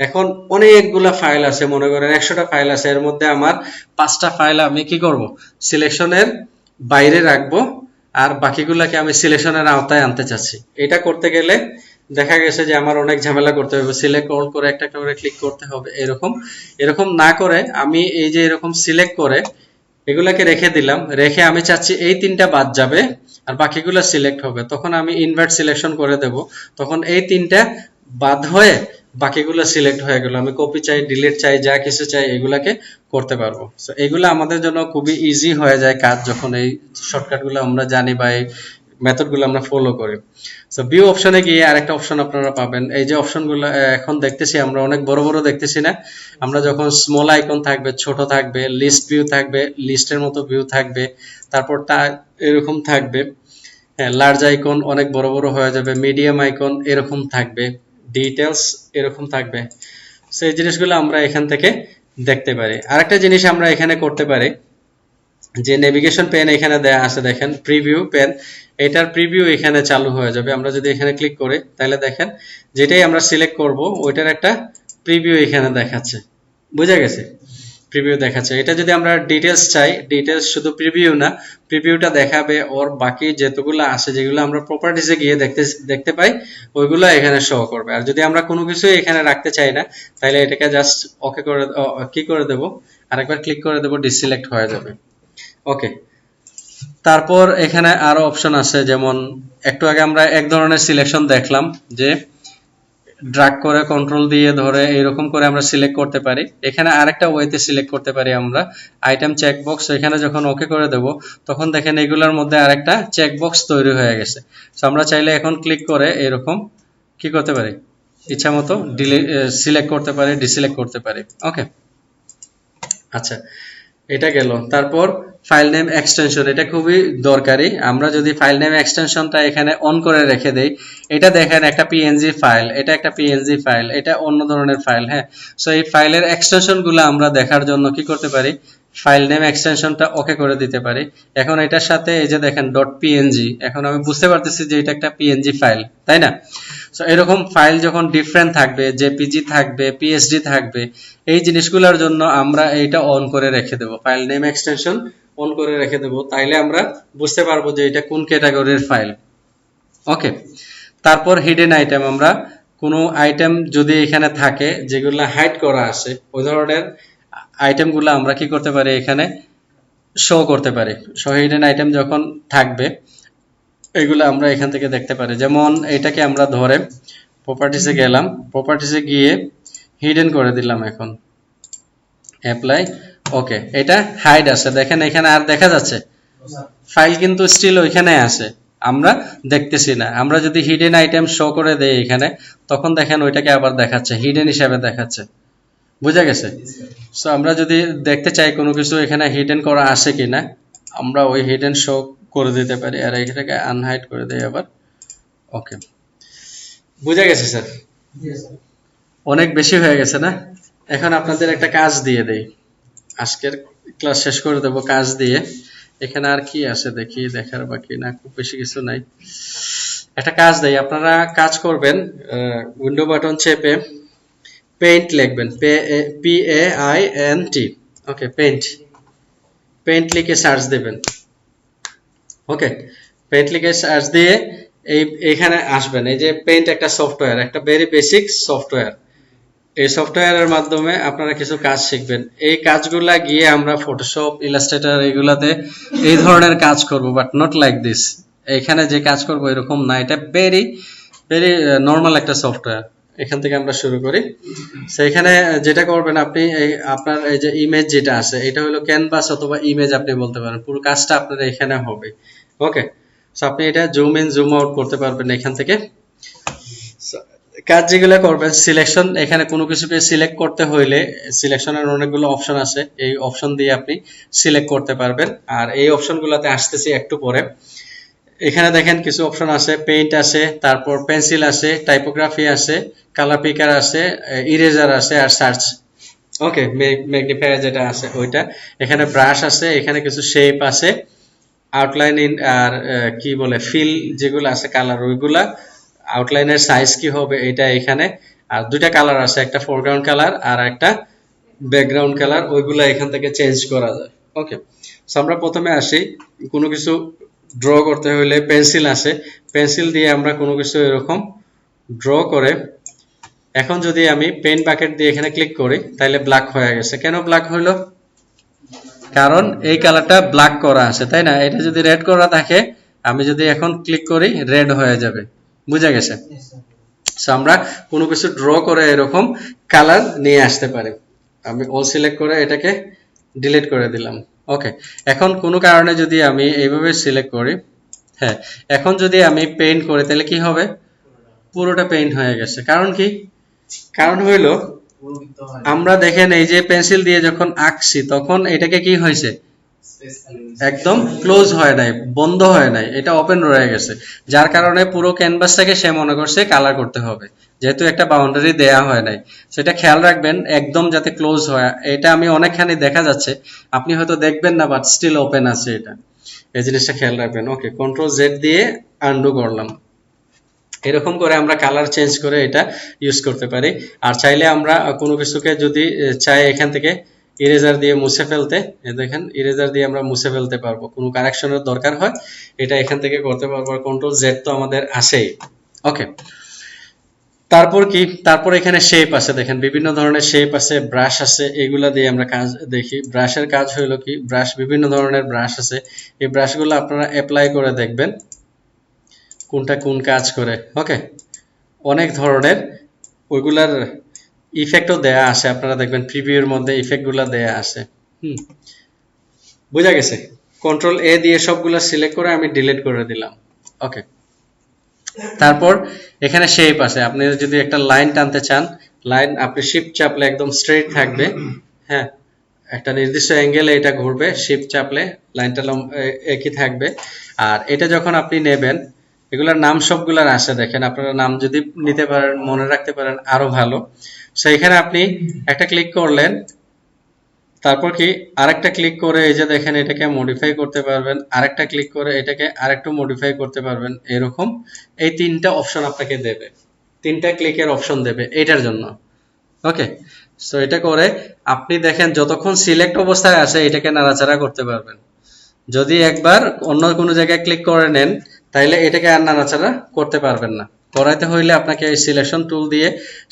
এখন অনেকগুলা ফাইল আছে, মনে করেন 100টা ফাইল আছে, এর মধ্যে আমার 5টা ফাইল আমি কি করব, সিলেকশনের বাইরে রাখবো, আর বাকিগুলাকে আমি সিলেকশনের আওতায় আনতে চাচ্ছি। এটা করতে গেলে দেখা গেছে যে আমার অনেক ঝামেলা করতে হবে, সিলেক্ট অল করে একটা একটা করে ক্লিক করতে হবে, এরকম না করে আমি এই যে এরকম সিলেক্ট করে এগুলাকে রেখে দিলাম, রেখে আমি চাচ্ছি এই তিনটা বাদ যাবে আর বাকিগুলো সিলেক্ট হবে, তখন আমি ইনভার্ট সিলেকশন করে দেব, তখন এই তিনটা বাদ হয়ে বাকিগুলো সিলেক্ট হয়ে গেল, আমি কপি চাই, ডিলিট চাই, যা কিছু চাই এগুলাকে করতে পারবো। সো এগুলো আমাদের জন্য খুবই ইজি হয়ে যায় কাজ, যখন এই শর্টকাট গুলো আমরা জানি বা এই মেথড গুলো আমরা ফলো করি। সো ভিউ অপশনে গিয়ে আরেকটা অপশন আপনারা পাবেন, এই যে অপশন গুলো এখন দেখতেছি আমরা অনেক বড় বড় দেখতেছি না, আমরা যখন স্মল আইকন থাকবে, ছোট থাকবে, লিস্ট ভিউ থাকবে, লিস্টের মতো ভিউ থাকবে, তারপর এরকম থাকবে, হ্যাঁ লার্জ আইকন অনেক বড় বড় হয়ে যাবে, মিডিয়াম আইকন এরকম থাকবে, ডিটেলস এরকম থাকবে। সেই জিনিসগুলো আমরা এখান থেকে দেখতে পারি। আরেকটা জিনিস আমরা এখানে করতে পারি, যে নেভিগেশন পেন এখানে দেয়া আছে দেখেন, প্রিভিউ পেন, এটার প্রিভিউ এখানে চালু হয়ে যাবে। আমরা যদি এখানে ক্লিক করি তাহলে দেখেন যেটাই আমরা সিলেক্ট করব ওইটার একটা প্রিভিউ এখানে দেখাচ্ছে, বুঝা গেছে? প্রিভিউ দেখাচ্ছে। এটা যদি আমরা ডিটেলস চাই, ডিটেলস শুধু প্রিভিউ না, প্রিভিউটা দেখাবে ওর বাকি যতগুলো আছে যেগুলো আমরা প্রপার্টিসে গিয়ে দেখতে পাই ওইগুলো এখানে শো করবে। আর যদি আমরা কোনো কিছু এখানে রাখতে চাই না তাহলে এটাকে জাস্ট ওকে করে কি করে দেব, আরেকবার ক্লিক করে দেব, ডিসিলেক্ট হয়ে যাবে। ওকে, তারপর এখানে আরো অপশন আছে, যেমন একটু আগে আমরা এক ধরনের সিলেকশন দেখলাম যে ড্র্যাগ করে কন্ট্রোল দিয়ে ধরে এইরকম করে আমরা সিলেক্ট করতে পারি। এখানে আরেকটা ওয়েতে সিলেক্ট করতে পারি আমরা, আইটেম চেকবক্স, এখানে যখন ওকে করে দেব তখন দেখেন এগুলোর মধ্যে আরেকটা চেকবক্স তৈরি হয়ে গেছে। সো আমরা চাইলে এখন ক্লিক করে এরকম কি করতে পারি, ইচ্ছা মতো সিলেক্ট করতে পারি, ডিসিলেক্ট করতে পারি। ওকে, আচ্ছা এটা গেল। তারপর ফাইল নেম এক্সটেনশন, এটা খুবই দরকারি। আমরা যদি ফাইল নেম এক্সটেনশনটা এখানে অন করে রেখে দেই, এটা দেখেন একটা পিএনজি ফাইল, এটা একটা পিএনজি ফাইল, এটা অন্য ধরনের ফাইল। হ্যাঁ, সো এই ফাইলের এক্সটেনশন গুলো আমরা দেখার জন্য কি করতে পারি, ফাইল নেম এক্সটেনশনটা ওকে করে দিতে পারি। এখন এটার সাথে এই যে দেখেন ডট পিএনজি, এখন আমি বুঝতে পারতেছি যে এটা একটা পিএনজি ফাইল, তাই না? সো এরকম ফাইল যখন ডিফারেন্ট থাকবে, জেপিজি থাকবে, পিএসডি থাকবে, এই জিনিসগুলোর জন্য আমরা এইটা অন করে রেখে দেব, ফাইল নেম এক্সটেনশন অন করে রেখে দেব, তাইলে আমরা বুঝতে পারবো যে এটা কোন ক্যাটাগরির ফাইল। ওকে, তারপর হিডেন আইটেম, আমরা কোনো আইটেম যদি এখানে থাকে যেগুলো হাইড করা আছে ওই ধরনের আইটেমগুলো আমরা কি করতে পারি, এখানে শো করতে পারি। সো হিডেন আইটেম যখন থাকবে এগুলো আমরা এখান থেকে দেখতে পারি। যেমন এটাকে আমরা ধরে প্রপার্টিসে গেলাম, প্রপার্টিসে গিয়ে হিডেন করে দিলাম, এখন অ্যাপ্লাই, ওকে, এটা হাইড আছে, দেখেন এখানে আর দেখা যাচ্ছে, ফাইল কিন্তু স্টিল ওইখানে আছে, আমরা দেখতেছি না। আমরা যদি হিডেন আইটেম শো করে দেই এখানে, তখন দেখেন ওইটাকে আবার দেখাচ্ছে, হিডেন হিসাবে দেখাচ্ছে, বুঝা গেছে? সো আমরা যদি দেখতে চাই কোনো কিছু এখানে হিডেন করা আছে কিনা, আমরা ওই হিডেন শো করে দিতে পারি, আর এটাকে আনহাইড করে দেই আবার। ওকে, বুঝা গেছে স্যার? অনেক বেশি হয়ে গেছে না? এখন আপনাদের একটা কাজ দিয়ে দেই, আজকের ক্লাস শেষ করে দেব কাজ দিয়ে। এখানে আর কি আছে দেখি, দেখার বাকি না, খুব বেশি কিছু নাই। একটা কাজ দেই, আপনারা কাজ করবেন, উইন্ডো বাটন চেপে পেইন্ট লিখবেন, PAINT। ওকে, পেইন্ট লিখে সার্চ দেবেন। ওকে, পেইন্ট লিখে সার্চ দিয়ে এইখানে আসবেন। এই যে পেইন্ট একটা সফটওয়্যার, একটা ভেরি বেসিক সফটওয়্যার। এই সফটওয়্যারের মাধ্যমে আপনারা কিছু কাজ শিখবেন। এই কাজগুলা গিয়ে আমরা ফটোশপ, ইলাস্ট্রেটর এগুলাতে এই ধরনের কাজ করব, বাট নট লাইক দিস। এখানে যে কাজ করব এরকম না, এটা ভেরি ভেরি নর্মাল একটা সফটওয়্যার। এখান থেকে আমরা শুরু করি। সেখানে যেটা করবেন আপনি, আপনার এই যে ইমেজ যেটা আছে এটা হলো ক্যানভাস অথবা ইমেজ আপনি বলতে পারেন, পুরো কাজটা আপনার এখানে হবে। ওকে, সো আপনি এটা জুম ইন জুম আউট করতে পারবেন এখান থেকে। কাজ যেগুলো করবেন, সিলেকশন, এখানে কোনো কিছুকে সিলেক্ট করতে হইলে সিলেকশনের অনেকগুলো অপশন আছে, এই অপশন দিয়ে আপনি সিলেক্ট করতে পারবেন। আর এই অপশনগুলোতে আসতেছি একটু পরে। এখানে দেখেন কিছু অপশন আছে, পেইন্ট আছে, তারপর পেন্সিল আছে, টাইপোগ্রাফি আছে, কালার পিকার আছে, ইরেজার আছে, আর সার্চ। ওকে, ম্যাগনিফায়ার যেটা আছে ওইটা, এখানে ব্রাশ আছে, এখানে কিছু শেপ আছে, আউটলাইন আর কি বলে ফিল যেগুলো আছে কালার, ওইগুলা আউটলাইনের সাইজ কি হবে এটা এখানে। আর দুইটা কালার আছে, একটা ফোরগ্রাউন্ড কালার আর একটা ব্যাকগ্রাউন্ড কালার, ওইগুলা এখান থেকে চেঞ্জ করা যায়। ওকে, সো আমরা প্রথমে আসি, কোনো কিছু ড্র করতে হলে পেন্সিল আছে, পেন্সিল দিয়ে আমরা কোনো কিছু এরকম ড্র করে এখন যদি আমি পেইন্ট বাকেট দিয়ে এখানে ক্লিক করি তাহলে ব্ল্যাক হয়ে গেছে। কেন ব্ল্যাক হইলো? কারণ এই কালারটা ব্ল্যাক করা আছে, তাই না? এটা যদি রেড করা থাকে, আমি যদি এখন ক্লিক করি রেড হয়ে যাবে। বুঝা গেছে? সো আমরা কোনো কিছু ড্র করে এরকম কালার নিয়ে আসতে পারি। আমি অল সিলেক্ট করে এটাকে ডিলিট করে দিলাম। ওকে, এখন কোনো কারণে যদি আমি এইভাবে সিলেক্ট করি, হ্যাঁ, এখন যদি আমি পেইন্ট করি তাহলে কি হবে? পুরোটা পেইন্ট হয়ে গেছে। কারণ কি? কারণ হইলো পুরোবৃত্ত হয় আমরা দেখেন এই যে পেন্সিল দিয়ে যখন আঁকছি তখন এটাকে কি হয়েছে? স্পেস খালি একদম ক্লোজ হয় নাই, বন্ধ হয় নাই, এটা ওপেন রয়ে গেছে। যার কারণে পুরো ক্যানভাসটাকে সে মনে করছে কালার করতে হবে, যেহেতু একটা বাউন্ডারি দেয়া হয় নাই। সেটা খেয়াল রাখবেন একদম যাতে ক্লোজ হয়। এটা আমি অনেকখানি দেখা যাচ্ছে, আপনি হয়তো দেখবেন না, বাট স্টিল ওপেন আছে এটা। এই জিনিসটা খেয়াল রাখবেন। ওকে, কন্ট্রোল জেড দিয়ে আনডু করলাম। এরকম করে আমরা কালার চেঞ্জ করে এটা ইউজ করতে পারি। আর চাইলে আমরা কোনো কিছুকে যদি চাই এখান থেকে ইরেজার দিয়ে মুছে ফেলতে, দেখেন ইরেজার দিয়ে আমরা মুছে ফেলতে পারবো। কোনো কারেকশনের দরকার হয় এটা এখান থেকে করতে পারবো। কন্ট্রোল জেড তো আমাদের আসেই। ওকে, তারপর কি? তারপর এখানে শেপ আছে, দেখেন বিভিন্ন ধরনের শেপ আছে, ব্রাশ আছে, এগুলা দিয়ে আমরা কাজ দেখি। ব্রাশের কাজ হলো কি, ব্রাশ বিভিন্ন ধরনের ব্রাশ আছে, এই ব্রাশগুলো আপনারা অ্যাপ্লাই করে দেখবেন কোনটা কোন কাজ করে। ওকে, অনেক ধরনের ওইগুলার ইফেক্টও দেয়া আছে, আপনারা দেখবেন প্রিভিউর মধ্যে ইফেক্টগুলো দেয়া আছে। বুঝা গেছে? কন্ট্রোল এ দিয়ে সবগুলা সিলেক্ট করে আমি ডিলিট করে দিলাম। ওকে, তারপর এখানে শেপ আছে। আপনি যদি একটা লাইন টানতে চান, লাইন আপনি শিফট চাপলে একদম স্ট্রেট থাকবে। হ্যাঁ, একটা নির্দিষ্ট অ্যাঙ্গেলে এটা ঘুরবে, শিফট চাপলে লাইনটা একই থাকবে। আর এটা যখন আপনি নেবেন, এগুলার নাম সবগুলার আছে, দেখেন আপনারা নাম যদি নিতে পারেন, মনে রাখতে পারেন আরো ভালো। সো এখানে আপনি একটা ক্লিক করলেন, তারপর কি আরেকটা ক্লিক করে এই যে দেখেন এটাকে মডিফাই করতে পারবেন, আরেকটা ক্লিক করে এটাকে আরেকটু মডিফাই করতে পারবেন। এরকম এই তিনটা অপশন আপনাকে দেবে, তিনটা ক্লিকের অপশন দেবে এটার জন্য। ওকে, সো এটা করে আপনি দেখেন যতক্ষণ সিলেক্ট অবস্থায় আছে এটাকে নাড়াচাড়া করতে পারবেন। যদি একবার অন্য কোনো জায়গায় ক্লিক করে নেন তাহলে এটাকে আর নাড়াচাড়া করতে পারবেন না। করাইতে হইলে আপনাকে এই সিলেকশন টুল দিয়ে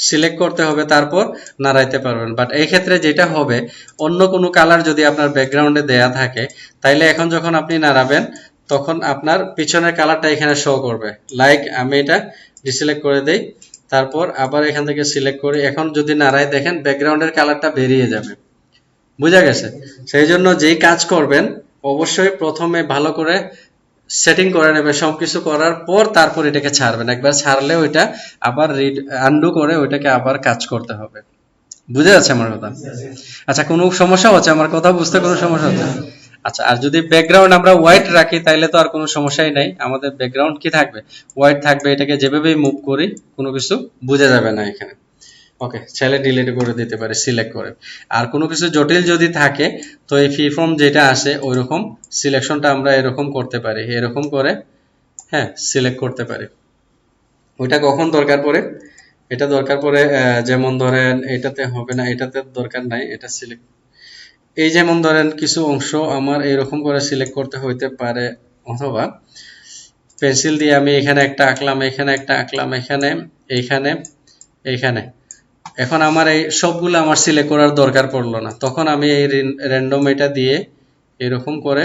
সিলেক্ট করতে হবে, তারপর নাড়াইতে পারবেন। বাট এই ক্ষেত্রে যেটা হবে, অন্য কোনো কালার যদি আপনার ব্যাকগ্রাউন্ডে দেয়া থাকে তাইলে এখন যখন আপনি নাড়াবেন তখন আপনার পিছনের কালারটা এখানে শো করবে। লাইক আমি এটা ডিসিলেক্ট করে দেই, তারপর আবার এখান থেকে সিলেক্ট করি, এখন যদি নাড়াই দেখেন ব্যাকগ্রাউন্ডের কালারটা বেরিয়ে যাবে। বুঝা গেছে? সেই জন্য যেই কাজ করবেন অবশ্যই প্রথমে ভালো করে সেটিং করে নেবেন, সবকিছু করার পর তারপর এটাকে ছাড়বেন। একবার ছাড়লে ওইটা আবার আনডু করে ওইটাকে আবার কাজ করতে হবে। বুঝে যাচ্ছে আমার কথা? আচ্ছা, কোনো সমস্যা হচ্ছে আমার কথা বুঝতে? কোনো সমস্যা হচ্ছে? আচ্ছা, আর যদি ব্যাকগ্রাউন্ড আমরা হোয়াইট রাখি তাহলে তো আর কোনো সমস্যাই নাই, আমাদের ব্যাকগ্রাউন্ড কি থাকবে? হোয়াইট থাকবে। এটাকে যেভাবেই মুভ করি কোনো কিছু বোঝা যাবে না এখানে। ওকে, চাইলে ডিলিট করে দিতে পারে সিলেক্ট করে। আর কোনো কিছু জটিল যদি থাকে তো এই ফ্রি ফর্ম যেটা আছে ওইরকম সিলেকশনটা আমরা এরকম করতে পারি, এরকম করে হ্যাঁ সিলেক্ট করতে পারি। ওইটা কখন দরকার পড়ে? এটা দরকার পড়ে যেমন ধরেন এটাতে হবে না, এটাতে দরকার নাই, এটা সিলেক্ট, এই যেমন ধরেন কিছু অংশ আমার এরকম করে সিলেক্ট করতে হইতে পারে, অথবা পেন্সিল দিয়ে আমি এখানে একটা আঁকলাম, এখানে একটা আঁকলাম, এখানে, এইখানে, এইখানে। এখন আমার এই সবগুলো আমার সিলেক্ট করার দরকার পড়লো না, তখন আমি এই র্যান্ডম এটা দিয়ে এরকম করে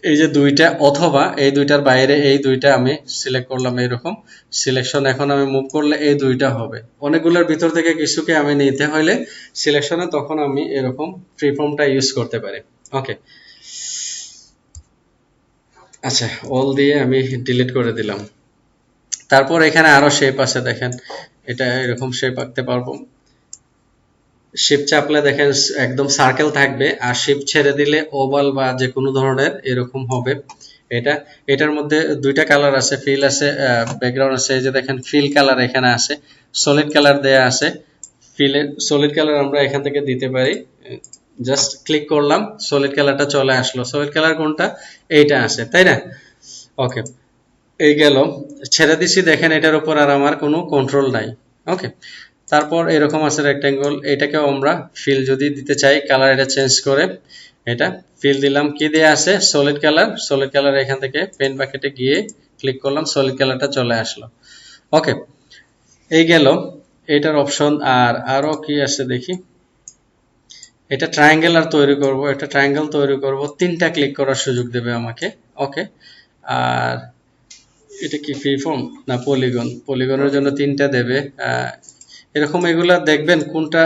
এই যে দুইটা, অথবা এই দুইটার বাইরে এই দুইটা আমি সিলেক্ট করলাম, এরকম সিলেকশন এখন আমি মুভ করলে এই দুইটা হবে। অনেকগুলোর ভিতর থেকে কিছুকে আমি নিতে হইলে সিলেকশনে তখন আমি এরকম ফ্রিফর্মটা ইউজ করতে পারি। ওকে, আচ্ছা, অল দিয়ে আমি ডিলিট করে দিলাম। তারপর এখানে আরো শেপ আছে, দেখেন এটা এরকম শেপ আঁকতে পারবো। শিফট চাপলে দেখেন একদম সার্কেল থাকবে, আর শিফট ছেড়ে দিলে ওভাল বা যে কোনো ধরনের এরকম হবে। এটার মধ্যে দুইটা কালার আছে, ফিল আছে, ব্যাকগ্রাউন্ড আছে। এই যে দেখেন ফিল কালার এখানে আছে, সলিড কালার দেয়া আছে। সলিড কালার আমরা এখান থেকে দিতে পারি, জাস্ট ক্লিক করলাম, সলিড কালারটা চলে আসলো। সলিড কালার কোনটা? এইটা আছে, তাই না? ওকে, এই গেল, ছেড়ে দিছি, দেখেন এটার উপর আর আমার কোনো কন্ট্রোল নাই। ওকে, তারপর এরকম আছে রেক্টেঙ্গল, এটাকেও আমরা ফিল যদি দিতে চাই কালার এটা চেঞ্জ করে এটা ফিল দিলাম, কি দিয়ে আছে সলিড কালার, এখান থেকে পেন বাকেটে গিয়ে ক্লিক করলাম, সলিড কালারটা চলে আসলো। ওকে, এই গেল এটার অপশন। আর আরো কি আছে দেখি, এটা ট্রায়াঙ্গেল আর তৈরি করব, একটা ট্রায়াঙ্গেল তৈরি করব, 3টা ক্লিক করার সুযোগ দেবে আমাকে। ওকে, আর এটা কি ফ্রি ফর্ম না পলিগনের জন্য 3টা দেবে। এরকম এগুলা দেখবেন কোনটা,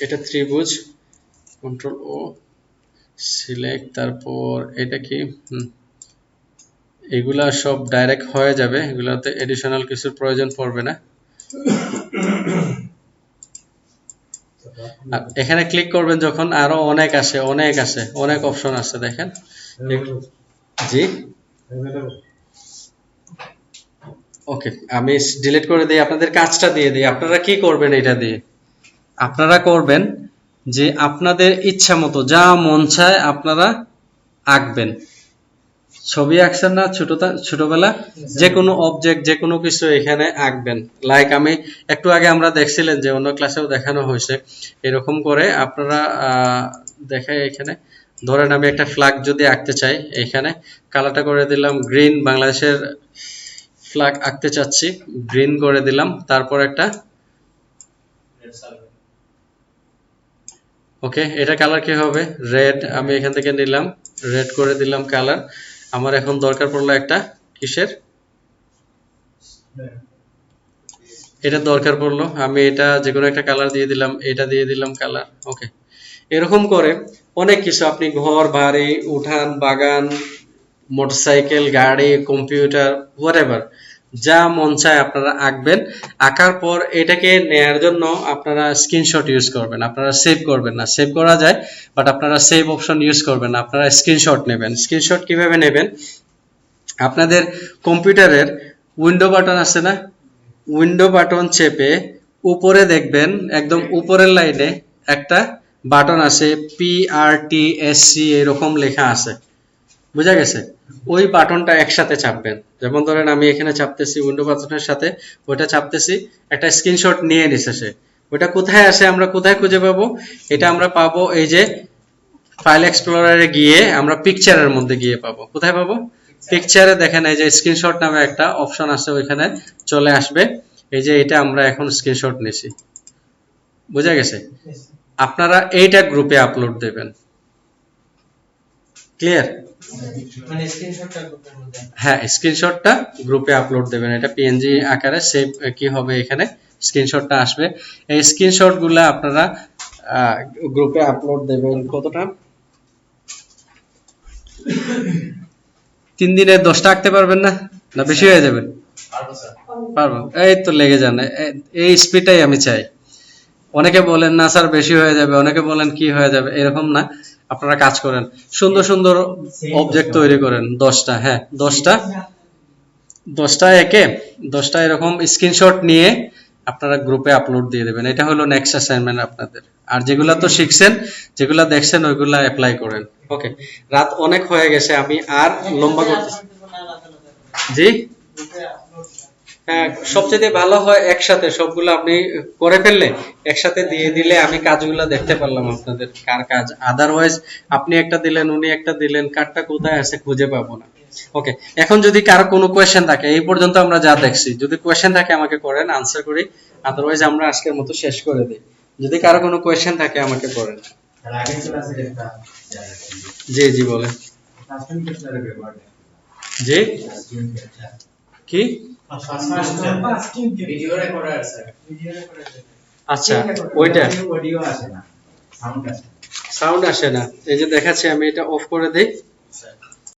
এটা ত্রিভুজ, কন্ট্রোল ও সিলেক্ট, তারপর এটা কি এগুলা সব ডাইরেক্ট হয়ে যাবে, এগুলাতে এডিশনাল কিছুর প্রয়োজন পড়বে না। আর এখানে ক্লিক করবেন যখন, আরো অনেক অপশন আছে দেখেন। জি, ওকে, আমি ডিলিট করে দিই, আপনাদের কাজটা দিয়ে দিই। আপনারা কি করবেন, এটা দিয়ে আপনারা করবেন যে আপনাদের ইচ্ছা মতো যা মন চায় আপনারা আঁকবেন। ছবি আঁকছেন না ছোটবেলা, যে কোনো অবজেক্ট, যে কোনো কিছু এখানে আঁকবেন। লাইক আমি একটু আগে আমরা দেখছিলেন যে অন্য ক্লাসেও দেখানো হয়েছে, এরকম করে আপনারা দেখায়। এখানে ধরেন আমি একটা ফ্ল্যাগ যদি আঁকতে চাই, এখানে কালারটা করে দিলাম গ্রিন, বাংলাদেশের ফ্ল্যাগ আঁকতে চাচ্ছি, গ্রিন করে দিলাম, তারপর একটা ওকে, এটা কালার কি হবে রেড, আমি এখান থেকে নিলাম, রেড করে দিলাম কালার। আমার এখন দরকার পড়লো একটা কিসের, এটা দরকার পড়লো, আমি এটা যে কোনো একটা কালার দিয়ে দিলাম, এটা দিয়ে দিলাম কালার। ওকে, এরকম করে অনেক কিছু, আপনি ঘর বাড়ি, উঠান বাগান, মোটরসাইকেল, গাড়ি, কম্পিউটার, হোয়াটএভার যা মন চায় আপনারা আঁকবেন। আঁকার পর এটাকে নেয়ার জন্য আপনারা স্ক্রিনশট ইউজ করবেন, আপনারা সেভ করবেন না। সেভ করা যায়, বাট আপনারা সেভ অপশন ইউজ করবেন না, আপনারা স্ক্রিনশট নেবেন। স্ক্রিনশট কিভাবে নেবেন, আপনাদের কম্পিউটারের উইন্ডো বাটন আছে না, উইন্ডো বাটন চেপে উপরে দেখবেন, একদম উপরের লাইনে একটা বাটন আছে, PRTSC এরকম লেখা আছে, বুঝা গেছে? ওই বাটনটা একসাথে চাপবেন। যেমন ধরেন আমি এখানে চাপতেছি, উইন্ডো বাটনের সাথে ওইটা চাপতেছি, একটা স্ক্রিনশট নিয়ে নিছে সে। ওইটা কোথায় আসে, আমরা কোথায় খুঁজে পাবো? এটা আমরা পাবো এই যে ফাইল এক্সপ্লোরারে গিয়ে, আমরা পিকচারের মধ্যে গিয়ে পাবো। কোথায় পাবো? পিকচারে দেখেন এই যে স্ক্রিনশট নামে একটা অপশন আছে, ওইখানে চলে আসবে। এই যে এটা আমরা এখন স্ক্রিনশট নিছি, বুঝা গেছে? আপনারা এইটা গ্রুপে আপলোড দেবেন। ক্লিয়ার? মানে স্ক্রিনশটটা গ্রুপের মধ্যে, হ্যাঁ, স্ক্রিনশটটা গ্রুপে আপলোড দেবেন। এটা পিএনজি আকারে সেভ কি হবে, এখানে স্ক্রিনশটটা আসবে। এই স্ক্রিনশট গুলা আপনারা গ্রুপে আপলোড দেবেন। কতটা? 3 দিনে 10টা আঁকতে পারবেন না? না বেশি হয়ে যাবে? পারবেন, এই তো লেগে যান। এই স্পিডটাই আমি চাই। অনেকে বলেন না স্যার বেশি হয়ে যাবে, অনেকে বলেন কি হয়ে যাবে, এরকম না। আপনারা কাজ করেন, সুন্দর সুন্দর অবজেক্ট তৈরি করেন 10টা। হ্যাঁ, 10টা একে 10টা এরকম স্ক্রিনশট নিয়ে আপনারা গ্রুপে আপলোড দিয়ে দেবেন। এটা হলো নেক্সট অ্যাসাইনমেন্ট আপনাদের। আর যেগুলা তো শিখছেন, যেগুলা দেখছেন, ওইগুলা অ্যাপ্লাই করেন। ওকে, রাত অনেক হয়ে গেছে, আমি আর লম্বা করতেছি। জি, হ্যাঁ, সবচেয়ে ভালো হয় একসাথে সবগুলো আপনি করে ফেললে, একসাথে দিয়ে দিলে আমি কাজগুলো দেখতে পারলাম আপনাদের কার কাজ। আদারওয়াইজ আপনি একটা দিলেন, উনি একটা দিলেন, কারটা কোথায় আছে খুঁজে পাবো না। ওকে, এখন যদি কারো কোনো কোয়েশ্চেন থাকে, এই পর্যন্ত আমরা যা দেখছি, যদি কোয়েশ্চেন থাকে আমাকে করেন, আনসার করি। আদারওয়াইজ আমরা আজকের মতো শেষ করে দিই। যদি কারো কোনো কোয়েশ্চেন থাকে আমাকে করেন। তার আগে ক্লাসে একটা জি জি বলেন। কাস্টম ক্যাপচারের ব্যাপার জি, কি? ভিডিও রেকর্ডার আছে, আচ্ছা, ওইটা অডিও আসে না, সাউন্ড আসে। সাউন্ড আসে না। এই যে দেখাচ্ছি, আমি এটা অফ করে দিই।